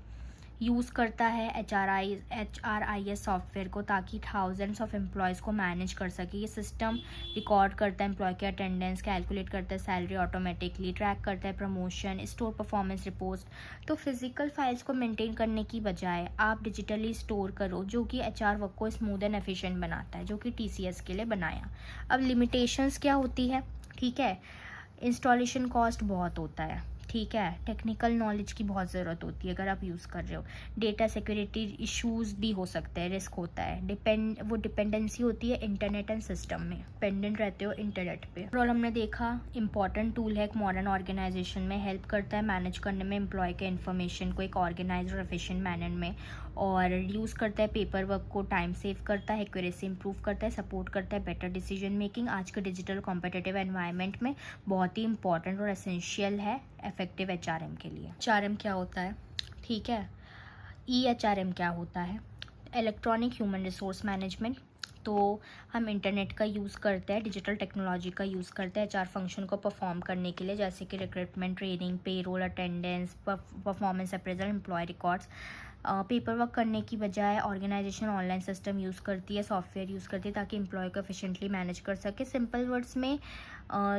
यूज़ करता है HRIS सॉफ्टवेयर को ताकि थाउजेंड्स ऑफ एम्प्लॉयज़ को मैनेज कर सके। ये सिस्टम रिकॉर्ड करता है एम्प्लॉय के अटेंडेंस, कैलकुलेट करता है सैलरी ऑटोमेटिकली, ट्रैक करता है प्रमोशन, स्टोर परफॉर्मेंस रिपोर्ट्स। तो फिजिकल फाइल्स को मेंटेन करने की बजाय आप डिजिटली स्टोर करो, जो कि HR वर्क को स्मूथ एंड एफिशिएंट बनाता है, जो कि TCS के लिए बनाया। अब लिमिटेशंस क्या होती है, ठीक है, इंस्टॉलेशन कॉस्ट बहुत होता है, ठीक है, टेक्निकल नॉलेज की बहुत ज़रूरत होती है अगर आप यूज़ कर रहे हो। डेटा सिक्योरिटी इश्यूज भी हो सकते हैं, रिस्क होता है, वो डिपेंडेंसी होती है इंटरनेट एंड सिस्टम में, डिपेंडेंट रहते हो इंटरनेट पे। और हमने देखा इंपॉर्टेंट टूल है एक मॉडर्न ऑर्गेनाइजेशन में, हेल्प करता है मैनेज करने में एम्प्लॉय के इन्फॉर्मेशन को एक ऑर्गेनाइज और एफिशिएंट मैनर में, और रिड्यूस करता है पेपर वर्क को, टाइम सेव करता है, एक्यूरेसी इंप्रूव करता है, सपोर्ट करता है बेटर डिसीजन मेकिंग। आज के डिजिटल कॉम्पिटिटिव एनवायरनमेंट में बहुत ही इंपॉर्टेंट और एसेंशियल है इफेक्टिव एचआरएम के लिए। एचआरएम क्या होता है, ठीक है, ईएचआरएम क्या होता है, इलेक्ट्रॉनिक ह्यूमन रिसोर्स मैनेजमेंट। तो हम इंटरनेट का यूज़ करते हैं, डिजिटल टेक्नोलॉजी का यूज़ करते हैं एचआर फंक्शन को परफॉर्म करने के लिए, जैसे कि recruitment, training, payroll, attendance, performance appraisal, employee records. Paper work करने की बजाय ऑर्गेनाइजेशन ऑनलाइन सिस्टम यूज़ करती है, सॉफ्टवेयर यूज़ करती है ताकि एम्प्लॉय को एफिशिएंटली मैनेज कर सके। सिंपल वर्ड्स में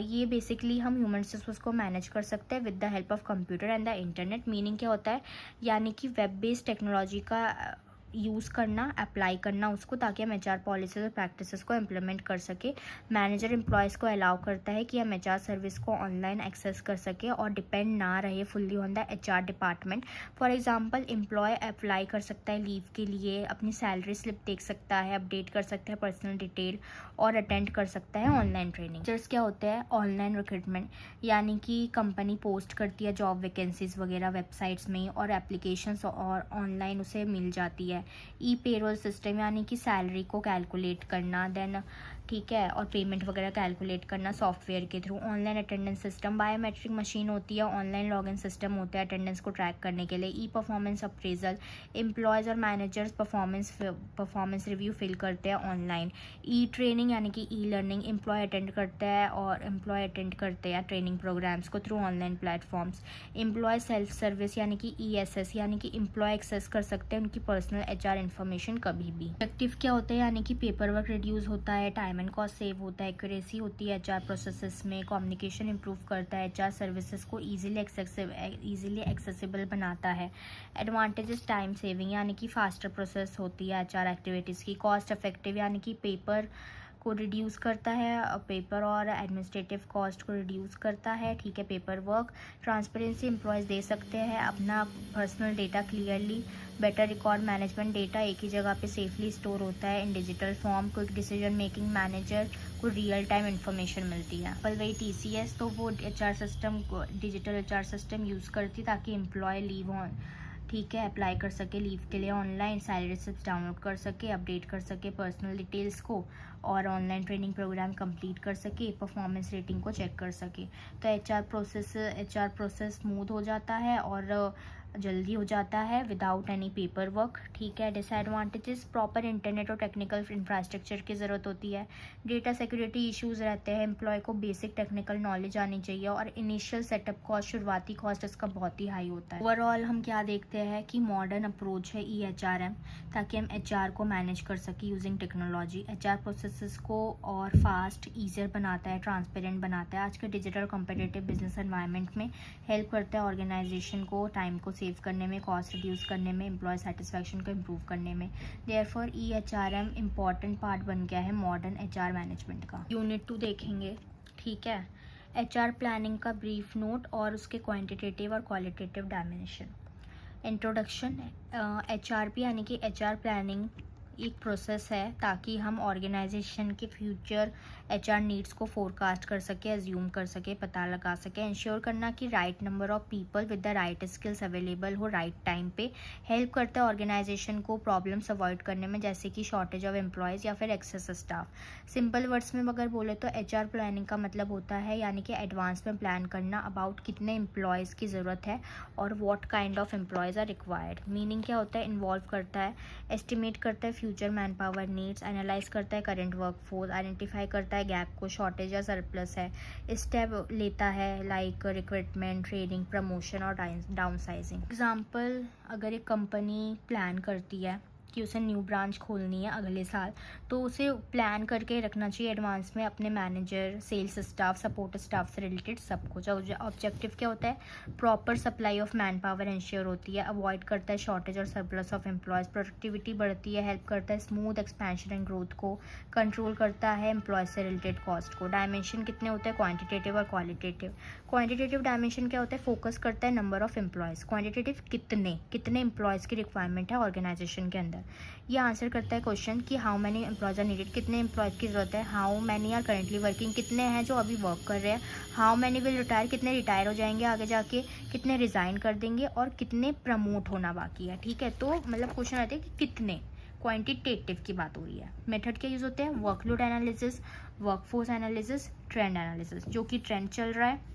ये बेसिकली हम ह्यूमन रिसोर्स को मैनेज कर सकते हैं with the help of computer and the internet. Meaning क्या होता है, यानी कि वेब बेस्ड टेक्नोलॉजी का यूज़ करना, अप्लाई करना उसको, ताकि हम एचआर पॉलिसीज और प्रैक्टिसेस को इम्प्लीमेंट कर सके। मैनेजर एम्प्लॉयज़ को अलाउ करता है कि हम एचआर सर्विस को ऑनलाइन एक्सेस कर सके और डिपेंड ना रहे fully on the HR department. For example, employee apply कर सकता है लीव के लिए, अपनी सैलरी स्लिप देख सकता है, अपडेट कर सकता है पर्सनल डिटेल, और अटेंड कर सकता है ऑनलाइन ट्रेनिंग। जैसे क्या होता है ऑनलाइन रिक्रूटमेंट, यानी कि कंपनी पोस्ट करती है जॉब वैकेंसीज वगैरह वेबसाइट्स में, और एप्लीकेशंस और ऑनलाइन उसे मिल जाती है। ई पेरोल सिस्टम, यानी कि सैलरी को कैलकुलेट करना, देन ठीक है, और पेमेंट वगैरह कैलकुलेट करना सॉफ्टवेयर के through. Online attendance system, biometric machine होती है, ऑनलाइन लॉगिन सिस्टम होता है अटेंडेंस को ट्रैक करने के लिए। ई परफॉर्मेंस अप्रेजल, एम्प्लॉयज़ और मैनेजर्स परफॉर्मेंस रिव्यू फिल करते हैं ऑनलाइन। ई ट्रेनिंग, यानी कि ई लर्निंग, एम्प्लॉय अटेंड करते हैं ट्रेनिंग प्रोग्राम्स को through online platforms. Employee self service, यानी कि ESS, यानी कि एम्प्लॉय एक्सेस कर सकते हैं उनकी पर्सनल एचआर इन्फॉर्मेशन कभी भी। इफेक्टिव क्या होता है, यानी कि पेपर वर्क रिड्यूस होता है, टाइम एंड कॉस्ट सेव होता है, एक्यूरेसी होती है एचआर प्रोसेसेस में, कम्युनिकेशन इंप्रूव करता है, एचआर सर्विसेज को इजीली एक्सेसिबल बनाता है। एडवांटेजेस, टाइम सेविंग, यानी कि फास्टर प्रोसेस होती है एचआर एक्टिविटीज़ की। कॉस्ट इफेक्टिव, यानी कि पेपर को रिड्यूस करता है, पेपर और एडमिनिस्ट्रेटिव कॉस्ट को रिड्यूस करता है, ठीक है, पेपर वर्क। ट्रांसपेरेंसी, एम्प्लॉयज़ दे सकते हैं अपना personal data clearly. Better record management, data एक ही जगह पे सेफली स्टोर होता है इन digital form. Quick decision making, manager को रियल टाइम इन्फॉर्मेशन मिलती है। पर वही TCS, तो वो HR system, digital HR system use करती ताकि एम्प्लॉय लीव ऑन, ठीक है, अप्लाई कर सके लीव के लिए ऑनलाइन, सैलरी स्लिप्स डाउनलोड कर सके, अपडेट कर सके पर्सनल डिटेल्स को, और ऑनलाइन ट्रेनिंग प्रोग्राम कंप्लीट कर सके, परफॉर्मेंस रेटिंग को चेक कर सके। तो एचआर प्रोसेस स्मूथ हो जाता है और जल्दी हो जाता है विदाउट एनी पेपर वर्क, ठीक है। डिसएडवांटेजेस, प्रॉपर इंटरनेट और टेक्निकल इंफ्रास्ट्रक्चर की ज़रूरत होती है। डेटा सिक्योरिटी इश्यूज़ रहते हैं, एम्प्लॉय को बेसिक टेक्निकल नॉलेज आनी चाहिए, और इनिशियल सेटअप कॉस्ट, शुरुआती कॉस्ट इसका बहुत ही हाई होता है। ओवरऑल हम क्या देखते हैं कि मॉडर्न अप्रोच है EHRM, ताकि हम एचआर को मैनेज कर सके यूजिंग टेक्नोलॉजी। एचआर प्रोसेसेस को और फास्ट, ईजियर बनाता है, ट्रांसपेरेंट बनाता है। आज के डिजिटल कॉम्पिटिटिव बिजनेस एनवायरनमेंट में हेल्प करता है ऑर्गेनाइजेशन को टाइम को सेव करने में, कॉस्ट रिड्यूस करने में, एम्प्लॉय सेटिस्फैक्शन को इम्प्रूव करने में। देयरफॉर EHRM इम्पॉर्टेंट पार्ट बन गया है मॉडर्न एचआर मैनेजमेंट का। यूनिट 2 देखेंगे, ठीक है, एचआर प्लानिंग का ब्रीफ नोट और उसके क्वांटिटेटिव और क्वालिटेटिव डायमेंशन। इंट्रोडक्शन, HRP यानी कि एचआर प्लानिंग एक प्रोसेस है ताकि हम ऑर्गेनाइजेशन के फ्यूचर एचआर नीड्स को फोरकास्ट कर सके, एज्यूम कर सके, पता लगा सके। इंश्योर करना कि right number of people with the right skills available हो राइट टाइम पे। हेल्प करता है ऑर्गेनाइजेशन को प्रॉब्लम्स अवॉइड करने में, जैसे कि शॉर्टेज ऑफ एम्प्लॉयज़ या फिर एक्सेस स्टाफ। सिंपल वर्ड्स में अगर बोले तो एचआर प्लानिंग का मतलब होता है, यानी कि एडवांस में प्लान करना अबाउट कितने एम्प्लॉयज़ की ज़रूरत है और what kind of employees are required. Meaning क्या होता है, इन्वॉल्व करता है, एस्टिमेट करता है future man power needs, analyse करता है करंट वर्कफोर्स, आइडेंटिफाई करता है गैप को, शॉर्टेज या सरप्लस है, स्टेप लेता है लाइक रिक्रूटमेंट, ट्रेनिंग, प्रमोशन और डाउन साइजिंग। एग्जाम्पल, अगर एक कंपनी प्लान करती है कि उसे न्यू ब्रांच खोलनी है अगले साल, तो उसे प्लान करके रखना चाहिए एडवांस में अपने manager, sales staff, support staff से रिलेटेड सब कुछ। ऑब्जेक्टिव क्या होता है? Proper supply of man power ensure होती है, अवॉइड करता है शॉर्टेज और सरप्लस ऑफ एम्प्लॉयज़, प्रोडक्टिविटी बढ़ती है, हेल्प करता है स्मूथ एक्सपेंशन एंड ग्रोथ को, कंट्रोल करता है एम्प्लॉय से रिलेटेड कॉस्ट को। डायमेंशन कितने होते हैं? क्वांटिटेटिव और क्वालिटेटिव। क्वांटिटेटिव डायमेंशन क्या होता है? फोकस करता है नंबर ऑफ एम्प्लॉयज़। क्वांटिटेटिव कितने एम्प्लॉयज़ की रिक्वायरमेंट है ऑर्गेनाइजेशन के अंदर। ये आंसर करता है क्वेश्चन कि how many employees are needed, कितने एम्प्लॉयज़ की ज़रूरत है। How many are currently working, कितने हैं जो अभी वर्क कर रहे हैं। हाउ मैनी विल रिटायर, कितने रिटायर हो जाएंगे आगे जाके, कितने रिज़ाइन कर देंगे, और कितने प्रमोट होना बाकी है। ठीक है, तो मतलब क्वेश्चन आते हैं कि कितने, क्वांटिटेटिव की बात हो रही है। मेथड क्या यूज़ होते हैं? Workload analysis, workforce analysis, trend analysis. जो कि ट्रेंड चल रहा है,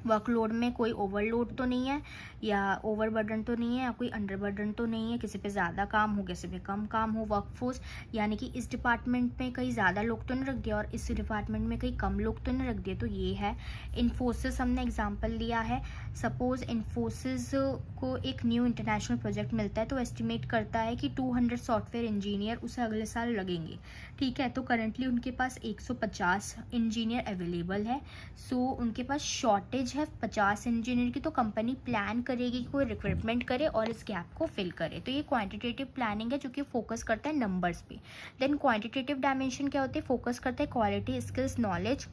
वर्कलोड में कोई ओवरलोड तो नहीं है, या ओवरबर्डन तो नहीं है, या कोई अंडरबर्डन तो नहीं है, किसी पे ज़्यादा काम हो, किसी पे कम काम हो। वर्कफोर्स यानी कि इस डिपार्टमेंट में कहीं ज़्यादा लोग तो नहीं रख दिया और इस डिपार्टमेंट में कहीं कम लोग तो नहीं रख दिए, तो ये है। इन्फोसिस हमने एग्जांपल लिया है। सपोज इन्फोसिस को एक न्यू इंटरनेशनल प्रोजेक्ट मिलता है, तो एस्टिमेट करता है कि 200 सॉफ्टवेयर इंजीनियर उसे अगले साल लगेंगे। ठीक है, तो करंटली उनके पास 150 इंजीनियर अवेलेबल है। सो उनके पास शॉर्टेज है 50 इंजीनियर की, तो कंपनी प्लान करेगी कि कोई रिक्रूटमेंट करे और इस गैप को फिल करे। तो ये क्वांटिटेटिव प्लानिंग है जो कि फोकस करता है नंबर्स पे। देन क्वांटिटेटिव डायमेंशन क्या होते हैं? फोकस करते हैं क्वालिटी, स्किल्स, नॉलेज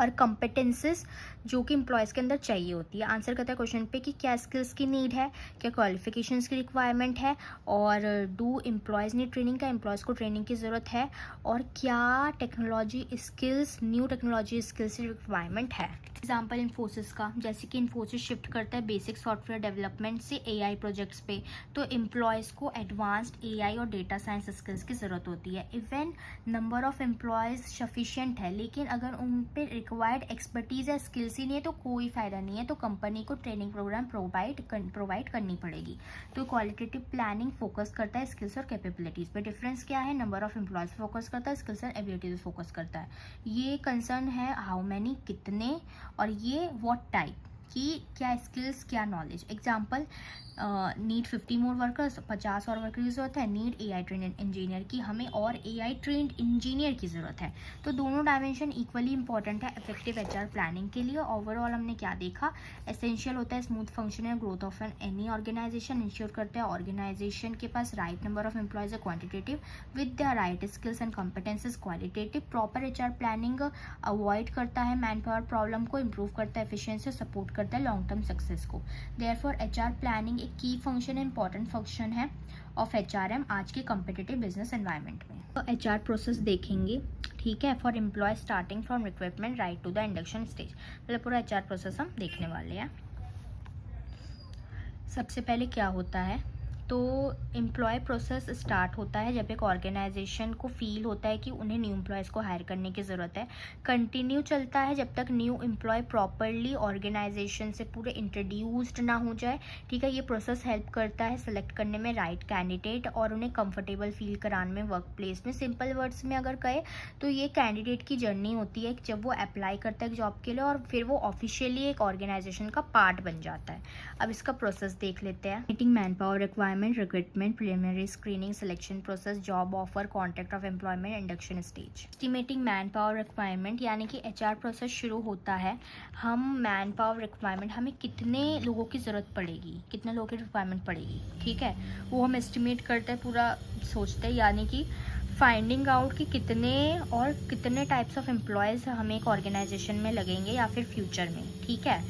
और कॉम्पिटेंसेस जो कि एम्प्लॉयज़ के अंदर चाहिए होती है। आंसर करता है क्वेश्चन पे कि क्या स्किल्स की नीड है, क्या क्वालिफिकेशंस की रिक्वायरमेंट है, और डू एम्प्लॉयज़ नीड ट्रेनिंग, का एम्प्लॉयज़ को ट्रेनिंग की ज़रूरत है, और क्या technology skills, new technology skills की रिक्वायरमेंट है। एग्जाम्पल इन्फोसिस का, जैसे कि इन्फोसिस शिफ्ट करता है बेसिक सॉफ्टवेयर डेवलपमेंट से AI प्रोजेक्ट्स पे, तो एम्प्लॉयज़ को एडवांस्ड AI और डेटा साइंस स्किल्स की ज़रूरत होती है। Even number of employees sufficient है, लेकिन अगर उन पर रिक्वायर्ड एक्सपर्टीज़ या स्किल्स ही नहीं है तो कोई फ़ायदा नहीं है, तो कंपनी को ट्रेनिंग प्रोग्राम प्रोवाइड करनी पड़ेगी। तो क्वालिटेटिव प्लानिंग फोकस करता है स्किल्स और कैपेबिलिटीज़ पे। डिफरेंस क्या है? नंबर ऑफ एम्प्लॉयज़ फोकस करता है, स्किल्स एंड एबिलिटीज फोकस करता है। ये कंसर्न है हाउ मैनी, कितने, और ये व्हाट टाइप, कि क्या स्किल्स, क्या नॉलेज। एग्जाम्पल, नीड 50 मोर वर्कर्स, 50 और वर्कर की ज़रूरत है। नीड AI ट्रेंड इंजीनियर, की हमें और AI ट्रेंड इंजीनियर की ज़रूरत है। तो दोनों डायमेंशन इक्वली इंपॉर्टेंट है इफेक्टिव HR प्लानिंग के लिए। ओवरऑल हमने क्या देखा? एसेंशियल होता है smooth function and growth of any organisation, ensure करता है ऑर्गेनाइजेशन के पास राइट नंबर ऑफ एम्प्लॉयज है quantitative, with the right skills and competences qualitative. Proper HR planning avoid करता है मैन पावर प्रॉब्लम को, इंप्रूव करता है एफिशिएंसी, सपोर्ट करता है लॉन्ग टर्म सक्सेस को। देयरफॉर HR प्लानिंग एक की फंक्शन, इंपॉर्टेंट फंक्शन है ऑफ HRM आज के कॉम्पिटिटिव बिजनेस एनवायरनमेंट में। तो HR प्रोसेस देखेंगे, ठीक है, for employee starting from recruitment right to the induction stage. मतलब पूरा HR प्रोसेस हम देखने वाले हैं। सबसे पहले क्या होता है? तो एम्प्लॉय प्रोसेस स्टार्ट होता है जब एक ऑर्गेनाइजेशन को फील होता है कि उन्हें न्यू एम्प्लॉयज़ को हायर करने की ज़रूरत है। कंटिन्यू चलता है जब तक न्यू एम्प्लॉय प्रॉपरली ऑर्गेनाइजेशन से पूरे इंट्रोड्यूस्ड ना हो जाए। ठीक है, ये प्रोसेस हेल्प करता है सेलेक्ट करने में राइट कैंडिडेट और उन्हें कंफर्टेबल फील कराने में वर्क प्लेस में। सिंपल वर्ड्स में अगर कहे तो ये कैंडिडेट की जर्नी होती है जब वो अप्लाई करता है जॉब के लिए और फिर वो ऑफिशियली एक ऑर्गेनाइजेशन का पार्ट बन जाता है। अब इसका प्रोसेस देख लेते हैं। Meeting man power requirement, recruitment, preliminary screening, selection process, job offer, contract of employment, induction stage. Estimating man power requirement यानी कि HR प्रोसेस शुरू होता है। हम मैन पावर रिक्वायरमेंट, हमें कितने लोगों की ज़रूरत पड़ेगी, कितने लोगों की रिक्वायरमेंट पड़ेगी, ठीक है, वो हम एस्टिमेट करते हैं, पूरा सोचते हैं, यानी कि फाइंडिंग आउट कि कितने टाइप्स ऑफ एम्प्लॉयज़ हमें एक ऑर्गेनाइजेशन में लगेंगे या फिर फ्यूचर में। ठीक है,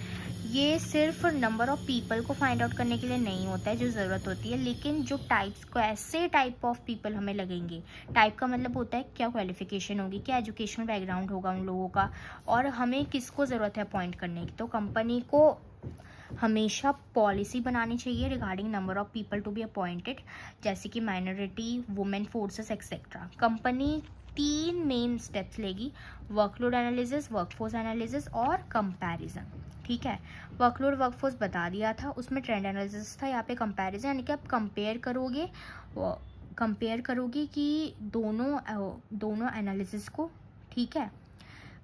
ये सिर्फ नंबर ऑफ पीपल को फाइंड आउट करने के लिए नहीं होता है जो ज़रूरत होती है, लेकिन जो टाइप्स को, ऐसे टाइप ऑफ पीपल हमें लगेंगे। टाइप का मतलब होता है क्या क्वालिफिकेशन होगी, क्या एजुकेशनल बैकग्राउंड होगा उन लोगों का, और हमें किसको ज़रूरत है अपॉइंट करने की। तो कंपनी को हमेशा पॉलिसी बनानी चाहिए regarding number of people to be appointed, जैसे कि minority, women forces etcetera. Company 3 main steps लेगी: वर्कलोड एनालिसिस, वर्कफोर्स एनालिसिस और कंपैरिजन। ठीक है, वर्कलोड वर्कफोर्स बता दिया था, उसमें ट्रेंड एनालिसिस था, यहाँ पे कंपैरिजन यानी कि आप कंपेयर करोगे कि दोनों एनालिसिस को। ठीक है,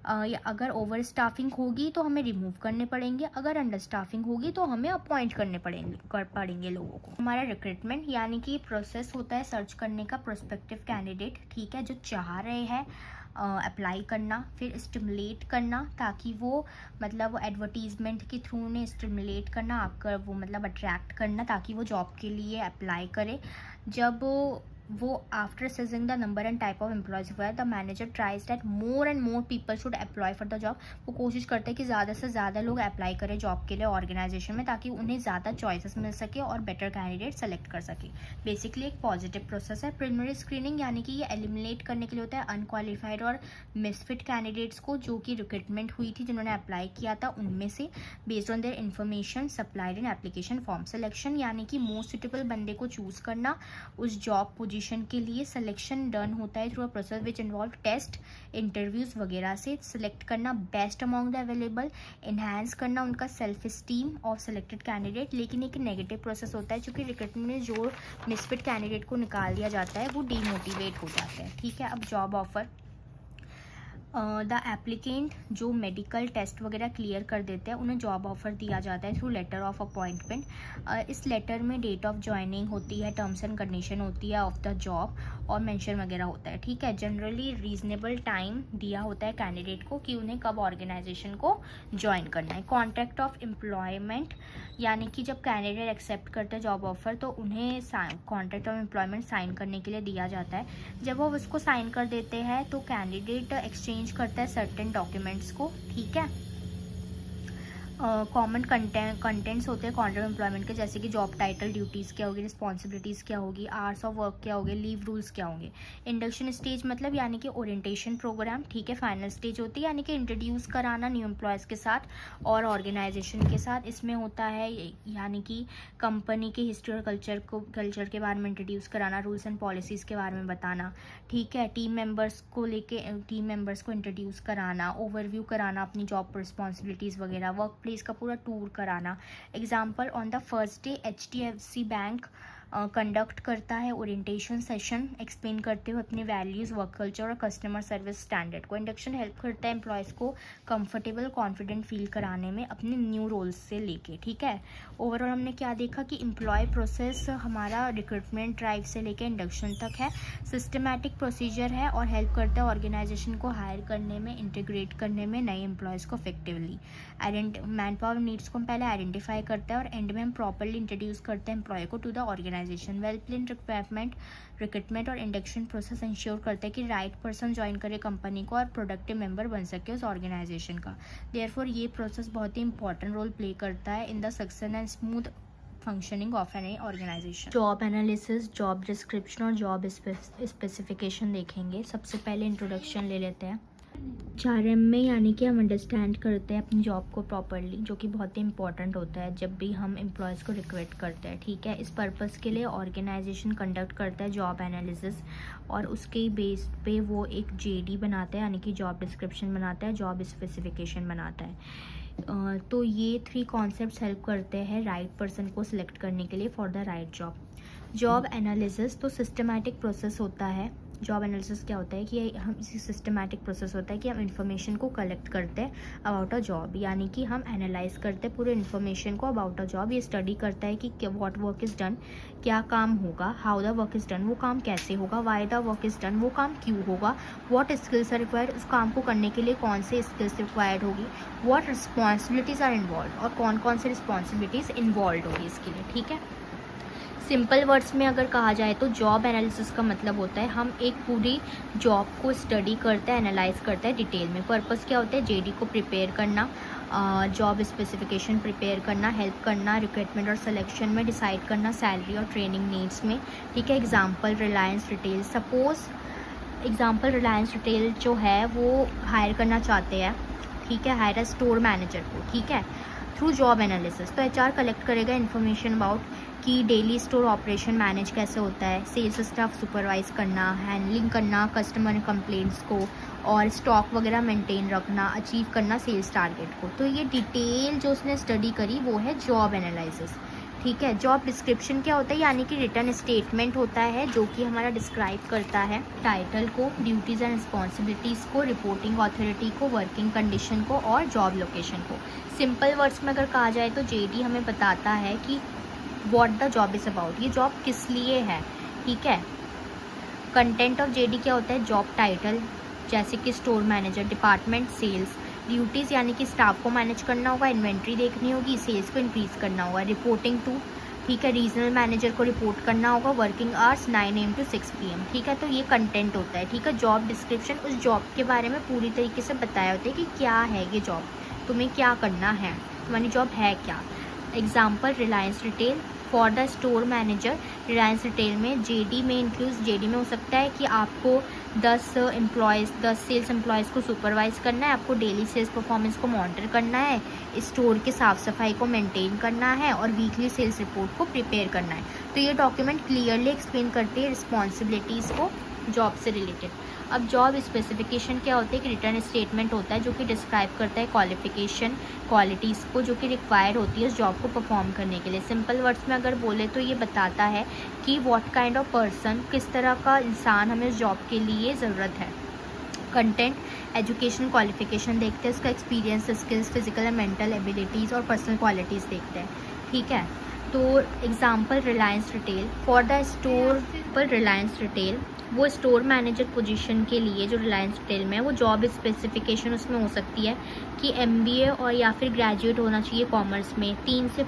या अगर ओवर स्टाफिंग होगी तो हमें रिमूव करने पड़ेंगे, अगर अंडर स्टाफिंग होगी तो हमें अपॉइंट करने पड़ेंगे लोगों को। हमारा रिक्रूटमेंट यानी कि प्रोसेस होता है सर्च करने का प्रोस्पेक्टिव कैंडिडेट, ठीक है, जो चाह रहे हैं अप्लाई करना, फिर स्टिमुलेट करना ताकि वो मतलब एडवर्टीजमेंट के थ्रू उन्हें स्टिमुलेट करना, आकर वो मतलब अट्रैक्ट करना ताकि वो जॉब के लिए अप्लाई करे। जब वो after assessing the number and type of employees हुआ the manager tries that more and more people should apply for the job. वो कोशिश करते हैं कि ज़्यादा से ज़्यादा लोग अप्लाई करें जॉब के लिए ऑर्गेनाइजेशन में ताकि उन्हें ज़्यादा चॉइसेस मिल सके और बेटर कैंडिडेट सेलेक्ट कर सके। बेसिकली एक पॉजिटिव प्रोसेस है। प्रिलिमिनरी स्क्रीनिंग यानी कि ये एलिमिनेट करने के लिए होता है अनक्वालिफाइड और मिसफिट कैंडिडेट्स को जो कि रिक्रूटमेंट हुई थी, जिन्होंने अप्लाई किया था उनमें से, based on there information supplied in application form. Selection यानी कि मोस्ट सुटेबल बंदे को चूज़ करना उस जॉब पोजीशन के लिए। सिलेक्शन डन होता है through a process which involve test, interviews वगैरह से सिलेक्ट करना best among the available, enhance करना उनका self esteem of selected candidate. लेकिन एक नेगेटिव प्रोसेस होता है क्योंकि रिक्रूटमेंट में जो मिसफिट कैंडिडेट को निकाल दिया जाता है वो डीमोटिवेट हो जाता है, ठीक है। अब जॉब ऑफर, द एप्लीकेंट जो मेडिकल टेस्ट वगैरह क्लियर कर देते हैं उन्हें जॉब ऑफर दिया जाता है थ्रू लेटर ऑफ अपॉइंटमेंट। इस लेटर में डेट ऑफ ज्वाइनिंग होती है, टर्म्स एंड कंडीशन होती है ऑफ द जॉब और मेंशन वगैरह होता है, ठीक है। जनरली रीजनेबल टाइम दिया होता है कैंडिडेट को कि उन्हें कब ऑर्गेनाइजेशन को ज्वाइन करना है। कॉन्ट्रैक्ट ऑफ एम्प्लॉयमेंट यानी कि जब कैंडिडेट एक्सेप्ट करते हैं जॉब ऑफर तो उन्हें कॉन्ट्रैक्ट ऑफ एम्प्लॉयमेंट साइन करने के लिए दिया जाता है। जब वो उसको साइन कर देते हैं तो कैंडिडेट एक्सचेंज करता है सर्टेन डॉक्यूमेंट्स को, ठीक है। कॉमन कंटेंट्स होते हैं कॉन्ट्रैक्ट एम्प्लॉयमेंट के, जैसे कि जॉब टाइटल, ड्यूटीज़ क्या होगी, रिस्पॉन्सिबिलिटीज़ क्या होगी, आवर्स ऑफ वर्क क्या होंगे, लीव रूल्स क्या होंगे। इंडक्शन स्टेज मतलब यानी कि ओरिएंटेशन प्रोग्राम, ठीक है। फाइनल स्टेज होती है यानी कि इंट्रोड्यूस कराना न्यू एम्प्लॉयज़ के साथ और ऑर्गेनाइजेशन के साथ। इसमें होता है यानी कि कंपनी के हिस्ट्री और कल्चर के बारे में इंट्रोड्यूस कराना, रूल्स एंड पॉलिसीज़ के बारे में बताना, ठीक है। टीम मेंबर्स को इंट्रोड्यूस कराना, ओवरव्यू कराना अपनी जॉब रिस्पॉन्सिबिलिटीज़ वगैरह, वर्क इसका पूरा टूर कराना। Example, on the first day HDFC bank conduct करता है ओरिएंटेशन सेशन एक्सप्लेन करते हुए अपनी वैल्यूज़, वर्क कल्चर और कस्टमर सर्विस स्टैंडर्ड को। इंडक्शन हेल्प करता है एम्प्लॉयज़ को कंफर्टेबल कॉन्फिडेंट फील कराने में अपने न्यू रोल्स से लेके, ठीक है। ओवरऑल हमने क्या देखा कि एम्प्लॉय प्रोसेस हमारा रिक्रूटमेंट ड्राइव से लेके इंडक्शन तक है, सिस्टमैटिक प्रोसीजर है और हेल्प करता है ऑर्गेनाइजेशन को हायर करने में, इंटीग्रेट करने में नए एम्प्लॉयज़ को इफेक्टिवली। मैन पावर नीड्स को हम पहले आइडेंटिफाई करते हैं और एंड में हम प्रॉपरली इंट्रोड्यूस करते हैं एम्प्लॉय को to the organisation. Well plan recruitment और इंडक्शन प्रोसेस इंश्योर करते हैं कि राइट पर्सन ज्वाइन करे कंपनी को और प्रोडक्टिव मेंबर बन सके उस ऑर्गेनाइजेशन का। देयरफॉर ये प्रोसेस बहुत ही इंपॉर्टेंट रोल प्ले करता है in the success and smooth functioning of an organisation. Job analysis, job description और जॉब स्पेसिफिकेशन देखेंगे। सबसे पहले इंट्रोडक्शन ले लेते हैं। 4M में यानी कि हम अंडरस्टैंड करते हैं अपनी जॉब को प्रॉपरली, जो कि बहुत ही इंपॉर्टेंट होता है जब भी हम एम्प्लॉयज़ को रिक्रूट करते हैं, ठीक है। इस पर्पस के लिए ऑर्गेनाइजेशन कंडक्ट करता है जॉब एनालिसिस और उसके बेस पे वो एक JD बनाता है यानी कि जॉब डिस्क्रिप्शन बनाता है, जॉब स्पेसिफिकेशन बनाता है। तो ये 3 कॉन्सेप्ट्स हेल्प करते हैं राइट पर्सन को सिलेक्ट करने के लिए for the right job. Job analysis तो सिस्टमैटिक प्रोसेस होता है। जॉब एनालिसिस क्या होता है कि हम इसी सिस्टमैटिक प्रोसेस होता है कि हम इन्फॉर्मेशन को कलेक्ट करते हैं अबाउट अ जॉब, यानी कि हम एनालाइज करते हैं पूरे इन्फॉर्मेशन को अबाउट अ जॉब। ये स्टडी करता है कि व्हाट वर्क इज़ डन, क्या काम होगा, how the work is done, वो काम कैसे होगा, why the work is done, वो काम क्यों होगा, व्हाट स्किल्स आर रिक्वायर्ड, उस काम को करने के लिए कौन से स्किल्स रिक्वायर्ड होगी, व्हाट रिस्पॉन्सिबिलिटीज़ आर इन्वॉल्व और कौन कौन से रिस्पॉन्सिबिलिटीज़ इन्वॉल्व होगी इसके लिए, ठीक है। सिंपल वर्ड्स में अगर कहा जाए तो जॉब एनालिसिस का मतलब होता है हम एक पूरी जॉब को स्टडी करते हैं, एनालाइज करते हैं डिटेल में। पर्पस क्या होता है, JD को प्रिपेयर करना, जॉब स्पेसिफिकेशन प्रिपेयर करना, हेल्प करना रिक्रूटमेंट और सिलेक्शन में, डिसाइड करना सैलरी और ट्रेनिंग नीड्स में, ठीक है। Example Reliance retail, suppose example Reliance retail जो है वो हायर करना चाहते हैं, ठीक है, हायर अ स्टोर मैनेजर को, ठीक है, थ्रू जॉब एनालिसिस। तो HR कलेक्ट करेगा इन्फॉर्मेशन अबाउट कि डेली स्टोर ऑपरेशन मैनेज कैसे होता है, सेल्स स्टाफ सुपरवाइज करना, हैंडलिंग करना कस्टमर कंप्लेंट्स को और स्टॉक वगैरह मेंटेन रखना, अचीव करना सेल्स टारगेट को। तो ये डिटेल जो उसने स्टडी करी वो है जॉब एनालिसिस, ठीक है। जॉब डिस्क्रिप्शन क्या होता है, यानी कि रिटर्न स्टेटमेंट होता है जो कि हमारा डिस्क्राइब करता है टाइटल को, ड्यूटीज़ एंड रिस्पॉन्सिबिलिटीज़ को, रिपोर्टिंग अथॉरिटी को, वर्किंग कंडीशन को और जॉब लोकेशन को। सिंपल वर्ड्स में अगर कहा जाए तो जेडी हमें बताता है कि what the job is about, ये जॉब किस लिए है। ठीक है। कंटेंट ऑफ जेडी क्या होता है, जॉब टाइटल जैसे कि store manager, department sales, duties यानी कि स्टाफ को मैनेज करना होगा, इन्वेंट्री देखनी होगी, सेल्स को इंक्रीज़ करना होगा, रिपोर्टिंग टू, ठीक है, रीजनल मैनेजर को रिपोर्ट करना होगा, working hours 9 AM to 6 PM। ठीक है। तो ये कंटेंट होता है। ठीक है। जॉब डिस्क्रिप्शन उस जॉब के बारे में पूरी तरीके से बताया होता है कि क्या है ये जॉब, तुम्हें क्या करना है, तुम्हारी जॉब है क्या। Example, Reliance retail for the store manager, Reliance retail में जेडी में इंक्लूज, जेडी में हो सकता है कि आपको 10 सेल्स एम्प्लॉयज़ को सुपरवाइज करना है, आपको डेली सेल्स परफॉर्मेंस को मॉनिटर करना है, स्टोर के साफ़ सफाई को मेंटेन करना है और वीकली सेल्स रिपोर्ट को प्रिपेयर करना है। तो ये डॉक्यूमेंट क्लियरली एक्सप्लेन करते हैं रिस्पॉन्सिबिलिटीज़ को जॉब से रिलेटेड। अब जॉब स्पेसिफिकेशन क्या होता है, कि रिटर्न स्टेटमेंट होता है जो कि डिस्क्राइब करता है क्वालिफिकेशन, क्वालिटीज़ को जो कि रिक्वायर्ड होती है उस जॉब को परफॉर्म करने के लिए। सिंपल वर्ड्स में अगर बोले तो ये बताता है कि व्हाट काइंड ऑफ पर्सन, किस तरह का इंसान हमें उस जॉब के लिए ज़रूरत है। कंटेंट, एजुकेशन क्वालिफिकेशन देखते हैं, उसका experience, skills, physical and mental abilities और पर्सनल क्वालिटीज़ देखते हैं। ठीक है। तो example, Reliance retail for the store पर रिलायंस रिटेल, वो स्टोर मैनेजर पोजीशन के लिए जो रिलायंस रिटेल में है, वो जॉब स्पेसिफिकेशन उसमें हो सकती है कि MBA और या फिर ग्रेजुएट होना चाहिए कॉमर्स में, 3 से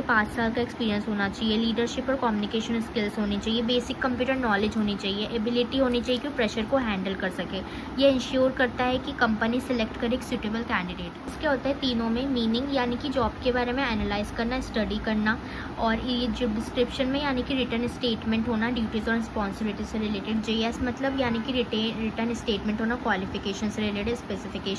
5 साल का एक्सपीरियंस होना चाहिए, लीडरशिप और कम्युनिकेशन स्किल्स होनी चाहिए, बेसिक कंप्यूटर नॉलेज होनी चाहिए, एबिलिटी होनी चाहिए कि प्रेशर को हैंडल कर सके। ये इंश्योर करता है कि कंपनी सिलेक्ट करे एक सूटेबल कैंडिडेट। इसके होता है तीनों में मीनिंग, यानी कि जॉब के बारे में एनालाइज करना, स्टडी करना, और ये जो डिस्क्रिप्शन में यानी कि रिटर्न स्टेटमेंट होना ड्यूटीज़ और रिस्पॉन्सिबिलिटी से रिलेटेड, JS मतलब यानी कि रिटर्न स्टेटमेंट होना क्वालिफिकेशन से related, specification.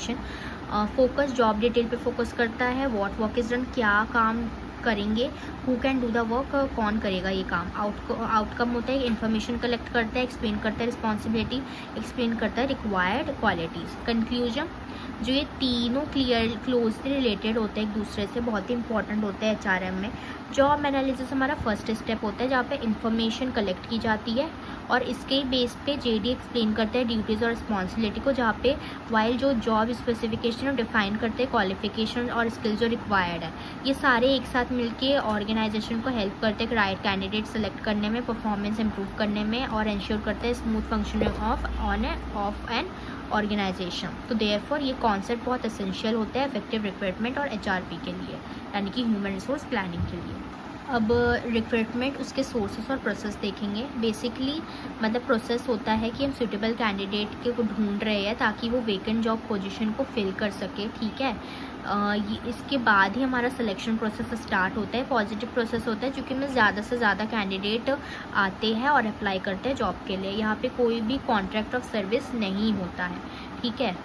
Focus job detail पे फोकस करता है, व्हाट वर्क इज़ डन, क्या काम करेंगे, who can do the work, कौन करेगा ये काम। आउटकम होता है इन्फॉर्मेशन कलेक्ट करता है, एक्सप्लेन करता है रिस्पॉन्सिबिलिटी, एक्सप्लेन करता है रिक्वायर्ड क्वालिटीज़। कंक्लूजन, जो ये तीनों क्लोजली रिलेटेड होते हैं एक दूसरे से, बहुत ही इंपॉर्टेंट होते हैं HRM में। जॉब एनालिसिस हमारा फर्स्ट स्टेप होता है जहाँ पे इंफॉर्मेशन कलेक्ट की जाती है और इसके बेस पे JD एक्सप्लेन करते हैं ड्यूटीज़ और रिस्पॉन्सिबिलिटी को, जहाँ पे वाइल जो जॉब स्पेसिफिकेशन डिफाइन करते हैं क्वालिफिकेशन और स्किल्स जो रिक्वायर्ड है, ये सारे एक साथ मिलके ऑर्गेनाइजेशन को हेल्प करते हैं राइट कैंडिडेट सेलेक्ट करने में, परफॉर्मेंस इंप्रूव करने में और इंश्योर करते हैं smooth functioning of an organisation. तो देयरफॉर ये कॉन्सेप्ट बहुत एसेंशियल होता है इफेक्टिव रिक्रूटमेंट और HRP के लिए, यानी कि ह्यूमन रिसोर्स प्लानिंग के लिए। अब रिक्रूटमेंट, उसके सोर्सेस और प्रोसेस देखेंगे। बेसिकली मतलब प्रोसेस होता है कि हम सूटेबल कैंडिडेट को ढूंढ रहे हैं ताकि वो वेकेंट जॉब पोजीशन को फिल कर सके। ठीक है। इसके बाद ही हमारा सिलेक्शन प्रोसेस स्टार्ट होता है। पॉजिटिव प्रोसेस होता है क्योंकि में ज़्यादा से ज़्यादा कैंडिडेट आते हैं और अप्लाई करते हैं जॉब के लिए। यहाँ पे कोई भी कॉन्ट्रैक्ट ऑफ सर्विस नहीं होता है। ठीक है।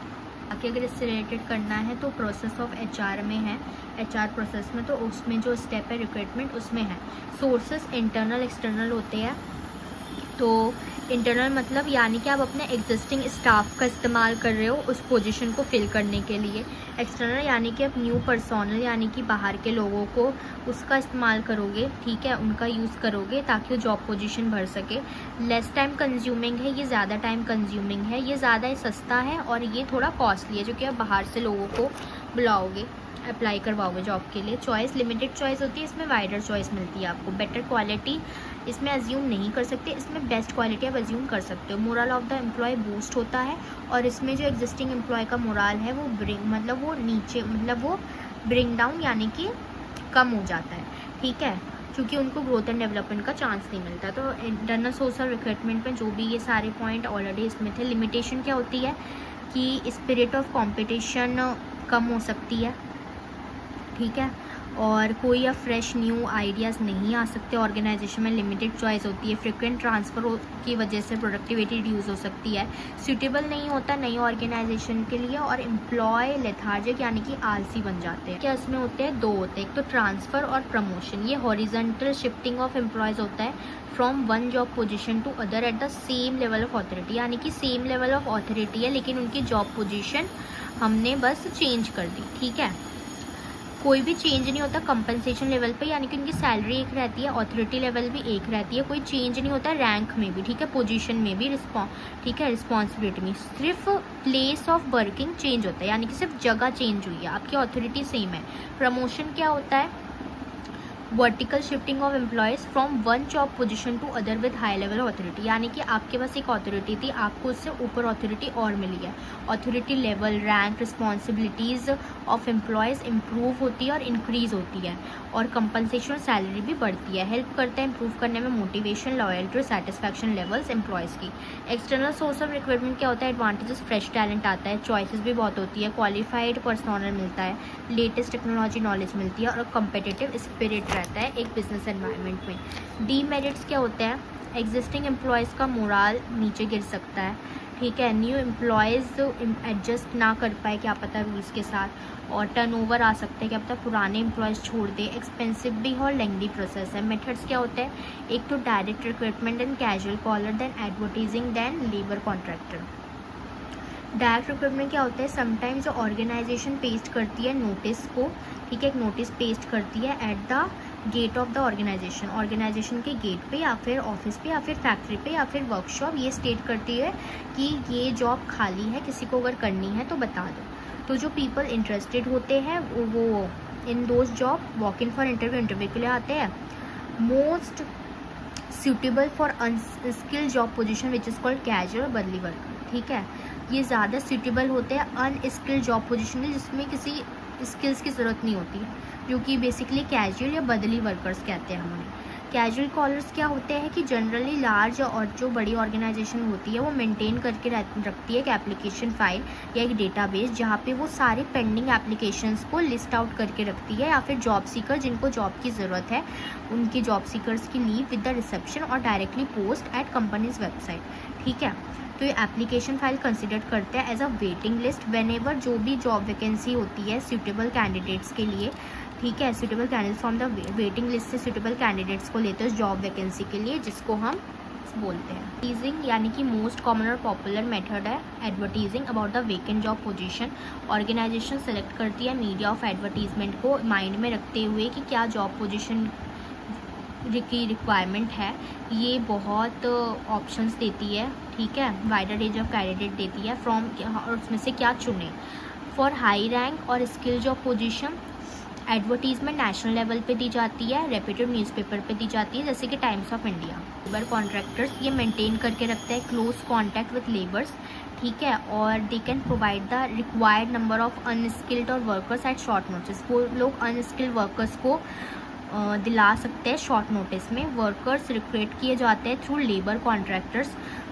बाकी अगर इससे रिलेटेड करना है तो प्रोसेस ऑफ HR में है, HR प्रोसेस में, तो उसमें जो स्टेप है रिक्रूटमेंट उसमें है। सोर्सेस इंटरनल एक्सटर्नल होते हैं। तो इंटरनल मतलब यानी कि आप अपने एग्जिस्टिंग स्टाफ का इस्तेमाल कर रहे हो उस पोजीशन को फिल करने के लिए। एक्सटर्नल यानी कि आप न्यू पर्सनल यानी कि बाहर के लोगों को उसका इस्तेमाल करोगे। ठीक है, उनका यूज़ करोगे ताकि वो जॉब पोजीशन भर सके। लेस टाइम कंज्यूमिंग है, ये ज़्यादा टाइम कंज्यूमिंग है, ये ज़्यादा सस्ता है और ये थोड़ा कॉस्टली है जो कि आप बाहर से लोगों को बुलाओगे, अप्लाई करवाओगे जॉब के लिए। चॉइस लिमिटेड चॉइस होती है, इसमें वाइडर चॉइस मिलती है आपको। बेटर क्वालिटी इसमें अज्यूम नहीं कर सकते, इसमें बेस्ट क्वालिटी आप अज्यूम कर सकते हो। Morale of the employee boost होता है और इसमें जो एग्जिस्टिंग एम्प्लॉय का मोरल है वो ब्रिंग डाउन यानी कि कम हो जाता है। ठीक है, क्योंकि उनको ग्रोथ एंड डेवलपमेंट का चांस नहीं मिलता। तो इंटरनल सोशल रिक्रूटमेंट में जो भी ये सारे पॉइंट ऑलरेडी इसमें थे। लिमिटेशन क्या होती है कि स्पिरिट ऑफ कंपटीशन कम हो सकती है। ठीक है, और कोई अब फ्रेश न्यू आइडियाज़ नहीं आ सकते। ऑर्गेनाइजेशन में लिमिटेड चॉइस होती है। फ्रिक्वेंट ट्रांसफ़र की वजह से प्रोडक्टिविटी रिड्यूस हो सकती है। सूटेबल नहीं होता नई ऑर्गेनाइजेशन के लिए और एम्प्लॉय लेथार्जिक यानी कि आलसी बन जाते हैं। क्या इसमें होते हैं? दो होते हैं, एक तो ट्रांसफ़र और प्रमोशन। ये हॉरिजॉन्टल शिफ्टिंग ऑफ एम्प्लॉयज़ होता है from one job position to other at the same level of authority, यानी कि सेम लेवल ऑफ अथॉरिटी है लेकिन उनकी जॉब पोजीशन हमने बस चेंज कर दी। ठीक है, कोई भी चेंज नहीं होता कंपनसेशन लेवल पे, यानी कि उनकी सैलरी एक रहती है, ऑथोरिटी लेवल भी एक रहती है, कोई चेंज नहीं होता रैंक में भी, ठीक है, पोजीशन में भी, ठीक है, रिस्पॉन्सिबिलिटी में। सिर्फ प्लेस ऑफ वर्किंग चेंज होता है, यानी कि सिर्फ जगह चेंज हुई है, आपकी ऑथोरिटी सेम है। प्रमोशन क्या होता है? Vertical shifting of employees from one job position to other with high level authority, यानी कि आपके पास एक ऑथोरिटी थी, आपको उससे ऊपर ऑथोरिटी और मिली है। Authority level, rank, responsibilities of employees improve होती है और इंक्रीज़ होती है, और कंपनसेशन और सैलरी भी बढ़ती है। हेल्प करता है इंप्रूव करने में मोटिवेशन, लॉयल्टी और सेटिस्फैक्शन लेवल्स एम्प्लॉयज़ की। एक्सटर्नल सोर्स ऑफ रिक्वायरमेंट क्या होता है? एडवांटेजेस, फ्रेश टैलेंट आता है, चॉइसेस भी बहुत होती है, क्वालिफाइड पर्सनल मिलता है, लेटेस्ट टेक्नोलॉजी नॉलेज मिलती है, और कम्पिटिटिव स्पिरिट रहता है एक बिजनेस एनवायरनमेंट में। डीमेरिट्स क्या होते हैं? एग्जिस्टिंग एम्प्लॉयज़ का मोराल नीचे गिर सकता है, ठीक है, न्यू एम्प्लॉयज़ एडजस्ट ना कर पाए क्या पता रूल्स के साथ, और टर्नओवर आ सकते हैं क्या पता पुराने एम्प्लॉयज़ छोड़ दे, एक्सपेंसिव भी और लेंथी प्रोसेस है। मेथड्स क्या होते हैं? एक तो direct recruitment, then casual caller, then advertising, then labour contractor. Direct recruitment क्या होता है? समटाइम्स जो ऑर्गेनाइजेशन पेस्ट करती है नोटिस को, ठीक है, एक नोटिस पेस्ट करती है at the gate of the organisation के गेट पे, या फिर ऑफिस पे, या फिर फैक्ट्री पे, या फिर वर्कशॉप, ये स्टेट करती है कि ये जॉब खाली है, किसी को अगर करनी है तो बता दो। तो जो पीपल इंटरेस्टेड होते हैं वो in those job walk in for interview के लिए आते हैं। Most suitable for unskilled job position which is called casual बदली वर्कर, ठीक है, ये ज़्यादा सूटेबल होते हैं अनस्किल्ड जॉब पोजीशन में, जिसमें किसी स्किल्स की ज़रूरत नहीं होती, जो कि बेसिकली कैजुअल या बदली वर्कर्स कहते हैं हम उन्हें। कैजुअल कॉलर्स क्या होते हैं कि जनरली लार्ज और जो बड़ी ऑर्गेनाइजेशन होती है वो मेंटेन करके रखती है एक एप्लीकेशन फाइल या एक डेटाबेस, जहाँ पे वो सारे पेंडिंग एप्लीकेशंस को लिस्ट आउट करके रखती है, या फिर जॉब सीकर जिनको जॉब की ज़रूरत है उनकी जॉब सीकर्स की लीव विद द रिसेप्शन और directly post at company's website, ठीक है। तो ये एप्लीकेशन फाइल कंसिडर करते हैं as a waiting list whenever जो भी जॉब वैकेंसी होती है सूटेबल कैंडिडेट्स के लिए, ठीक है, suitable candidates from the waiting list से सूटेबल कैंडिडेट्स को लेते हैं जॉब वैकेंसी के लिए, जिसको हम बोलते हैं एडवर्टीजिंग, यानी कि मोस्ट कॉमन और पॉपुलर मेथड है advertising about the vacant job position. Organisation select करती है मीडिया ऑफ एडवर्टीजमेंट को माइंड में रखते हुए कि क्या जॉब पोजीशन की रिक्वायरमेंट है, ये बहुत ऑप्शंस देती है, ठीक है, वाइडर रेंज ऑफ कैंडिडेट देती है फ्रॉम, और उसमें से क्या चुने। फॉर हाई रैंक और skill job position advertisement national level पे दी जाती है, रेप्यूटेड न्यूज़पेपर पे दी जाती है, जैसे कि times of India. Labour contractors ये मेंटेन करके रखते हैं क्लोज कॉन्टैक्ट विद लेबर्स, ठीक है, और they can provide the required number of unskilled और वर्कर्स एट शॉर्ट नोटिस। वो लोग अनस्किल्ड वर्कर्स को दिला सकते हैं शॉर्ट नोटिस में। वर्कर्स रिक्रूट किए जाते हैं थ्रू लेबर कॉन्ट्रैक्टर्स,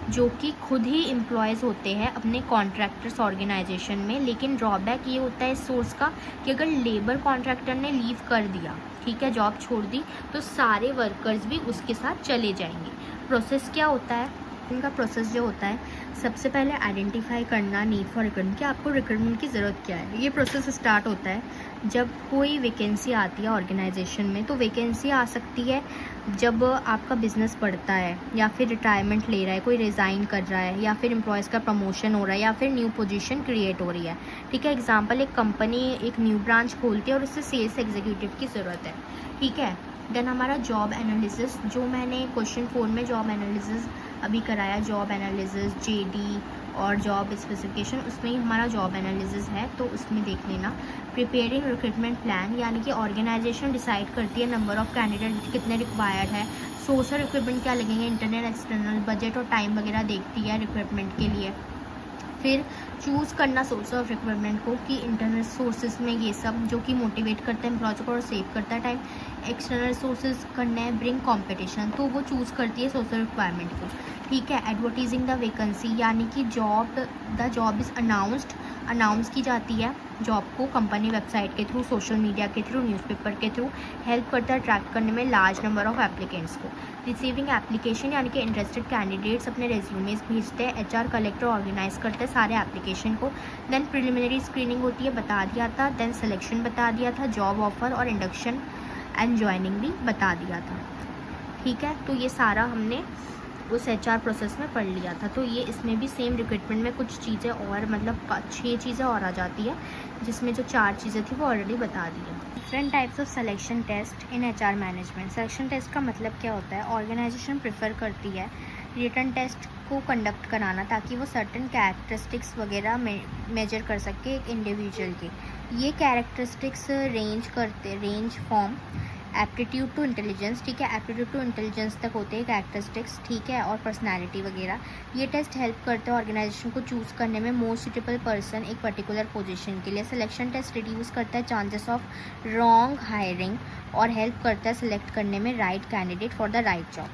जो कि खुद ही एम्प्लॉयज़ होते हैं अपने कॉन्ट्रैक्टर्स ऑर्गेनाइजेशन में। लेकिन ड्रॉबैक ये होता है इस सोर्स का कि अगर लेबर कॉन्ट्रैक्टर ने लीव कर दिया, ठीक है, जॉब छोड़ दी, तो सारे वर्कर्स भी उसके साथ चले जाएंगे। प्रोसेस क्या होता है इनका? प्रोसेस जो होता है, सबसे पहले आइडेंटिफाई करना नीड फॉर रिक्रूटमेंट, कि आपको रिक्रूटमेंट की ज़रूरत क्या है। ये प्रोसेस स्टार्ट होता है जब कोई वैकेंसी आती है ऑर्गेनाइजेशन में। तो वैकेंसी आ सकती है जब आपका बिजनेस बढ़ता है, या फिर रिटायरमेंट ले रहा है, कोई रिज़ाइन कर रहा है, या फिर एम्प्लॉयज़ का प्रमोशन हो रहा है, या फिर न्यू पोजीशन क्रिएट हो रही है, ठीक है। एग्जांपल, एक कंपनी एक न्यू ब्रांच खोलती है और उससे सेल्स एग्जीक्यूटिव की ज़रूरत है, ठीक है। देन हमारा जॉब एनालिसिस, जो मैंने क्वेश्चन 4 में जॉब एनालिसिस अभी कराया, जॉब एनालिसिस, जेडी और जॉब स्पेसिफिकेशन, उसमें ही हमारा जॉब एनालिसिस है, तो उसमें देख लेना। प्रिपेयरिंग रिक्रूटमेंट प्लान, यानी कि ऑर्गेनाइजेशन डिसाइड करती है नंबर ऑफ कैंडिडेट कितने रिक्वायर्ड है, सोर्स ऑफ रिक्रूटमेंट क्या लगेंगे, इंटरनल एक्सटर्नल, बजट और टाइम वगैरह देखती है रिक्रूटमेंट के लिए। फिर चूज़ करना सोर्स ऑफ रिक्वायरमेंट को, कि इंटरनल सोर्सेज में ये सब जो कि मोटिवेट करता है एम्प्लॉयज़ को और सेव करता है टाइम। एक्सटर्नल सोर्सेज करना है ब्रिंग कंपटीशन, तो वो चूज़ करती है सोर्स ऑफ रिक्वायरमेंट को, ठीक है। एडवर्टीजिंग द वैकेंसी, यानी कि द जॉब इज़ अनाउंस की जाती है जॉब को कंपनी वेबसाइट के थ्रू, सोशल मीडिया के थ्रू, न्यूज़पेपर के थ्रू। हेल्प करता है अट्रैक्ट करने में लार्ज नंबर ऑफ एप्लीकेंट्स को। रिसीविंग एप्लीकेशन, यानी कि इंटरेस्टेड कैंडिडेट्स अपने रेज्यूमेज भेजते हैं, एचआर कलेक्टर ऑर्गेनाइज करते हैं सारे एप्लीकेशन को। देन प्रिलिमिनरी स्क्रीनिंग होती है, बता दिया था। देन सिलेक्शन बता दिया था, जॉब ऑफर और इंडक्शन एंड ज्वाइनिंग भी बता दिया था, ठीक है। तो ये सारा हमने उस HR प्रोसेस में पढ़ लिया था। तो ये इसमें भी सेम रिक्रूटमेंट में कुछ चीज़ें और मतलब 6 चीज़ें और आ जाती है, जिसमें जो 4 चीज़ें थी वो ऑलरेडी बता दी है। Different types of selection test in HR मैनेजमेंट। सिलेक्शन टेस्ट का मतलब क्या होता है? ऑर्गेनाइजेशन प्रेफर करती है रिटन टेस्ट को कंडक्ट कराना ताकि वो सर्टेन कैरेक्टरिस्टिक्स वगैरह मेजर कर सके एक इंडिविजुअल के। ये characteristics range from aptitude to intelligence, ठीक है, एप्टीट्यूड टू इंटेलिजेंस तक होते हैं कैरेक्टरिस्टिक्स, ठीक है, और पर्सनालिटी वगैरह। ये टेस्ट हेल्प करते हैं ऑर्गेनाइजेशन को चूज़ करने में मोस्ट सूटेबल पर्सन एक पर्टिकुलर पोजीशन के लिए। सिलेक्शन टेस्ट रिड्यूस करता है चांसेस ऑफ रॉन्ग हायरिंग और हेल्प करता है सिलेक्ट करने में right candidate for the right job.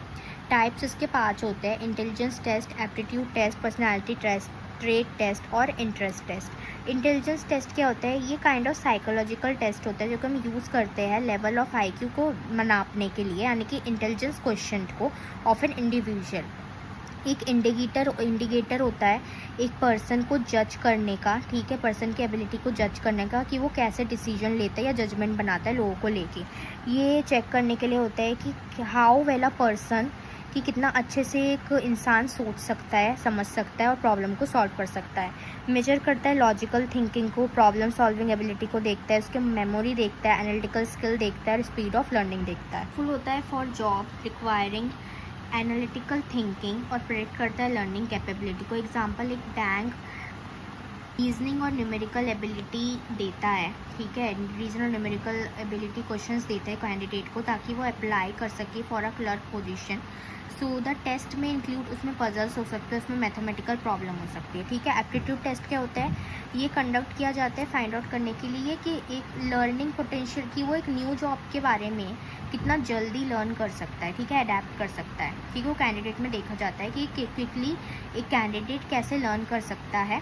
Types इसके 5 होते हैं: intelligence test, aptitude test, personality test, trait test और इंटरेस्ट टेस्ट। इंटेलिजेंस टेस्ट क्या होता है? ये काइंड ऑफ साइकोलॉजिकल टेस्ट होता है जो कि हम यूज़ करते हैं लेवल ऑफ IQ को नापने के लिए, यानी कि इंटेलिजेंस क्वेश्चन को ऑफ एन इंडिविजुअल। एक इंडिकेटर होता है एक पर्सन को जज करने का, ठीक है, पर्सन की एबिलिटी को जज करने का कि वो कैसे डिसीजन लेता है या जजमेंट बनाता है लोगों को लेके। ये चेक करने के लिए होता है कि हाउ वेल अ पर्सन, कि कितना अच्छे से एक इंसान सोच सकता है, समझ सकता है और प्रॉब्लम को सॉल्व कर सकता है। मेजर करता है लॉजिकल थिंकिंग को, प्रॉब्लम सॉल्विंग एबिलिटी को देखता है, उसके मेमोरी देखता है, एनालिटिकल स्किल देखता है और स्पीड ऑफ लर्निंग देखता है। फुल होता है for job requiring analytical thinking और प्रेडिक्ट करता है लर्निंग कैपेबिलिटी को। एग्जाम्पल, एक बैंक रीजनिंग और न्यूमेरिकल एबिलिटी देता है, ठीक है, रीजन और न्यूमेरिकल एबिलिटी क्वेश्चंस देता है कैंडिडेट को ताकि वो अप्लाई कर सके for a clerk position. So the test में इंक्लूड, उसमें पजल्स हो सकते हैं, उसमें मैथमेटिकल प्रॉब्लम हो सकती है, ठीक है। एप्टीट्यूड टेस्ट क्या होता है? ये कंडक्ट किया जाता है फाइंड आउट करने के लिए कि एक लर्निंग पोटेंशियल, कि वो एक न्यू जॉब के बारे में कितना जल्दी लर्न कर सकता है, ठीक है, अडेप्ट कर सकता है, ठीक है। वो कैंडिडेट में देखा जाता है कि क्विकली एक कैंडिडेट कैसे लर्न कर सकता है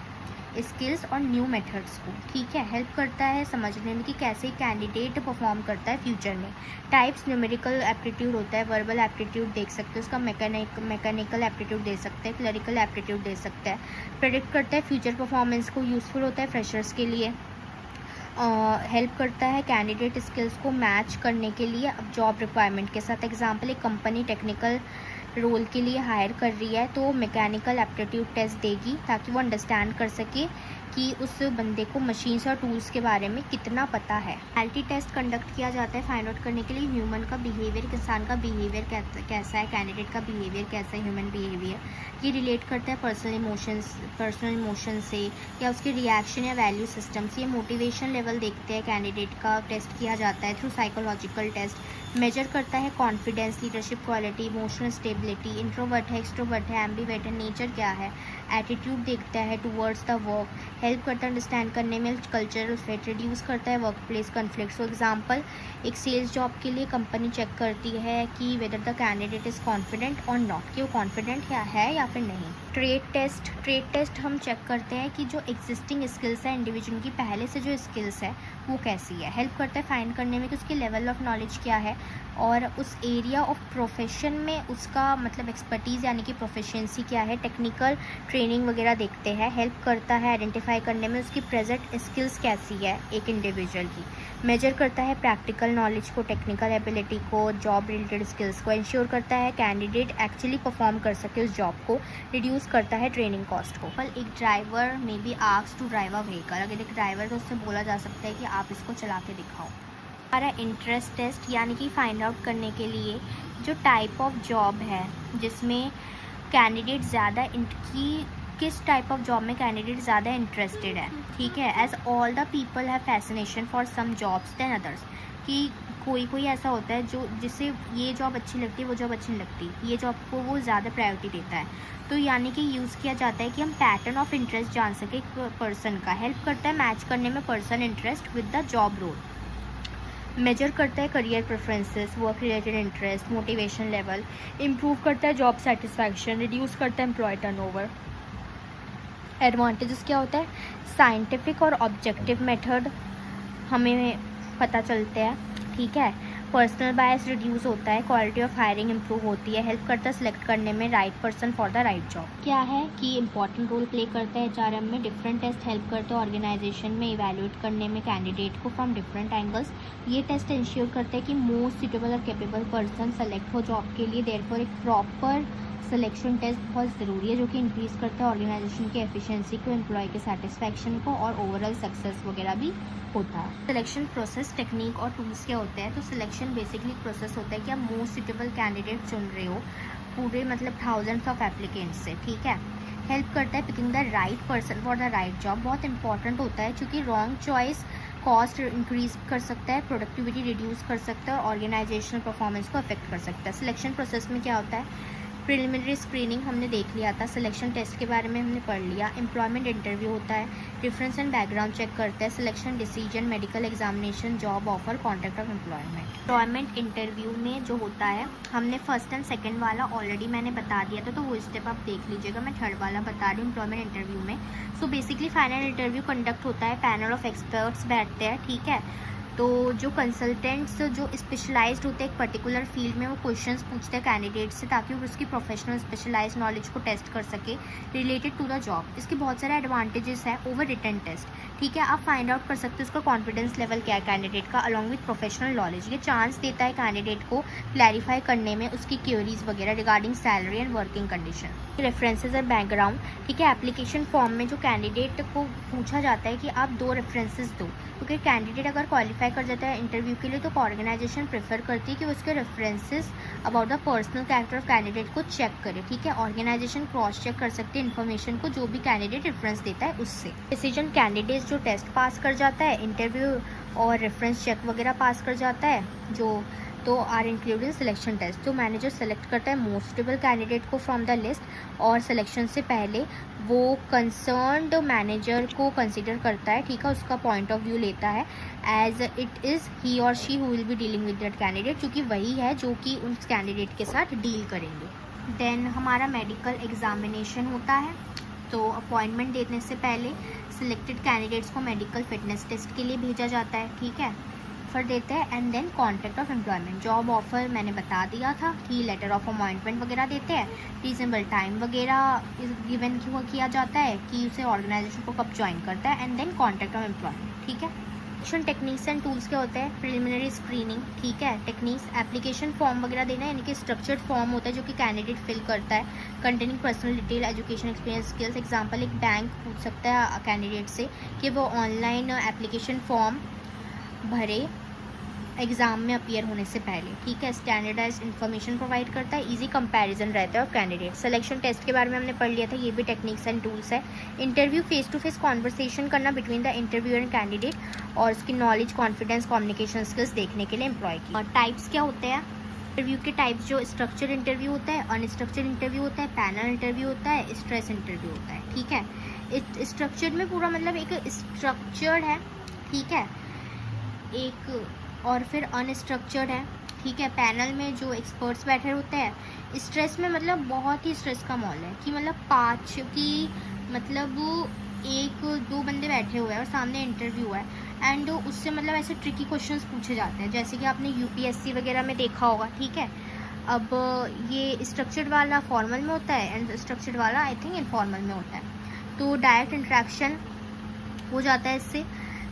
स्किल्स और न्यू मेथड्स को, ठीक है। हेल्प करता है समझने में कि कैसे कैंडिडेट परफॉर्म करता है फ्यूचर में। टाइप्स, न्यूमेरिकल एप्टीट्यूड होता है, वर्बल एप्टीट्यूड देख सकते हैं, उसका मैकेनिकल एप्टीट्यूड दे सकते हैं, क्लरिकल एप्टीट्यूड दे सकते हैं। प्रेडिक्ट करता है फ्यूचर परफॉर्मेंस को, यूज़फुल होता है फ्रेशर्स के लिए। हेल्प करता है कैंडिडेट स्किल्स को मैच करने के लिए अब जॉब रिक्वायरमेंट के साथ। एग्जाम्पल, एक कंपनी टेक्निकल रोल के लिए हायर कर रही है तो मैकेनिकल एप्टीट्यूड टेस्ट देगी ताकि वो अंडरस्टैंड कर सके कि उस बंदे को मशीन्स और टूल्स के बारे में कितना पता है। एल्टी टेस्ट कंडक्ट किया जाता है फाइंड आउट करने के लिए ह्यूमन का बिहेवियर, इंसान का बिहेवियर कैसा है, कैंडिडेट का बिहेवियर कैसा है, ह्यूमन बिहेवियर। ये रिलेट करता है पर्सनल इमोशन से या उसके रिएक्शन या वैल्यू सिस्टम्स। ये मोटिवेशन लेवल देखते हैं कैंडिडेट का, टेस्ट किया जाता है थ्रू साइकोलॉजिकल टेस्ट। मेजर करता है confidence, leadership quality, emotional stability, introvert है, एक्सट्रोवर्ट है, एम्बिवर्ट है, नेचर क्या है, एटीट्यूड देखता है टूवर्ड्स द वर्क। हेल्प करता है अंडरस्टैंड करने में कल्चरल फिट, रिड्यूस करता है work place conflict. For example, एक सेल्स जॉब के लिए कंपनी चेक करती है कि whether the candidate is confident और नॉट, कि वो कॉन्फिडेंट क्या है या फिर नहीं। ट्रेट टेस्ट हम चेक करते हैं कि जो एग्जिस्टिंग स्किल्स है इंडिविजुअल की, पहले से जो स्किल्स है वो कैसी है। हेल्प करता है फाइंड करने में कि उसकी लेवल ऑफ नॉलेज क्या है और उस एरिया ऑफ प्रोफेशन में उसका मतलब एक्सपर्टीज़ यानी कि प्रोफिशिएंसी क्या है, टेक्निकल ट्रेनिंग वगैरह देखते हैं। हेल्प करता है आइडेंटिफाई करने में उसकी प्रेजेंट स्किल्स कैसी है एक इंडिविजुअल की। मेजर करता है प्रैक्टिकल नॉलेज को, टेक्निकल एबिलिटी को, जॉब रिलेटेड स्किल्स को। इंश्योर करता है कैंडिडेट एक्चुअली परफॉर्म कर सके उस जॉब को। रिड्यूस करता है ट्रेनिंग कॉस्ट को। पर एक driver may be asked to drive a vehicle, अगर एक ड्राइवर तो उससे बोला जा सकता है कि आप इसको चला के दिखाओ। हमारा इंटरेस्ट टेस्ट यानी कि फाइंड आउट करने के लिए जो टाइप ऑफ जॉब है जिसमें कैंडिडेट ज़्यादा किस टाइप ऑफ जॉब में कैंडिडेट ज़्यादा इंटरेस्टेड है, ठीक है। As all the people have fascination for some jobs than others, कि कोई ऐसा होता है जो जिसे ये जॉब अच्छी लगती है वो जॉब अच्छी नहीं लगती, ये जॉब को वो ज़्यादा प्रायोरिटी देता है। तो यानी कि यूज़ किया जाता है कि हम पैटर्न ऑफ इंटरेस्ट जान सके पर्सन का। हेल्प करता है मैच करने में person interest with the job role. Measure करता है career preferences, work related interest, motivation level. Improve करता है जॉब सेटिस्फैक्शन, रिड्यूस करता है एम्प्लॉय टर्नओवर। एडवांटेजेस क्या होता है? साइंटिफिक और ऑब्जेक्टिव मेथड हमें पता चलते हैं, ठीक है। पर्सनल बायस रिड्यूस होता है, क्वालिटी ऑफ हायरिंग इंप्रूव होती है। हेल्प करता है सिलेक्ट करने में right person for the right job. क्या है कि इंपॉर्टेंट रोल प्ले करता है HRM में। डिफरेंट टेस्ट हेल्प करते हैं ऑर्गेनाइजेशन में इवैल्यूएट करने में कैंडिडेट को फ्रॉम डिफरेंट एंगल्स। ये टेस्ट इंश्योर करते हैं कि मोस्ट सुटेबल और कैपेबल पर्सन सेलेक्ट हो जॉब के लिए। देयरफॉर एक प्रॉपर सिलेक्शन टेस्ट बहुत ज़रूरी है, जो कि इंक्रीज़ करता है ऑर्गेनाइजेशन की एफिशिएंसी को, एम्प्लॉय के सेटिस्फैक्शन को, और ओवरऑल सक्सेस वगैरह भी होता है। सिलेक्शन प्रोसेस, टेक्निक और टूल्स क्या होते हैं? तो सिलेक्शन बेसिकली प्रोसेस होता है कि आप मोस्ट सुटेबल कैंडिडेट चुन रहे हो पूरे मतलब थाउजेंड्स ऑफ एप्लीकेंट्स से, ठीक है। हेल्प करता है picking the right person for the right job, बहुत इंपॉर्टेंट होता है क्योंकि रॉन्ग चॉइस कॉस्ट इंक्रीज कर सकता है, प्रोडक्टिविटी रिड्यूस कर सकता है और ऑर्गेनाइजेशनल परफॉर्मेंस को अफेक्ट कर सकता है। सिलेक्शन प्रोसेस में क्या होता है? प्रिलिमिनरी स्क्रीनिंग हमने देख लिया था, सिलेक्शन टेस्ट के बारे में हमने पढ़ लिया, एम्प्लॉयमेंट इंटरव्यू होता है, रेफरेंस एंड बैकग्राउंड चेक करता है, selection decision, medical examination, job offer, contract of employment. Employment interview में जो होता है, हमने फर्स्ट एंड सेकंड वाला ऑलरेडी मैंने बता दिया था, तो वो स्टेप आप देख लीजिएगा। मैं थर्ड वाला बता रही हूँ एम्प्लॉयमेंट इंटरव्यू में। So basically final interview conduct होता है, पैनल ऑफ एक्सपर्ट्स बैठते हैं, ठीक है। तो जो कंसल्टेंट्स जो स्पेशलाइज्ड होते हैं एक पर्टिकुलर फील्ड में, वो क्वेश्चंस पूछते हैं कैंडिडेट से ताकि वो उसकी प्रोफेशनल स्पेशलाइज्ड नॉलेज को टेस्ट कर सके रिलेटेड टू द जॉब। इसके बहुत सारे एडवांटेजेस है ओवर रिटन टेस्ट, ठीक है। आप फाइंड आउट कर सकते हो उसका कॉन्फिडेंस लेवल क्या है कैंडिडेट का, अलॉन्ग विथ प्रोफेशनल नॉलेज। ये चांस देता है कैंडिडेट को क्लैरिफाई करने में उसकी क्वेरीज वगैरह regarding salary and working condition. References और बैकग्राउंड, ठीक है। एप्लीकेशन फॉर्म में जो कैंडिडेट को पूछा जाता है कि आप 2 रेफरेंसेज दो, क्योंकि कैंडिडेट अगर क्वालिफाई कर जाता है इंटरव्यू के लिए तो ऑर्गेनाइजेशन प्रेफर करती है कि वो उसके references about the personal character of candidate को चेक करे, ठीक है। ऑर्गेनाइजेशन क्रॉस चेक कर सकती है इन्फॉर्मेशन को जो भी कैंडिडेट रेफरेंस देता है उससे। डिसीजन, कैंडिडेट जो टेस्ट पास कर जाता है, इंटरव्यू और रेफरेंस चेक वगैरह पास कर जाता है, जो तो are include in selection test. तो मैनेजर सेलेक्ट करता है मोस्ट सुटेबल कैंडिडेट को फ्रॉम द लिस्ट और सिलेक्शन से पहले वो कंसर्न्ड मैनेजर को कंसिडर करता है, ठीक है, उसका पॉइंट ऑफ व्यू लेता है एज इट इज़ ही और she who will be dealing with that candidate, क्योंकि वही है जो कि उस कैंडिडेट के साथ डील करेंगे। देन हमारा मेडिकल एग्जामिनेशन होता है। तो अपॉइंटमेंट देने से पहले सिलेक्टेड कैंडिडेट्स को मेडिकल फिटनेस टेस्ट के लिए भेजा जाता है, ठीक है, ऑफर देते हैं। And then contract of employment, job offer मैंने बता दिया था कि लेटर ऑफ अपॉइंटमेंट वगैरह देते हैं, रीजनेबल टाइम वगैरह गिवन किया जाता है कि उसे ऑर्गेनाइजेशन को कब ज्वाइन करता है। And then contract of employment, ठीक है। सिलेक्शन टेक्निक्स एंड टूल्स क्या होते हैं? प्रिलिमिनरी स्क्रीनिंग, ठीक है। टेक्निक्स, एप्लीकेशन फॉर्म वगैरह देना, यानी कि स्ट्रक्चर्ड फॉर्म होता है जो कि कैंडिडेट फिल करता है, containing personal detail, education, experience, skills. Example, एक बैंक पूछ सकता है कैंडिडेट से कि वो ऑनलाइन एप्लीकेशन फॉर्म भरे एग्जाम में अपीयर होने से पहले, ठीक है। स्टैंडर्डाइज्ड इन्फॉर्मेशन प्रोवाइड करता है, इजी कंपैरिजन रहता है ऑफ कैंडिडेट। सिलेक्शन टेस्ट के बारे में हमने पढ़ लिया था, ये भी टेक्निक्स एंड टूल्स है। Interview, face to face conversation करना between the interview and candidate और उसकी नॉलेज, कॉन्फिडेंस, कम्युनिकेशन स्किल्स देखने के लिए एम्प्लॉय की। और टाइप्स क्या होते हैं इंटरव्यू के टाइप्स? जो स्ट्रक्चर्ड इंटरव्यू होता है, अनस्ट्रक्चर्ड इंटरव्यू होता है, पैनल इंटरव्यू होता है, स्ट्रेस इंटरव्यू होता है, ठीक है। स्ट्रक्चर्ड में पूरा मतलब एक स्ट्रक्चर्ड है, ठीक है, एक और फिर अनस्ट्रक्चर्ड है, ठीक है। पैनल में जो एक्सपर्ट्स बैठे होते हैं। स्ट्रेस में मतलब बहुत ही स्ट्रेस का माहौल है कि मतलब 5 की मतलब 1-2 बंदे बैठे हुए हैं और सामने इंटरव्यू है एंड उससे मतलब ऐसे ट्रिकी क्वेश्चंस पूछे जाते हैं जैसे कि आपने यूपीएससी वगैरह में देखा होगा, ठीक है। अब ये स्ट्रक्चर्ड वाला फॉर्मल में होता है एंड स्ट्रक्चर्ड वाला आई थिंक इनफॉर्मल में होता है। तो डायरेक्ट इंटरेक्शन हो जाता है इससे।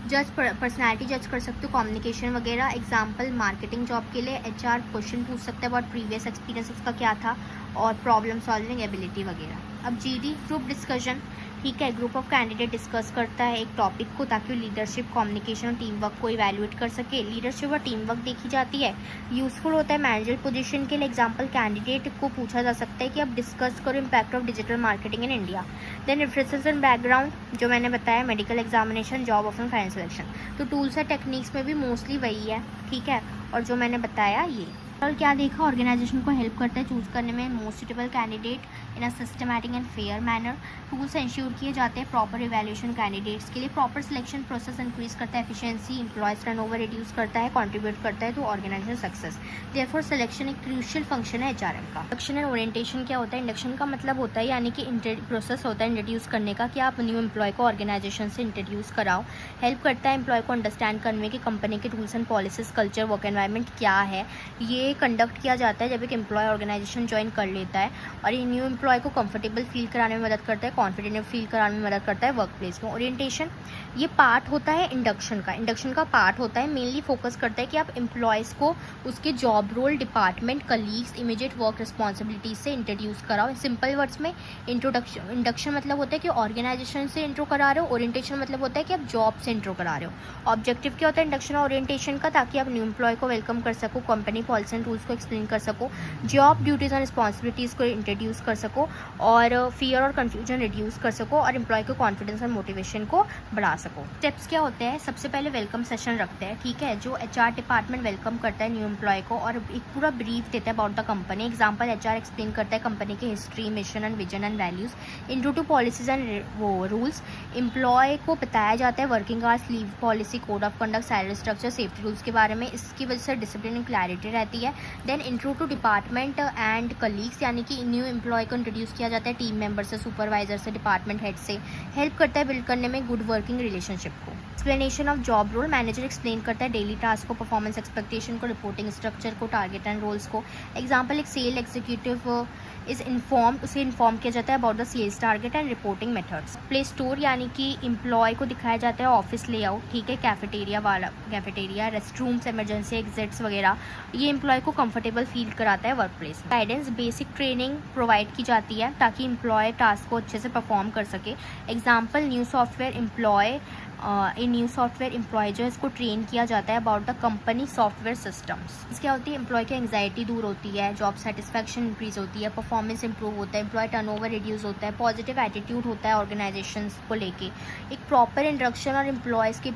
जज, पर्सनैलिटी जज कर सकते हो, कम्युनिकेशन वगैरह। एग्जाम्पल, मार्केटिंग जॉब के लिए एचआर क्वेश्चन पूछ सकते हैं अबाउट प्रीवियस एक्सपीरियंस उसका क्या था और प्रॉब्लम सॉल्विंग एबिलिटी वगैरह। अब जीडी, ग्रुप डिस्कशन, ठीक है। ग्रुप ऑफ कैंडिडेट डिस्कस करता है एक टॉपिक को ताकि वो लीडरशिप, कम्युनिकेशन और टीम वर्क को इवैल्यूएट कर सके। लीडरशिप और टीम वर्क देखी जाती है। यूजफुल होता है मैनेजर पोजीशन के लिए। एग्जांपल, कैंडिडेट को पूछा जा सकता है कि आप डिस्कस करो impact of digital marketing in India. Then references and background, जो मैंने बताया, medical examination, job offer, finance selection. तो टूल्स और टेक्निक्स में भी मोस्टली वही है, ठीक है। और जो मैंने बताया ये और क्या देखा, ऑर्गेनाइजेशन को हेल्प करता है चूज करने में most suitable candidate in a systematic and fair manner. Tools ensure किए जाते हैं प्रॉपर इवैल्यूएशन कैंडिडेट्स के लिए। प्रॉपर सिलेक्शन प्रोसेस इंक्रीज करता है एफिशिएंसी, एम्प्लॉयज टर्नओवर रिड्यूस करता है, कंट्रीब्यूट करता है to organisation success. Therefore selection एक क्रूशियल फंक्शन है एचआरएम का। इंडक्शन एंड ओरिएंटेशन क्या होता है? इंडक्शन का मतलब होता है यानी कि प्रोसेस होता है इंट्रोड्यूस करने का कि आप न्यू एम्प्लॉय को ऑर्गेनाइजेशन से इंट्रोड्यूस कराओ। हेल्प करता है एम्प्लॉय को अंडरस्टैंड करने में कि कंपनी के rules and policies, culture, work environment क्या है। ये ये कंडक्ट किया जाता है जब एक एम्प्लॉय ऑर्गेनाइजेशन ज्वाइन कर लेता है, और ये न्यू एम्प्लॉय को कंफर्टेबल फील कराने में मदद करता है, कॉन्फिडेंट फील कराने में मदद करता है वर्क प्लेस में। ओरिएंटेशन ये पार्ट होता है इंडक्शन का पार्ट होता है, मेनली फोकस करता है कि आप एम्प्लॉयज़ को उसके job role, department, colleagues, immediate work responsibilities से इंट्रोड्यूस कराओ। सिंपल वर्ड्स में इंडक्शन मतलब होता है कि ऑर्गेनाइजेशन से इंट्रो करा रहे हो, ओरिएंटेशन मतलब होता है कि आप जॉब से इंट्रो करा रहे हो। ऑब्जेक्टिव क्या होता है इंडक्शन और ओरिएंटेशन का? ताकि आप न्यू एम्प्लॉय को वेलकम कर सको, कंपनी पॉलिसी एंड रूल्स को एक्सप्लेन कर सको, जॉब ड्यूटीज एंड रिस्पॉन्सिबिलिटीज़ को इंट्रोड्यूस कर सको, और फियर और कन्फ्यूजन रिड्यूस कर सको, और एम्प्लॉय को कॉन्फिडेंस और मोटिवेशन को बढ़ा सको। स्टेप्स क्या होते हैं? सबसे पहले वेलकम सेशन रखते हैं, ठीक है, जो एचआर डिपार्टमेंट वेलकम करता है न्यू एम्प्लॉय को और एक पूरा ब्रीफ देता है about the company. Example, HR explain करता है कंपनी की history, mission and vision and values. Intro to policies and rules, employee को बताया जाता है working hours, leave policy, code of conduct, salary structure, safety rules के बारे में। इसकी वजह से डिसिप्लिन एंड क्लैरिटी रहती है। Then intro to department and colleagues, यानी कि न्यू एम्प्लॉय को इंट्रोड्यूस किया जाता है टीम मेंबर से, सुपरवाइजर से, डिपार्टमेंट हेड से। हेल्प करता है बिल्ड करने में गुड वर्किंग रिलेशनशिप को। Explanation of job role, manager explain करता है डेली टास्क को, परफॉर्मेंस एक्सपेक्टेशन को, रिपोर्टिंग स्ट्रक्चर को, टारगेट एंड रोल्स को। एग्जांपल, एक सेल एग्जीक्यूटिव इज उसे इन्फॉर्म किया जाता है about the sales target and reporting methods. Play store, यानी कि एम्प्लॉय को दिखाया जाता है ऑफिस लेआउट, ठीक है, cafeteria, rest rooms, emergency exits वगैरह। ये एम्प्लॉय को कंफर्टेबल फील कराता है वर्क प्लेस में। गाइडेंस, बेसिक ट्रेनिंग प्रोवाइड की जाती है ताकि एम्प्लॉय टास्क को अच्छे से परफॉर्म कर सके। एग्जाम्पल, न्यू सॉफ्टवेयर एम्प्लॉय जो है इसको ट्रेन किया जाता है about the company software systems. इसके क्या होती है? एम्प्लॉय की एंग्जाइटी दूर होती है, जॉब सेटिस्फैक्शन इंक्रीज होती है, परफॉर्मेंस इंप्रूव होता है, एम्प्लॉय टर्नओवर रिड्यूस होता है, पॉजिटिव एटीट्यूड होता है ऑर्गेनाइजेशन को लेके। एक प्रॉपर इंडक्शन और एम्प्लॉयज़ के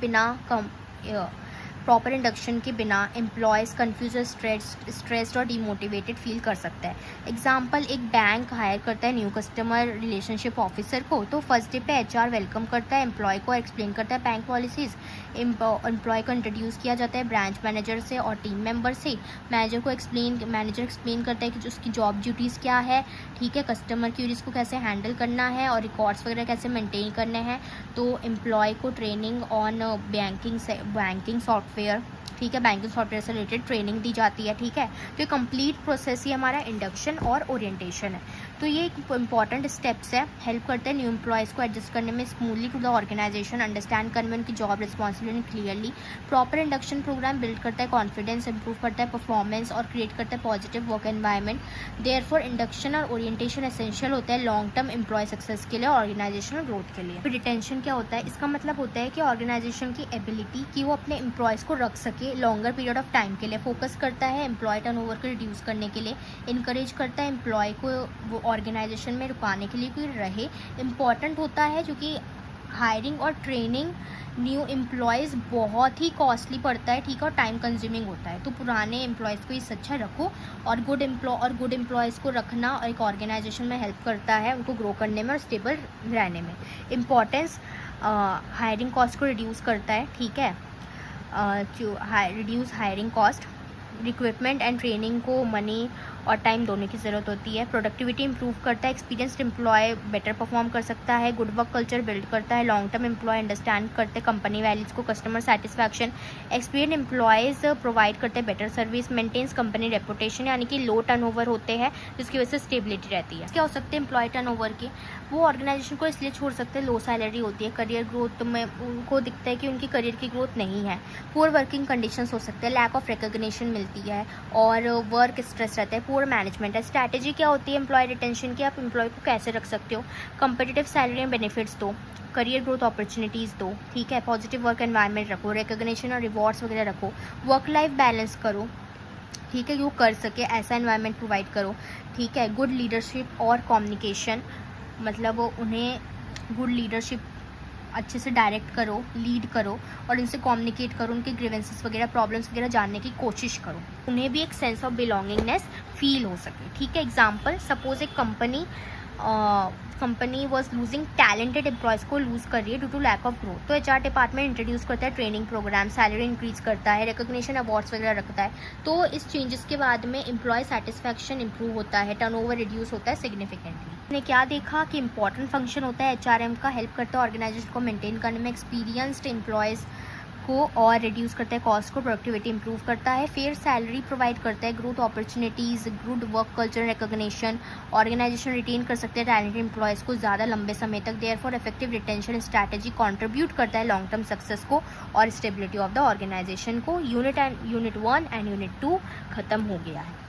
बिना एम्प्लॉयज़ कन्फ्यूज, स्ट्रेस्ड और डिमोटिवेटेड फील कर सकता है। एग्जाम्पल, एक बैंक हायर करता है न्यू कस्टमर रिलेशनशिप ऑफिसर को, तो फर्स्ट डे पे एचआर वेलकम करता है एम्प्लॉय को, एक्सप्लेन करता है बैंक पॉलिसीज़। एम्प्लॉय को इंट्रोड्यूस किया जाता है ब्रांच मैनेजर से और टीम मेंबर से। मैनेजर एक्सप्लेन करता है कि उसकी जॉब ड्यूटीज़ क्या है, ठीक है, कस्टमर क्यूरीज को कैसे हैंडल करना है और रिकॉर्ड्स वगैरह कैसे मेंटेन करने हैं। तो एम्प्लॉय को ट्रेनिंग ऑन बैंकिंग सॉफ्टवेयर, ठीक है, बैंकिंग सॉफ्टवेयर से रिलेटेड ट्रेनिंग दी जाती है, ठीक है। तो ये कंप्लीट प्रोसेस ही हमारा इंडक्शन और ओरिएंटेशन है। तो ये एक इंपॉर्टेंट स्टेप्स है, हेल्प करते हैं न्यू एम्प्लॉयज़ को एडजस्ट करने में smoothly to the organisation, understand करने में उनकी job responsibility clearly. Proper induction programme build करता है कॉन्फिडेंस, इंप्रूव करता है परफॉर्मेंस और क्रिएट करता है positive work environment. Therefore induction और ओरिएंटेशन एसेंशियल होता है लॉन्ग टर्म एम्प्लॉय सक्सेस के लिए, ऑर्गेनाइजेशनल ग्रोथ के लिए। फिर रिटेंशन क्या होता है? इसका मतलब होता है कि ऑर्गेनाइजेशन की एबिलिटी कि वो अपने एम्प्लॉयज़ को रख सके लॉन्गर पीरियड ऑफ टाइम के लिए। फोकस करता है एम्प्लॉय टर्नओवर को रिड्यूस करने के लिए, इनकरेज करता है एम्प्लॉय को वो ऑर्गेनाइजेशन में रुकाने के लिए कोई रहे। इम्पॉर्टेंट होता है क्योंकि हायरिंग और ट्रेनिंग न्यू एम्प्लॉयज़ बहुत ही कॉस्टली पड़ता है, ठीक है, और टाइम कंज्यूमिंग होता है। तो पुराने एम्प्लॉयज़ को इस अच्छा रखो, और गुड एम्प्लॉयज़ को रखना और एक ऑर्गेनाइजेशन में हेल्प करता है उनको ग्रो करने में और स्टेबल रहने में। इम्पॉर्टेंस, हायरिंग कॉस्ट को रिड्यूस करता है, ठीक है, reduce hiring cost. Recruitment and training को मनी और टाइम दोनों की ज़रूरत होती है। प्रोडक्टिविटी इंप्रूव करता है, एक्सपीरियंस्ड एम्प्लॉय बेटर परफॉर्म कर सकता है, गुड वर्क कल्चर बिल्ड करता है, लॉन्ग टर्म एम्प्लॉय अंडरस्टैंड करते हैं कंपनी वैल्यूज़ को, customer satisfaction. Experience employees provide करते हैं better service, maintains company reputation, यानी कि लो टर्नओवर होते हैं जिसकी वजह से स्टेबिलिटी रहती है। क्या हो सकते हैं एम्प्लॉय टर्नओवर के? वो ऑर्गेनाइजेशन को इसलिए छोड़ सकते हैं, लो सैलरी होती है, करियर ग्रोथ में उनको दिखता है कि उनकी करियर की ग्रोथ नहीं है, पुअर वर्किंग कंडीशंस हो सकते हैं, लैक ऑफ रिकॉग्निशन मिलती है और वर्क स्ट्रेस रहता है, पुअर मैनेजमेंट है। स्ट्रैटेजी क्या होती है एम्प्लॉय रिटेंशन की? आप एम्प्लॉय को कैसे रख सकते हो? कंपेटिटिव सैलरी एंड बेनिफिट्स दो, करियर ग्रोथ अपॉर्चुनिटीज़ दो, ठीक है, पॉजिटिव वर्क एनवायरनमेंट रखो, रिकॉग्निशन और रिवॉर्ड्स वगैरह रखो, वर्क लाइफ बैलेंस करो, ठीक है, वो कर सके ऐसा एनवायरनमेंट प्रोवाइड करो, ठीक है। गुड लीडरशिप और कम्युनिकेशन, मतलब उन्हें गुड लीडरशिप अच्छे से डायरेक्ट करो, लीड करो और उनसे कम्युनिकेट करो, उनके ग्रीवेंसेस वगैरह, प्रॉब्लम्स वगैरह जानने की कोशिश करो, उन्हें भी एक सेंस ऑफ बिलोंगिंगनेस फील हो सके, ठीक है। एग्जाम्पल, सपोज एक company was losing talented employees को लूज़ कर रही है due to lack of growth, तो एचआर डिपार्टमेंट इंट्रोड्यूस करता है ट्रेनिंग प्रोग्राम, सैलरी इंक्रीज करता है, रिकॉग्निशन अवार्ड्स वगैरह रखता है। तो इस चेंजेस के बाद में एम्प्लॉय सेटिस्फैक्शन इंप्रूव होता है, टर्नओवर रिड्यूस होता है सिग्निफिकेंटली। ने क्या देखा कि इंपॉर्टेंट फंक्शन होता है एचआरएम का, हेल्प करता है ऑर्गेनाइजेशन को मेंटेन करने में, एक्सपीरियंस्ड एम्प्लॉयज़ को और रिड्यूस करता है कॉस्ट को, प्रोडक्टिविटी इंप्रूव करता है, फेयर सैलरी प्रोवाइड करता है, growth opportunities, good work culture recognition, organisation retain कर सकते हैं टैलेंटेड एम्प्लॉयज़ को ज़्यादा लंबे समय तक, therefore effective retention strategy contribute करता है लॉन्ग टर्म सक्सेस को और स्टेबिलिटी ऑफ द ऑर्गेनाइजेशन को। यूनिट 1 एंड यूनिट 2 ख़त्म हो गया है।